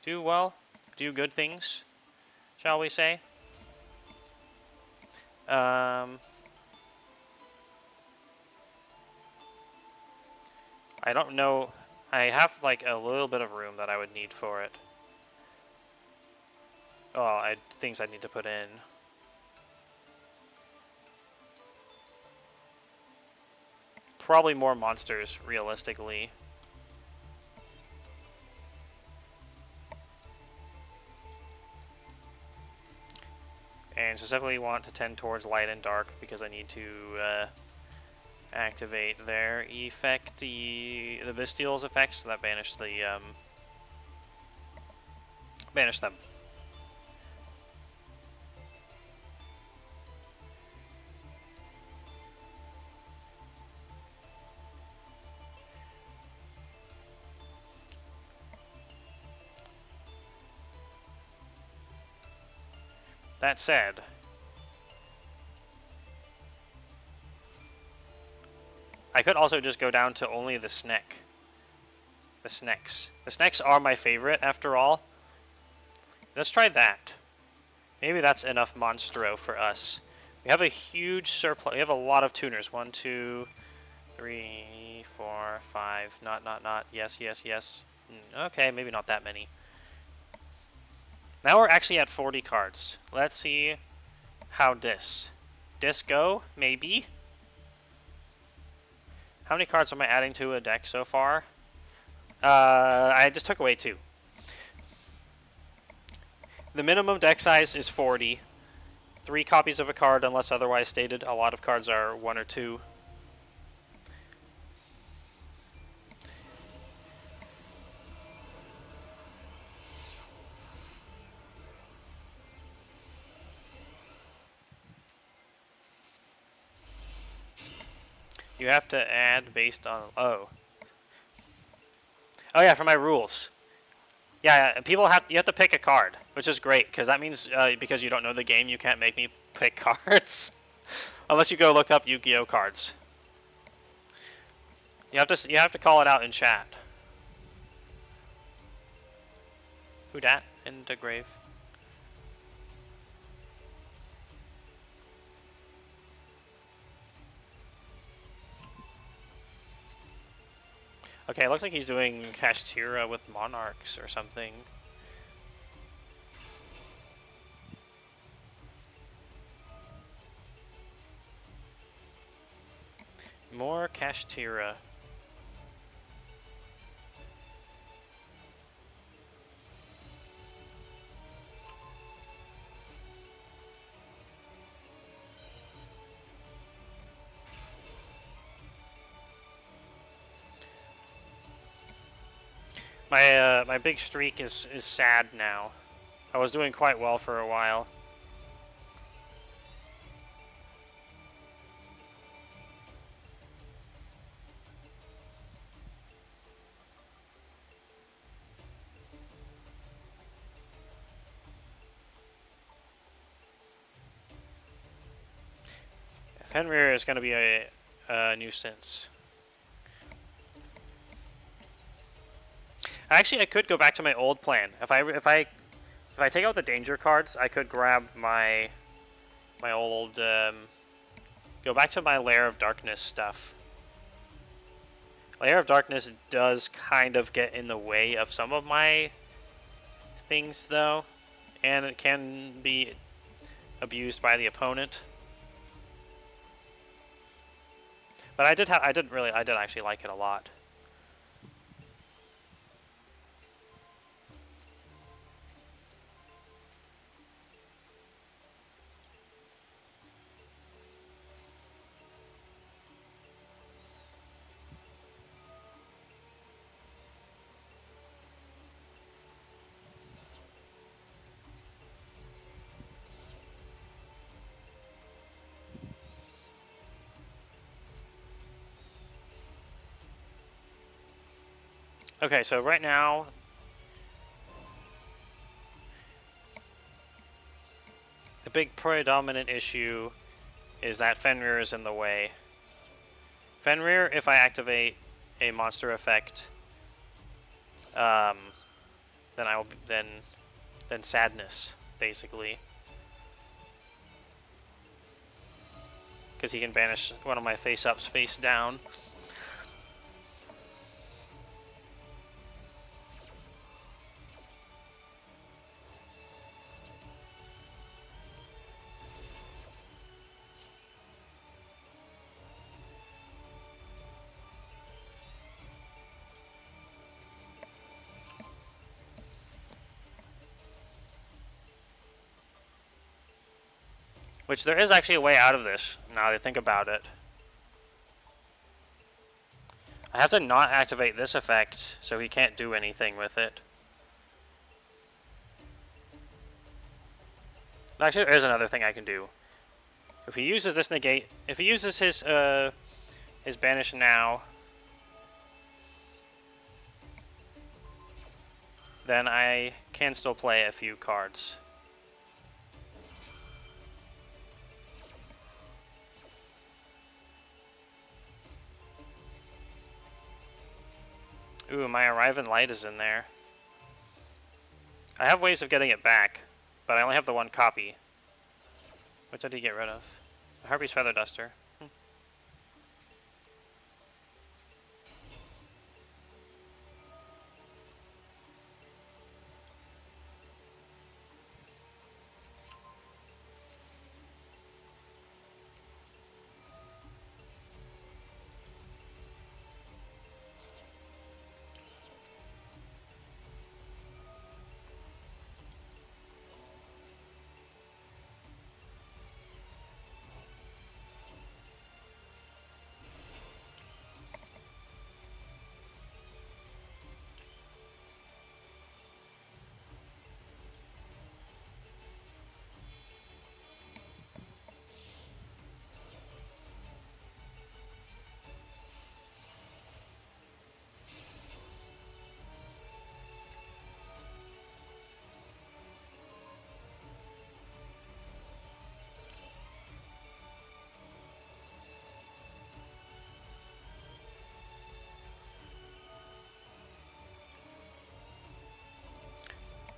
Do well. Do good things, shall we say. I don't know. I have like a little bit of room that I would need for it. Oh, things I need to put in. Probably more monsters, realistically. And specifically want to tend towards light and dark because I need to activate their effect, the Bestial's effect, so that banish the banish them. That said, I could also just go down to only the Sneck. The Snecks. The Snecks are my favorite, after all. Let's try that. Maybe that's enough Monstro for us. We have a huge surplus. We have a lot of tuners. 1, 2, 3, 4, 5. Not. Yes, yes, yes. Okay, maybe not that many. Now we're actually at 40 cards. Let's see how dis go, maybe. How many cards am I adding to a deck so far? I just took away 2. The minimum deck size is 40. 3 copies of a card unless otherwise stated. A lot of cards are 1 or 2. You have to add based on... Oh yeah, for my rules. Yeah, you have to pick a card, which is great, because that means because you don't know the game, you can't make me pick cards. Unless you go look up Yu-Gi-Oh cards. You have to call it out in chat. Who dat in the grave? Okay, it looks like he's doing Kashtira with Monarchs or something. More Kashtira. My big streak is sad now. I was doing quite well for a while. Fenrir is going to be a nuisance. Actually, I could go back to my old plan. If I take out the danger cards, I could grab my old go back to my Lair of Darkness stuff. Lair of Darkness does kind of get in the way of some of my things, though, and it can be abused by the opponent. But I did actually like it a lot. Okay, so right now, the big predominant issue is that Fenrir is in the way. Fenrir, if I activate a monster effect, then I will then sadness, basically, because he can banish one of my face-ups face down. Which there is actually a way out of this, now that I think about it. I have to not activate this effect, so he can't do anything with it. Actually, there is another thing I can do. If he uses this negate, if he uses his banish now, then I can still play a few cards. Ooh, my Arriving Light is in there. I have ways of getting it back, but I only have the one copy. What did he get rid of? A Harpy's Feather Duster.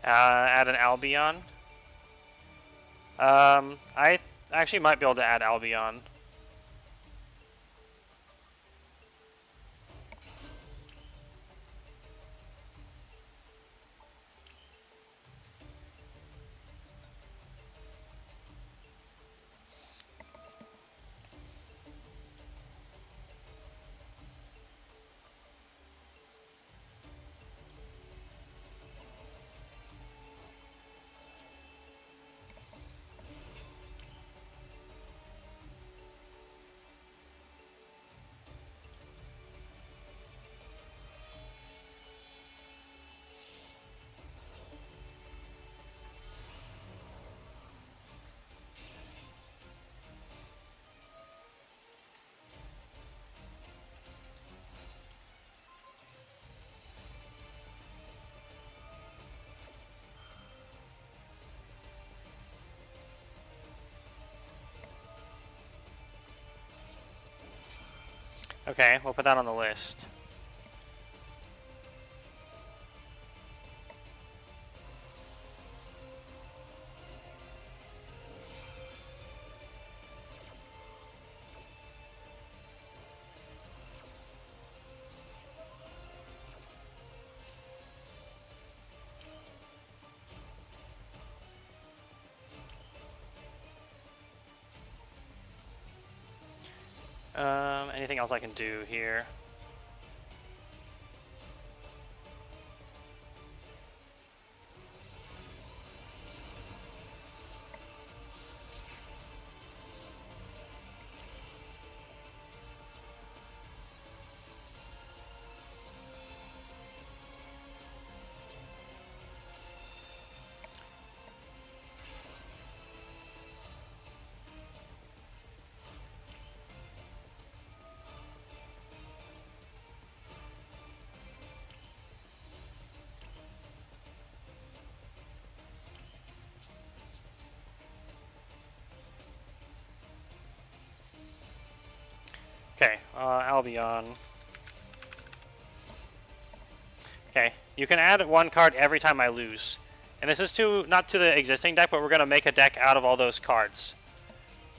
Add an Albion. I actually might be able to add Albion. Okay, we'll put that on the list. Anything else I can do here? Okay, Albion. Okay, you can add one card every time I lose. And this is not to the existing deck, but we're going to make a deck out of all those cards.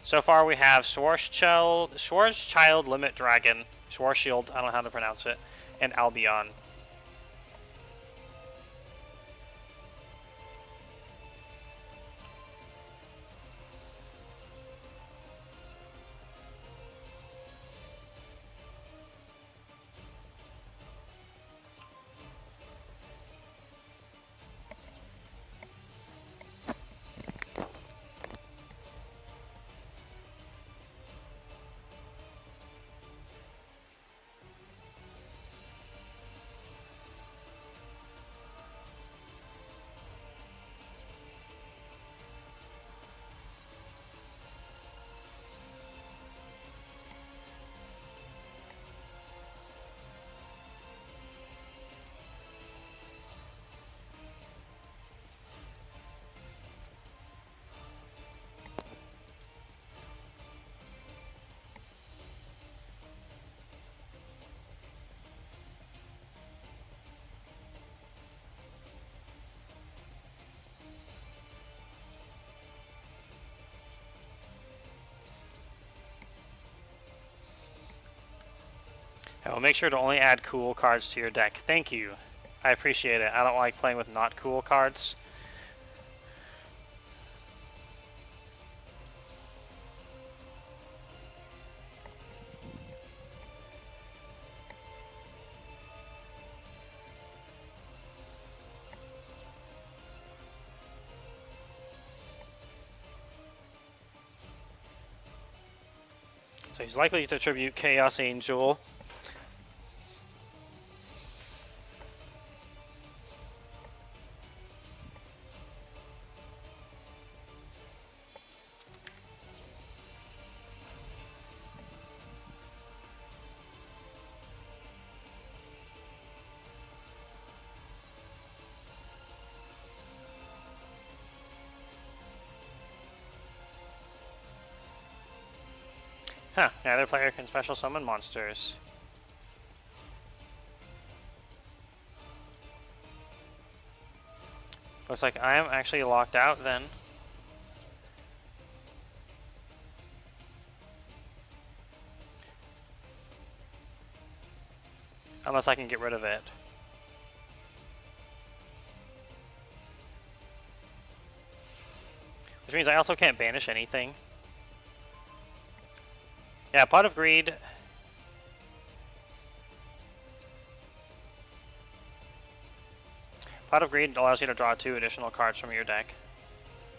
So far we have Schwarzschild Limit Dragon, Schwarzschild, I don't know how to pronounce it, and Albion. I will make sure to only add cool cards to your deck. Thank you. I appreciate it. I don't like playing with not cool cards. So he's likely to tribute Chaos Angel. Huh, neither player can special summon monsters. Looks like I am actually locked out then. Unless I can get rid of it. Which means I also can't banish anything. Yeah, Pot of Greed. Pot of Greed allows you to draw 2 additional cards from your deck.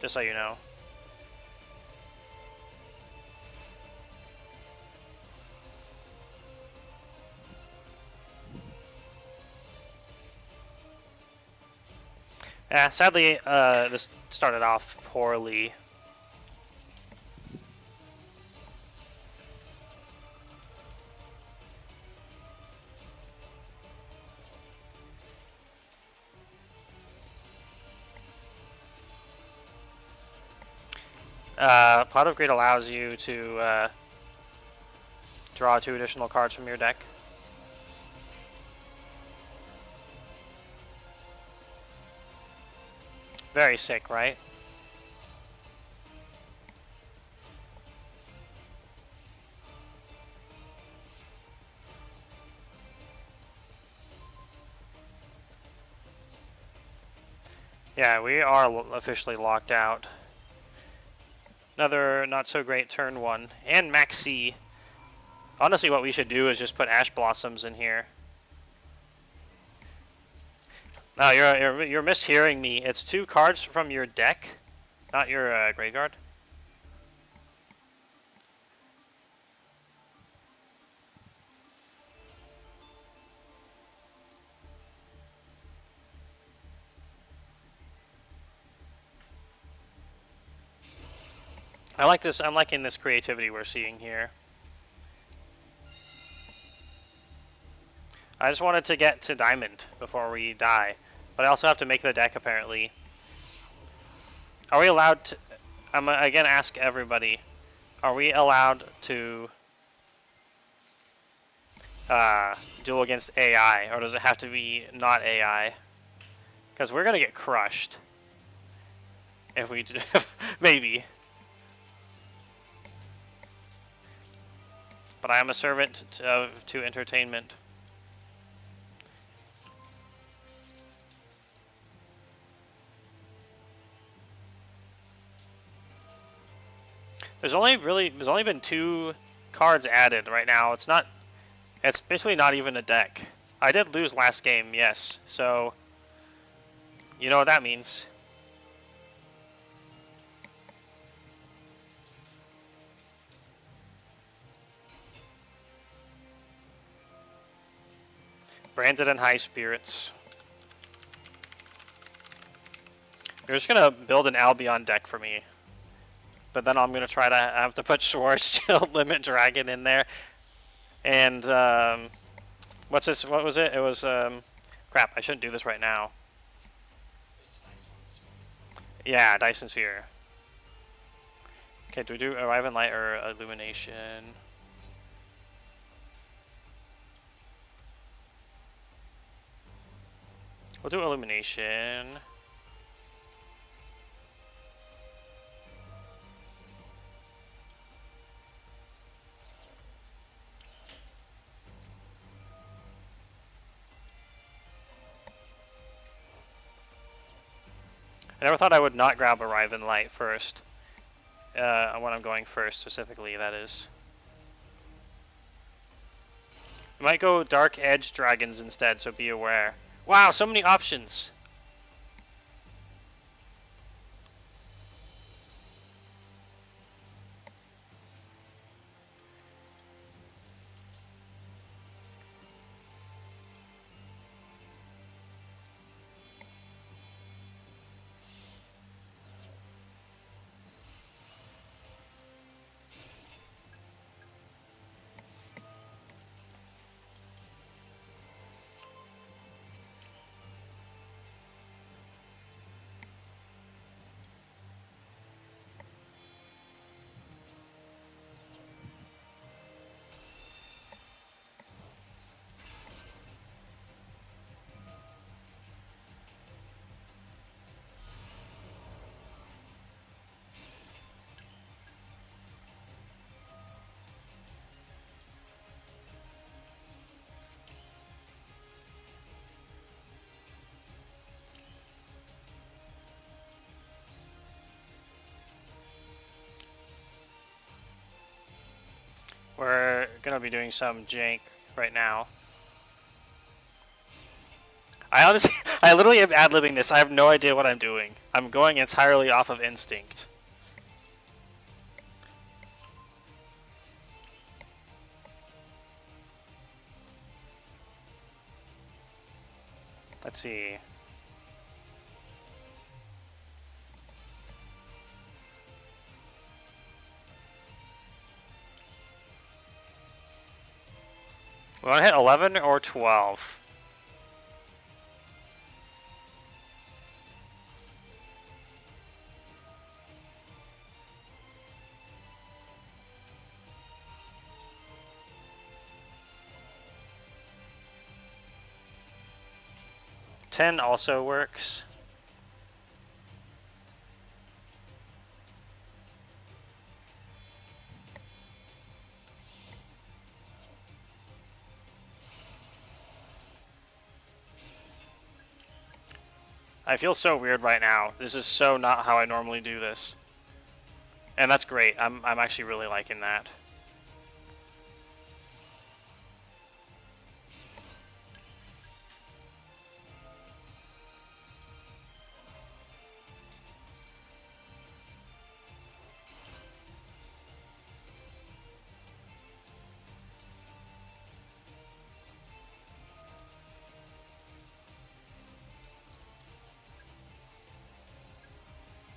Just so you know. Yeah, sadly, this started off poorly. Pot of Greed allows you to draw 2 additional cards from your deck. Very sick, right? Yeah, we are officially locked out. Another not so great turn 1. And Maxi. Honestly, what we should do is just put Ash Blossoms in here. No, you're mishearing me. It's 2 cards from your deck, not your graveyard. I like this. I'm liking this creativity we're seeing here. I just wanted to get to Diamond before we die, but I also have to make the deck apparently. Are we allowed to? I'm again ask everybody. Are we allowed to duel against AI, or does it have to be not AI? Because we're gonna get crushed if we do. Maybe. But I am a servant to entertainment. There's only been 2 cards added right now. It's basically not even a deck. I did lose last game, yes. So you know what that means. Branded and High Spirits. You're just gonna build an Albion deck for me. But then I'm gonna try to have to put Schwarzschild Limit Dragon in there. And what's this? What was it? It was crap. I shouldn't do this right now. Yeah, Dyson Sphere. Okay, do we do Arrive in Light or Illumination? We'll do Illumination. I never thought I would not grab Arrive in Light first. When I'm going first, specifically, that is. I might go Dark Edge Dragons instead, so be aware. Wow, so many options! We're gonna be doing some jank right now. I honestly, I literally am ad-libbing this. I have no idea what I'm doing. I'm going entirely off of instinct. Let's see. We want to hit 11 or 12. Ten also works. I feel so weird right now. This is so not how I normally do this. And that's great. I'm actually really liking that.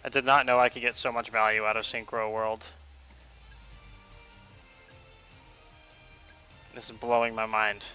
I did not know I could get so much value out of Synchro World. This is blowing my mind.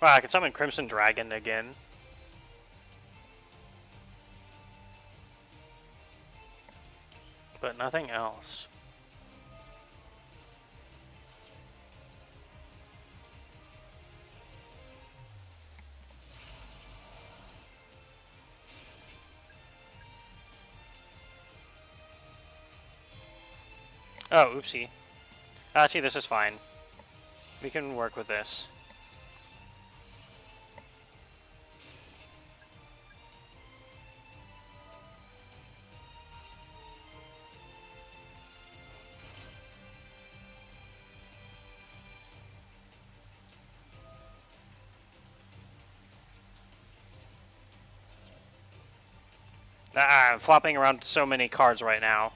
Wow, I can summon Crimson Dragon again. But nothing else. Oh, oopsie. Actually, this is fine. We can work with this. I'm flopping around so many cards right now.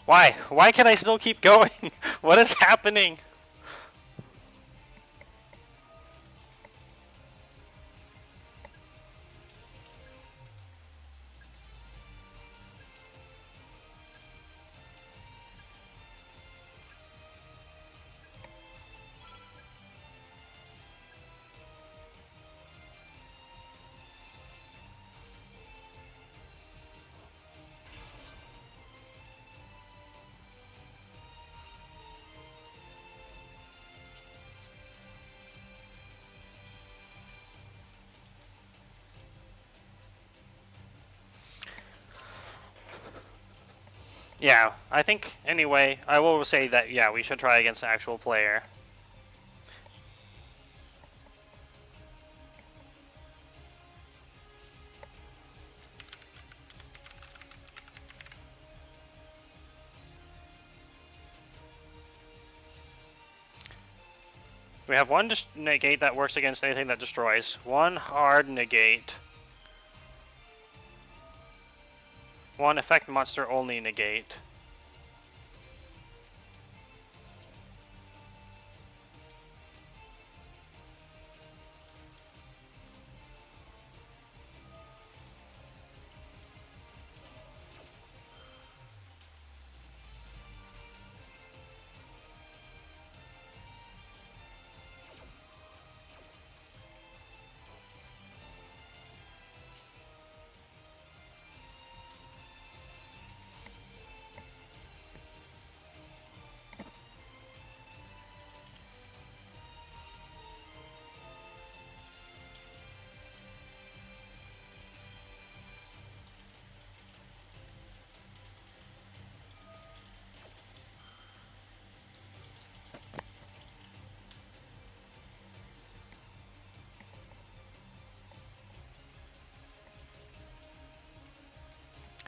Why? Why can I still keep going? What is happening? Yeah, I think, anyway, I will say that, yeah, we should try against an actual player. We have one negate that works against anything that destroys. One hard negate. One effect monster only negate.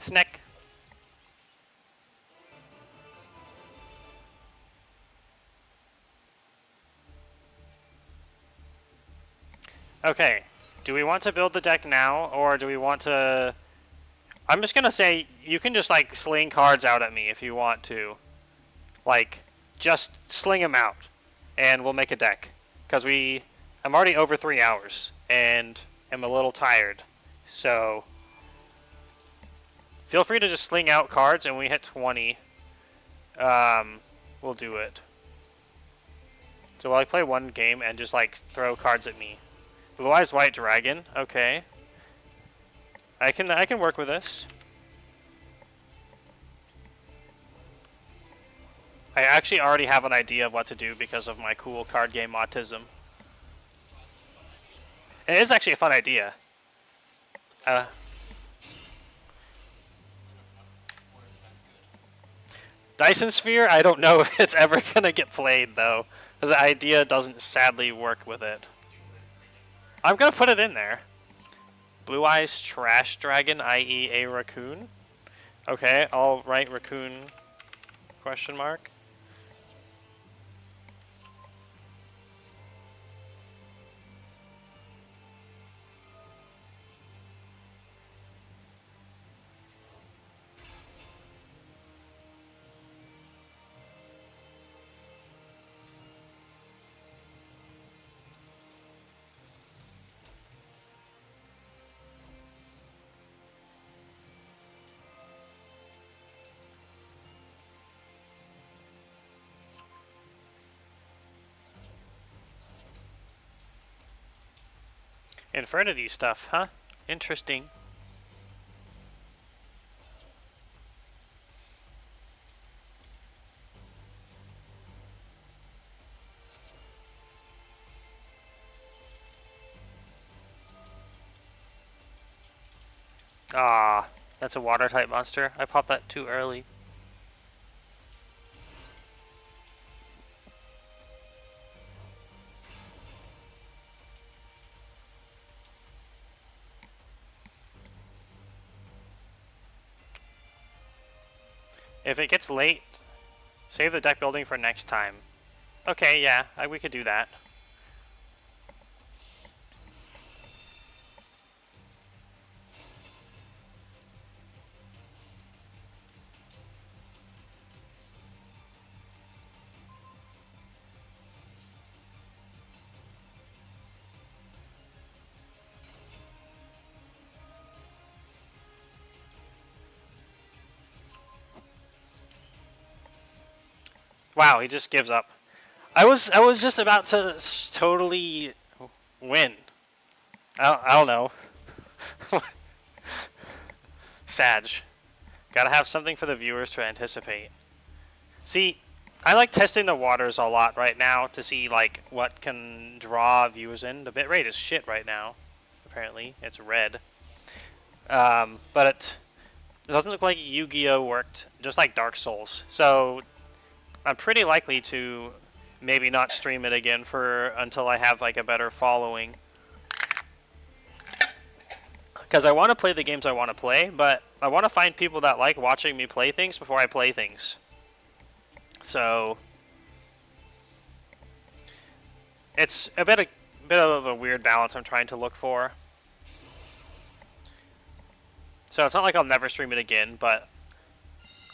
Snack. Okay, do we want to build the deck now, or do we want to... I'm just gonna say, you can just like sling cards out at me if you want to. Like, just sling them out, and we'll make a deck. Because I'm already over 3 hours, and I'm a little tired. So, feel free to just sling out cards, and when we hit 20, we'll do it. So will I play one game and just like throw cards at me? Blue Eyes White Dragon, okay. I can work with this. I actually already have an idea of what to do because of my cool card game autism. And it is actually a fun idea. Dyson Sphere, I don't know if it's ever gonna get played though, because the idea doesn't sadly work with it. I'm gonna put it in there. Blue Eyes Trash Dragon, i.e. a raccoon. Okay, I'll write raccoon question mark. Infernity stuff, huh? Interesting. Ah, that's a water type monster. I popped that too early. If it gets late, save the deck building for next time. Okay, yeah, we could do that. Wow, he just gives up. I was just about to totally win. I don't know. Sag. Gotta have something for the viewers to anticipate. See, I like testing the waters a lot right now to see like what can draw viewers in. The bitrate is shit right now. Apparently, it's red. But it doesn't look like Yu-Gi-Oh worked, just like Dark Souls. So I'm pretty likely to maybe not stream it again until I have like a better following. Because I want to play the games I want to play, but I want to find people that like watching me play things before I play things. So it's a bit of a weird balance I'm trying to look for. So it's not like I'll never stream it again, but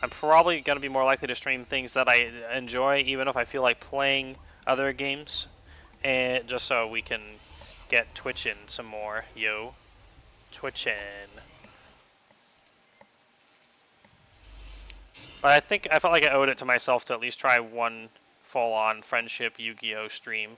I'm probably going to be more likely to stream things that I enjoy, even if I feel like playing other games, and just so we can get twitching some more, yo. Twitching. But I felt like I owed it to myself to at least try one full-on friendship Yu-Gi-Oh stream.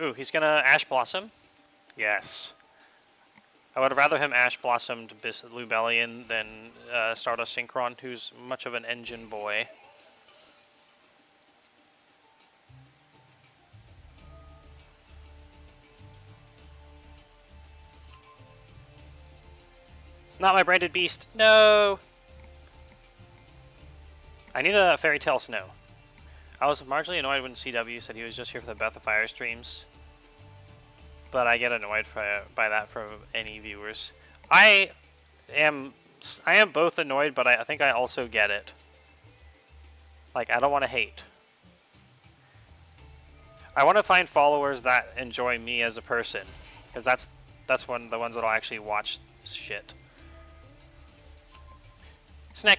Ooh, he's gonna Ash Blossom? Yes. I would have rather him Ash Blossomed Lubellion than Stardust Synchron, who's much of an engine boy. Not my branded beast. No! I need a Fairy Tale Snow. I was marginally annoyed when CW said he was just here for the Breath of Fire streams. But I get annoyed by that from any viewers. I am both annoyed, but I think I also get it. Like, I don't want to hate. I want to find followers that enjoy me as a person. because that's one of the ones that'll actually watch shit. Snack.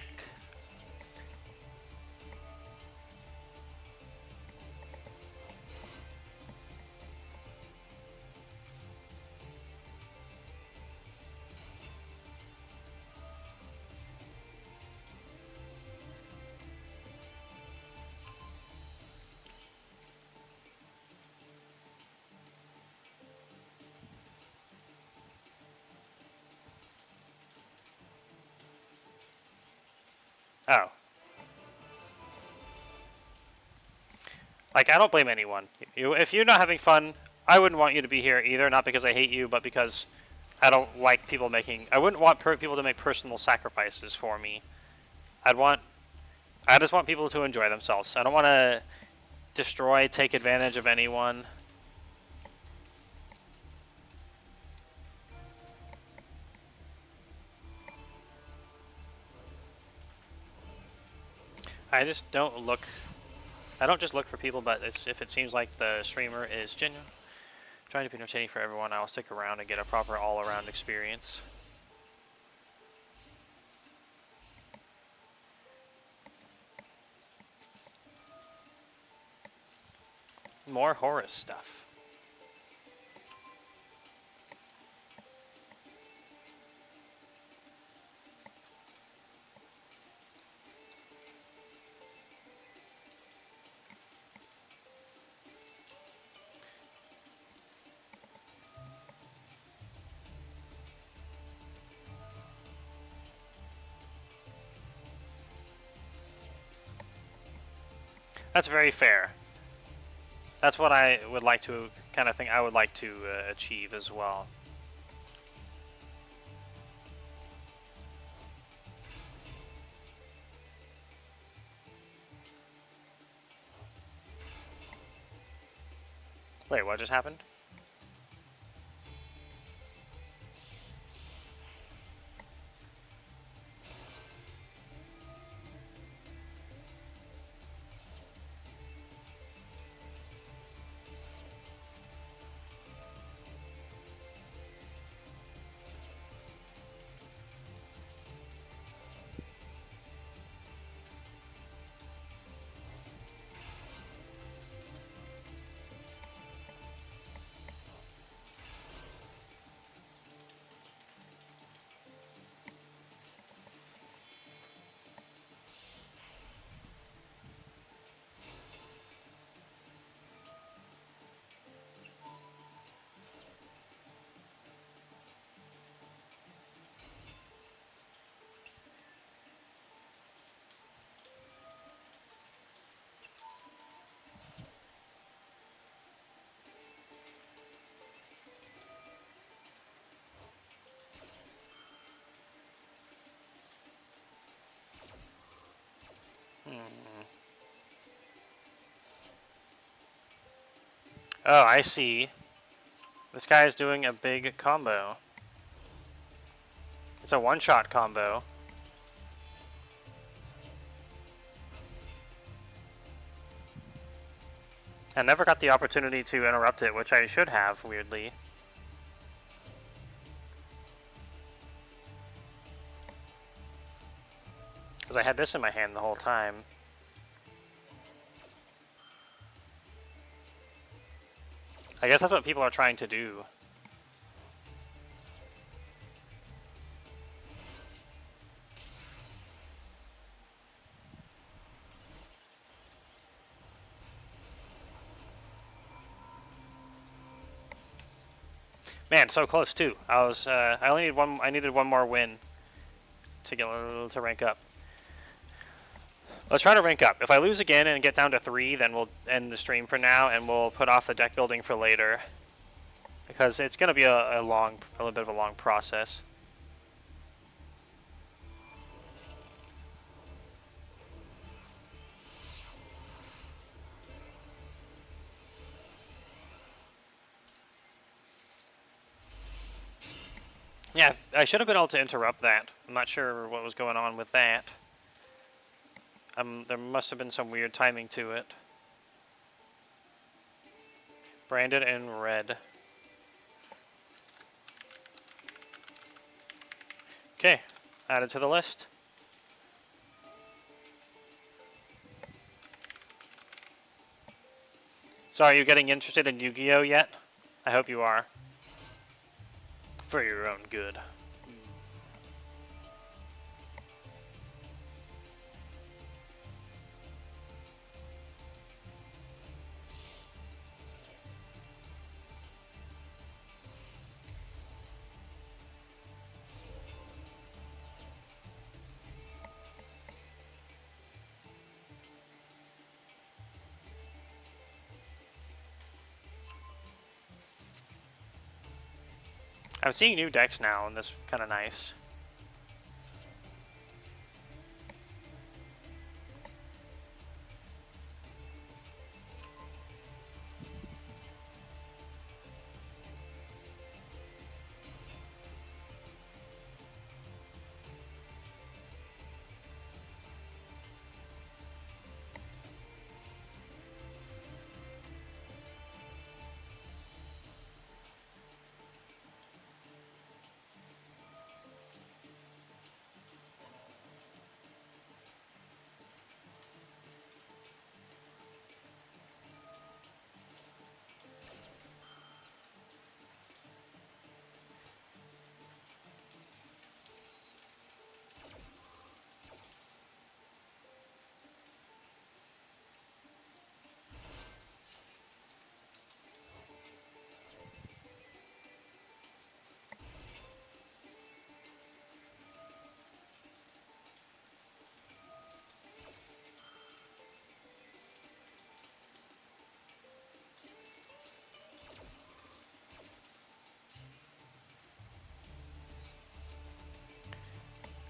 Oh. Like, I don't blame anyone. If you're not having fun, I wouldn't want you to be here either, not because I hate you, but because I don't like people making... I wouldn't want people to make personal sacrifices for me. I just want people to enjoy themselves. I don't want to destroy, take advantage of anyone. I just don't look... I don't just look for people, but if it seems like the streamer is genuine, trying to be entertaining for everyone, I'll stick around and get a proper all-around experience. More Horus stuff. That's very fair. That's what I would like to, kind of thing I would like to achieve as well. Wait, what just happened? Oh, I see. This guy is doing a big combo. It's a one-shot combo. I never got the opportunity to interrupt it, which I should have, weirdly. Because I had this in my hand the whole time. I guess that's what people are trying to do. Man, so close too. I only need one. I needed one more win to get to rank up. Let's try to rank up. If I lose again and get down to 3, then we'll end the stream for now, and we'll put off the deck building for later, because it's going to be a little bit of a long process. Yeah, I should have been able to interrupt that. I'm not sure what was going on with that. There must have been some weird timing to it. Branded in red. Okay, added to the list. So are you getting interested in Yu-Gi-Oh yet? I hope you are. For your own good. I'm seeing new decks now, and that's kind of nice.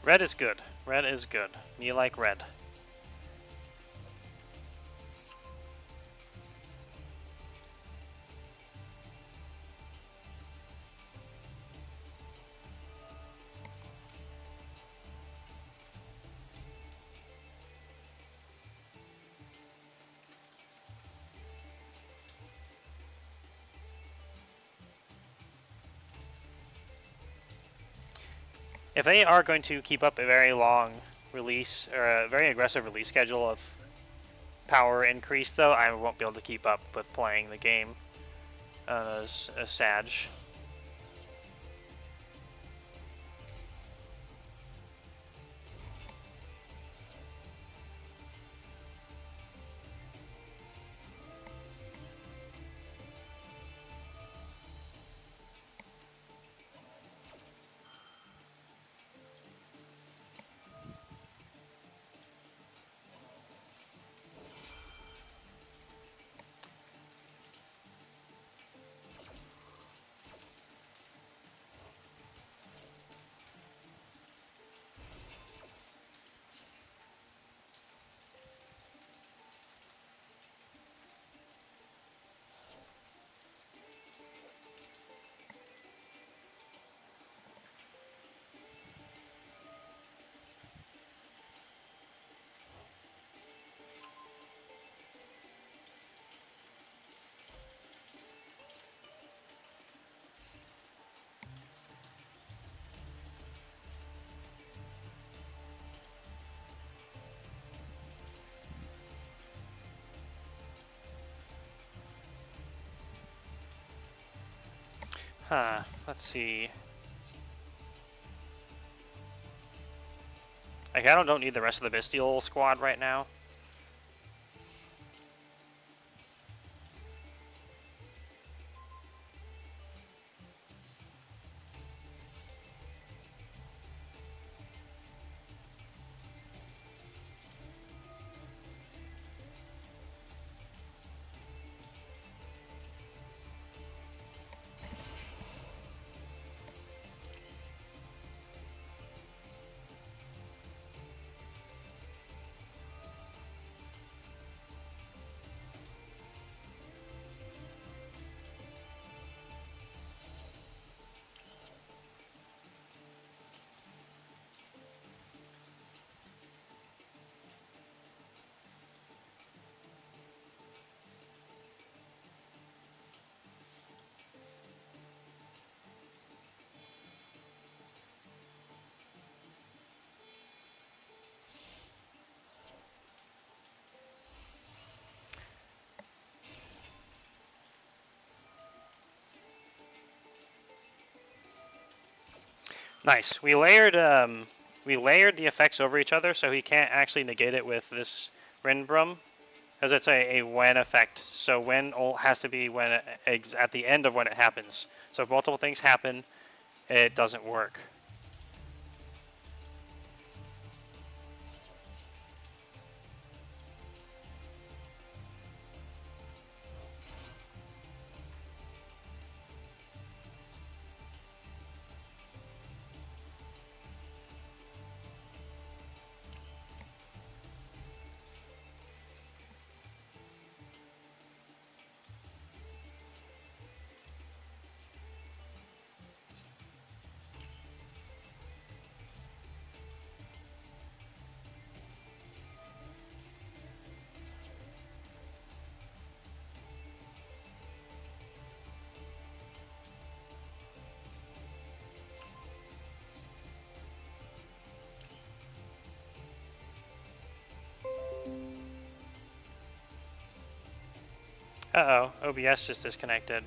Red is good. Red is good. Me like red. If they are going to keep up a very long release, or a very aggressive release schedule of power increase, though, I won't be able to keep up with playing the game as Sag. Let's see. I kind of don't need the rest of the Bestial squad right now. Nice. We layered the effects over each other, so he can't actually negate it with this Rinbrum, because it's a when effect. So when has to be when at the end of when it happens. So if multiple things happen, it doesn't work. Uh-oh, OBS just disconnected.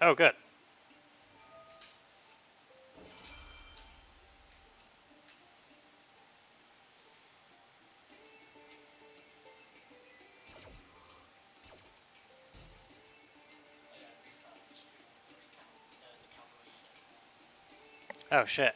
Oh, good. Oh, shit.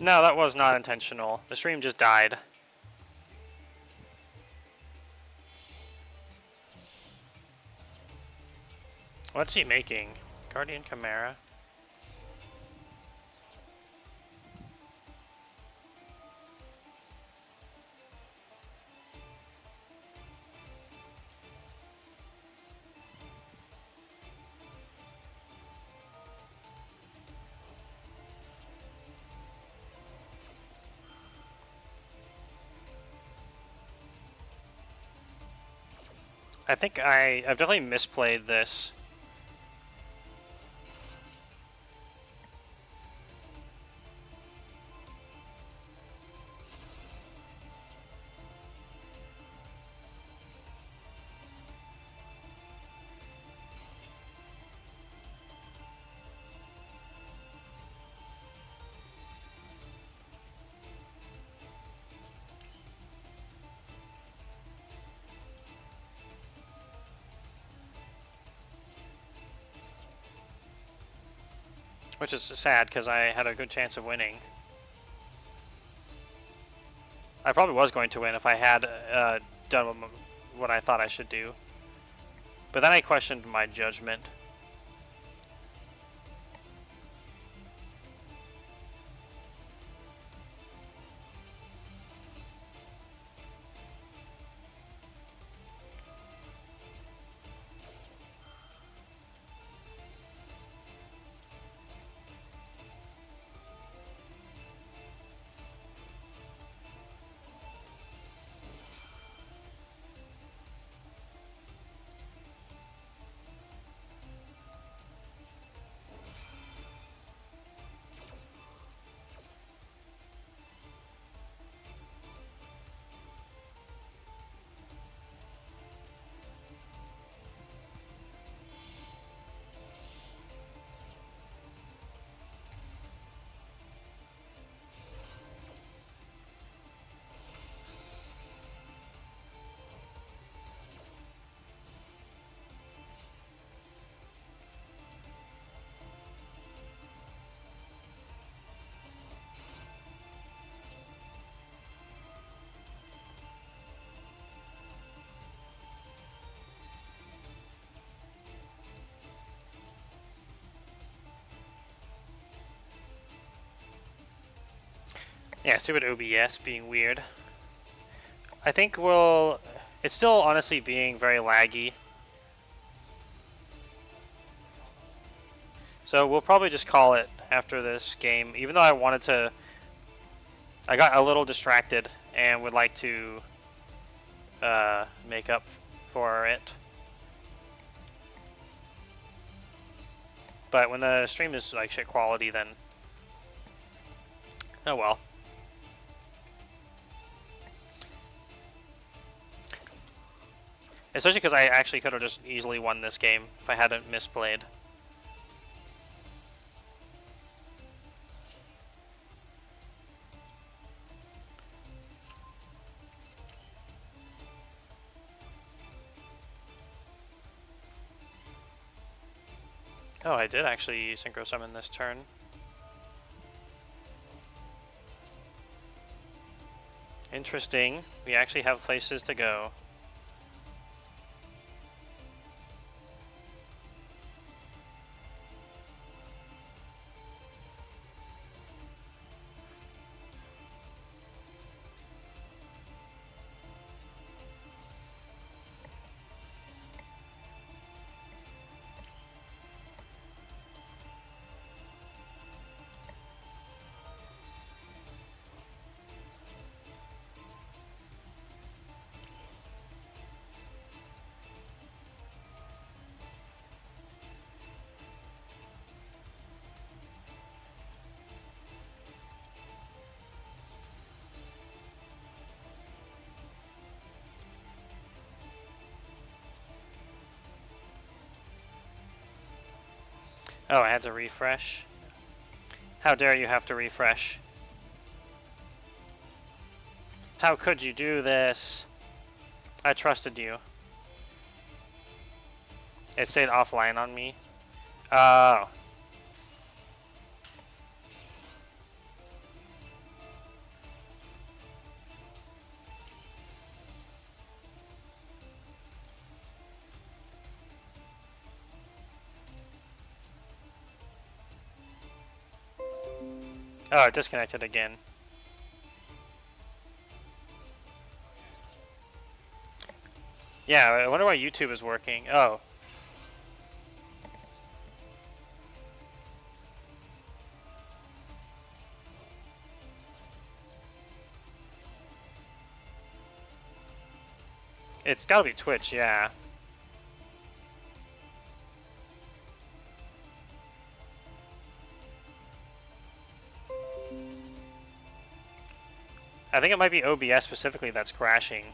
No, that was not intentional. The stream just died. What's he making? Guardian Chimera? I think I've definitely misplayed this. Which is sad, because I had a good chance of winning. I probably was going to win if I had done what I thought I should do. But then I questioned my judgment. Yeah, stupid OBS being weird. I think we'll... It's still honestly being very laggy. So we'll probably just call it after this game, even though I wanted to... I got a little distracted and would like to make up for it. But when the stream is like shit quality, then... Oh well. Especially because I actually could have just easily won this game if I hadn't misplayed. Oh, I did actually synchro summon this turn. Interesting. We actually have places to go. Oh, I had to refresh. How dare you have to refresh? How could you do this? I trusted you. It stayed offline on me. Oh. Oh, it disconnected again. Yeah, I wonder why YouTube is working. Oh. It's gotta be Twitch, yeah. I think it might be OBS specifically that's crashing.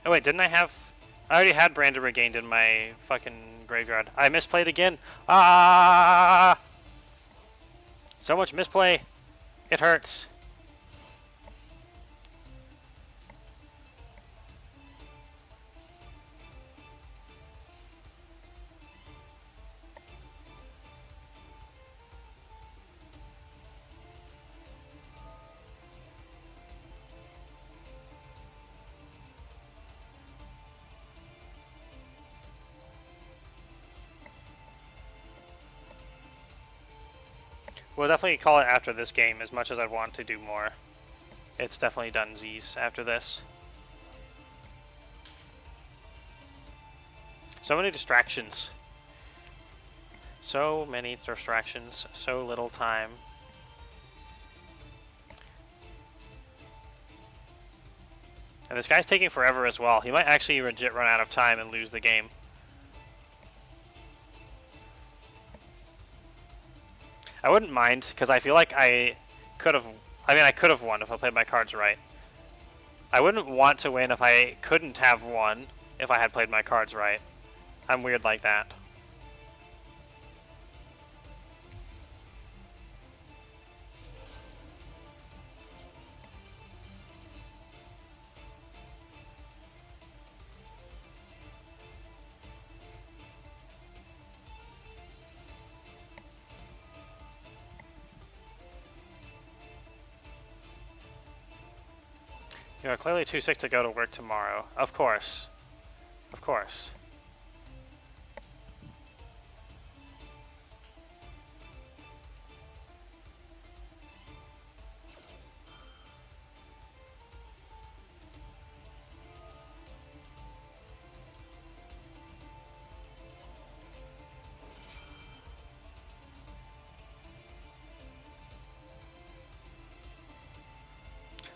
Oh wait, didn't I have... I already had Branded Regained in my fucking graveyard. I misplayed again. Ah! So much misplay. It hurts. We'll definitely call it after this game, as much as I want to do more. It's definitely done Z's after this. So many distractions. So many distractions, so little time. And this guy's taking forever as well. He might actually legit run out of time and lose the game. I wouldn't mind, because I feel like I could have I mean, I could have won if I played my cards right. I wouldn't want to win if I couldn't have won if I had played my cards right. I'm weird like that. You are clearly too sick to go to work tomorrow. Of course. Of course.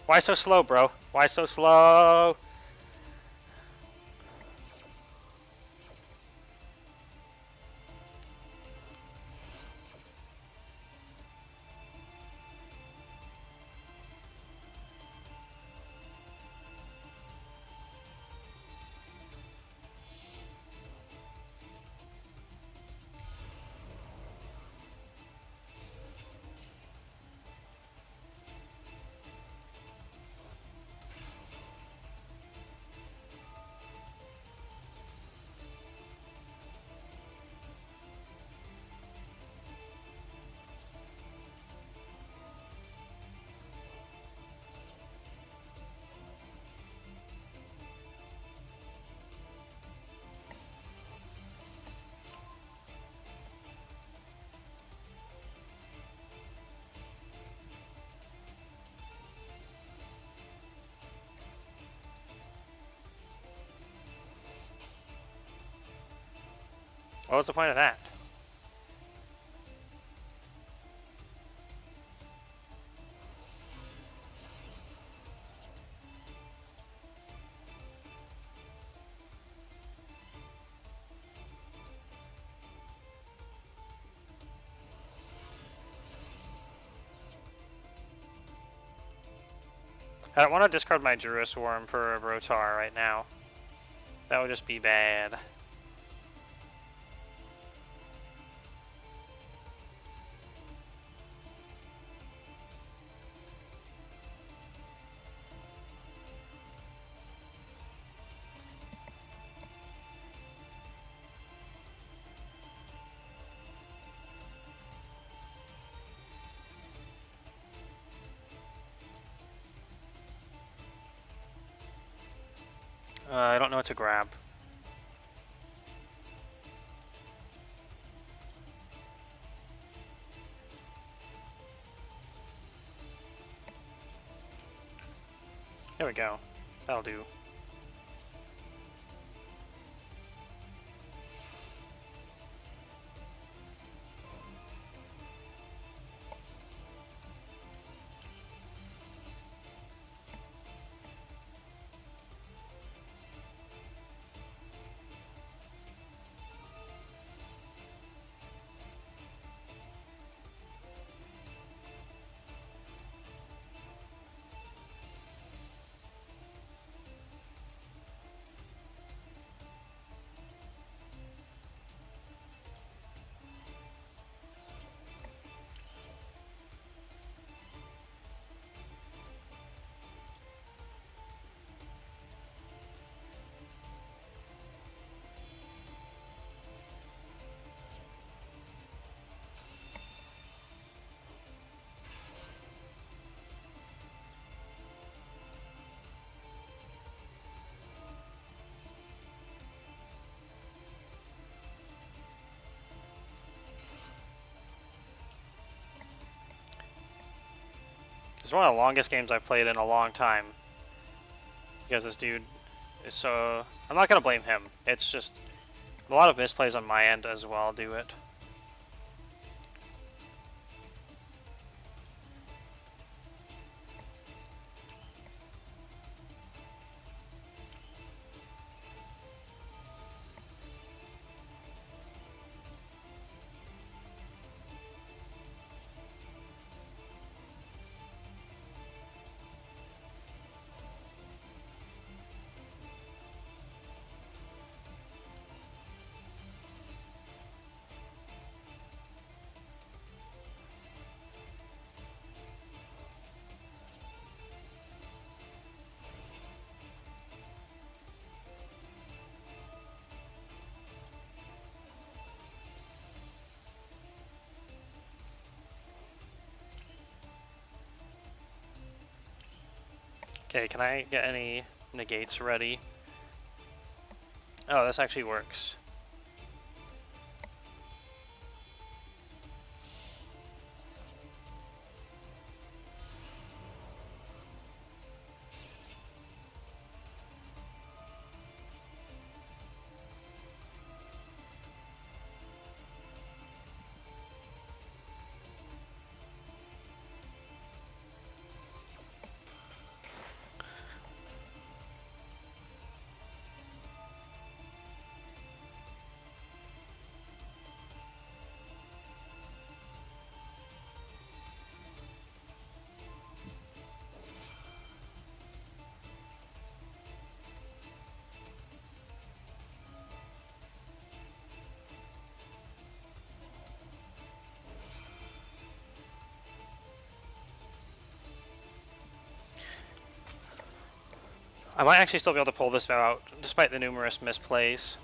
Why so slow, bro? Why so slow? What was the point of that? I don't want to discard my Juris Worm for a Rotar right now. That would just be bad. I don't know what to grab. There we go. That'll do. It's one of the longest games I've played in a long time. Because this dude is so... I'm not going to blame him. It's just a lot of misplays on my end as well do it. Okay, can I get any negates ready? Oh, this actually works. I might actually still be able to pull this out, despite the numerous misplays.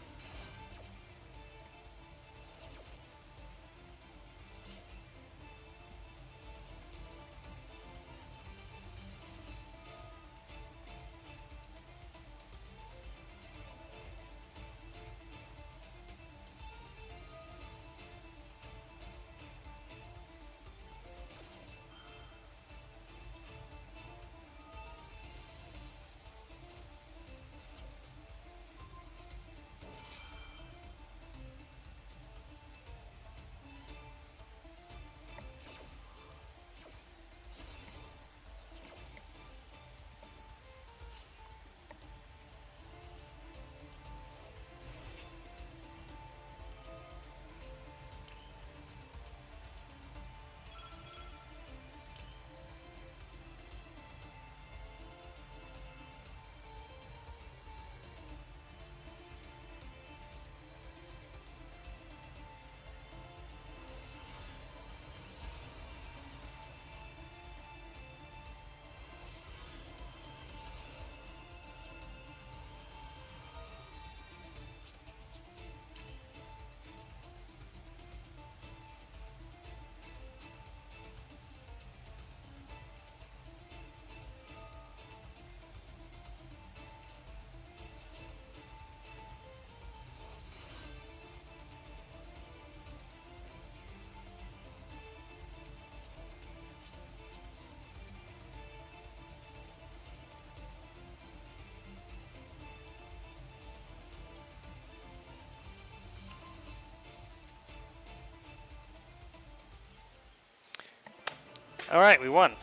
Alright, we won.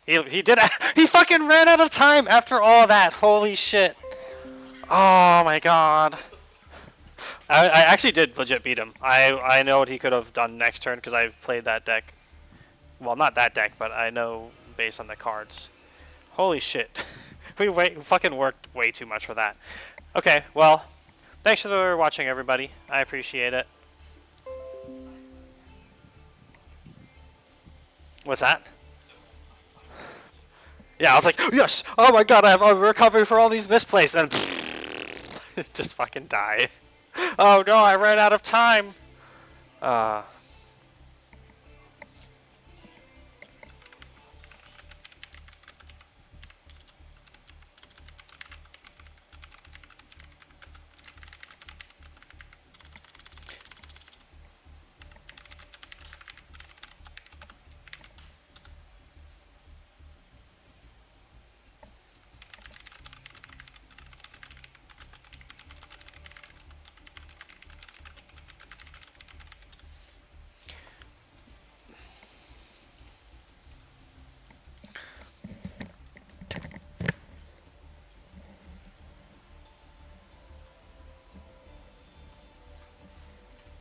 He did. He fucking ran out of time after all that. Holy shit. Oh my god. I actually did legit beat him. I know what he could have done next turn because I've played that deck. Well, not that deck, but I know based on the cards. Holy shit. We fucking worked way too much for that. Okay, well, thanks for watching, everybody. I appreciate it. What's that? Yeah, I was like, yes! Oh my god, I'm recovering for all these misplays, and just fucking die. Oh no, I ran out of time!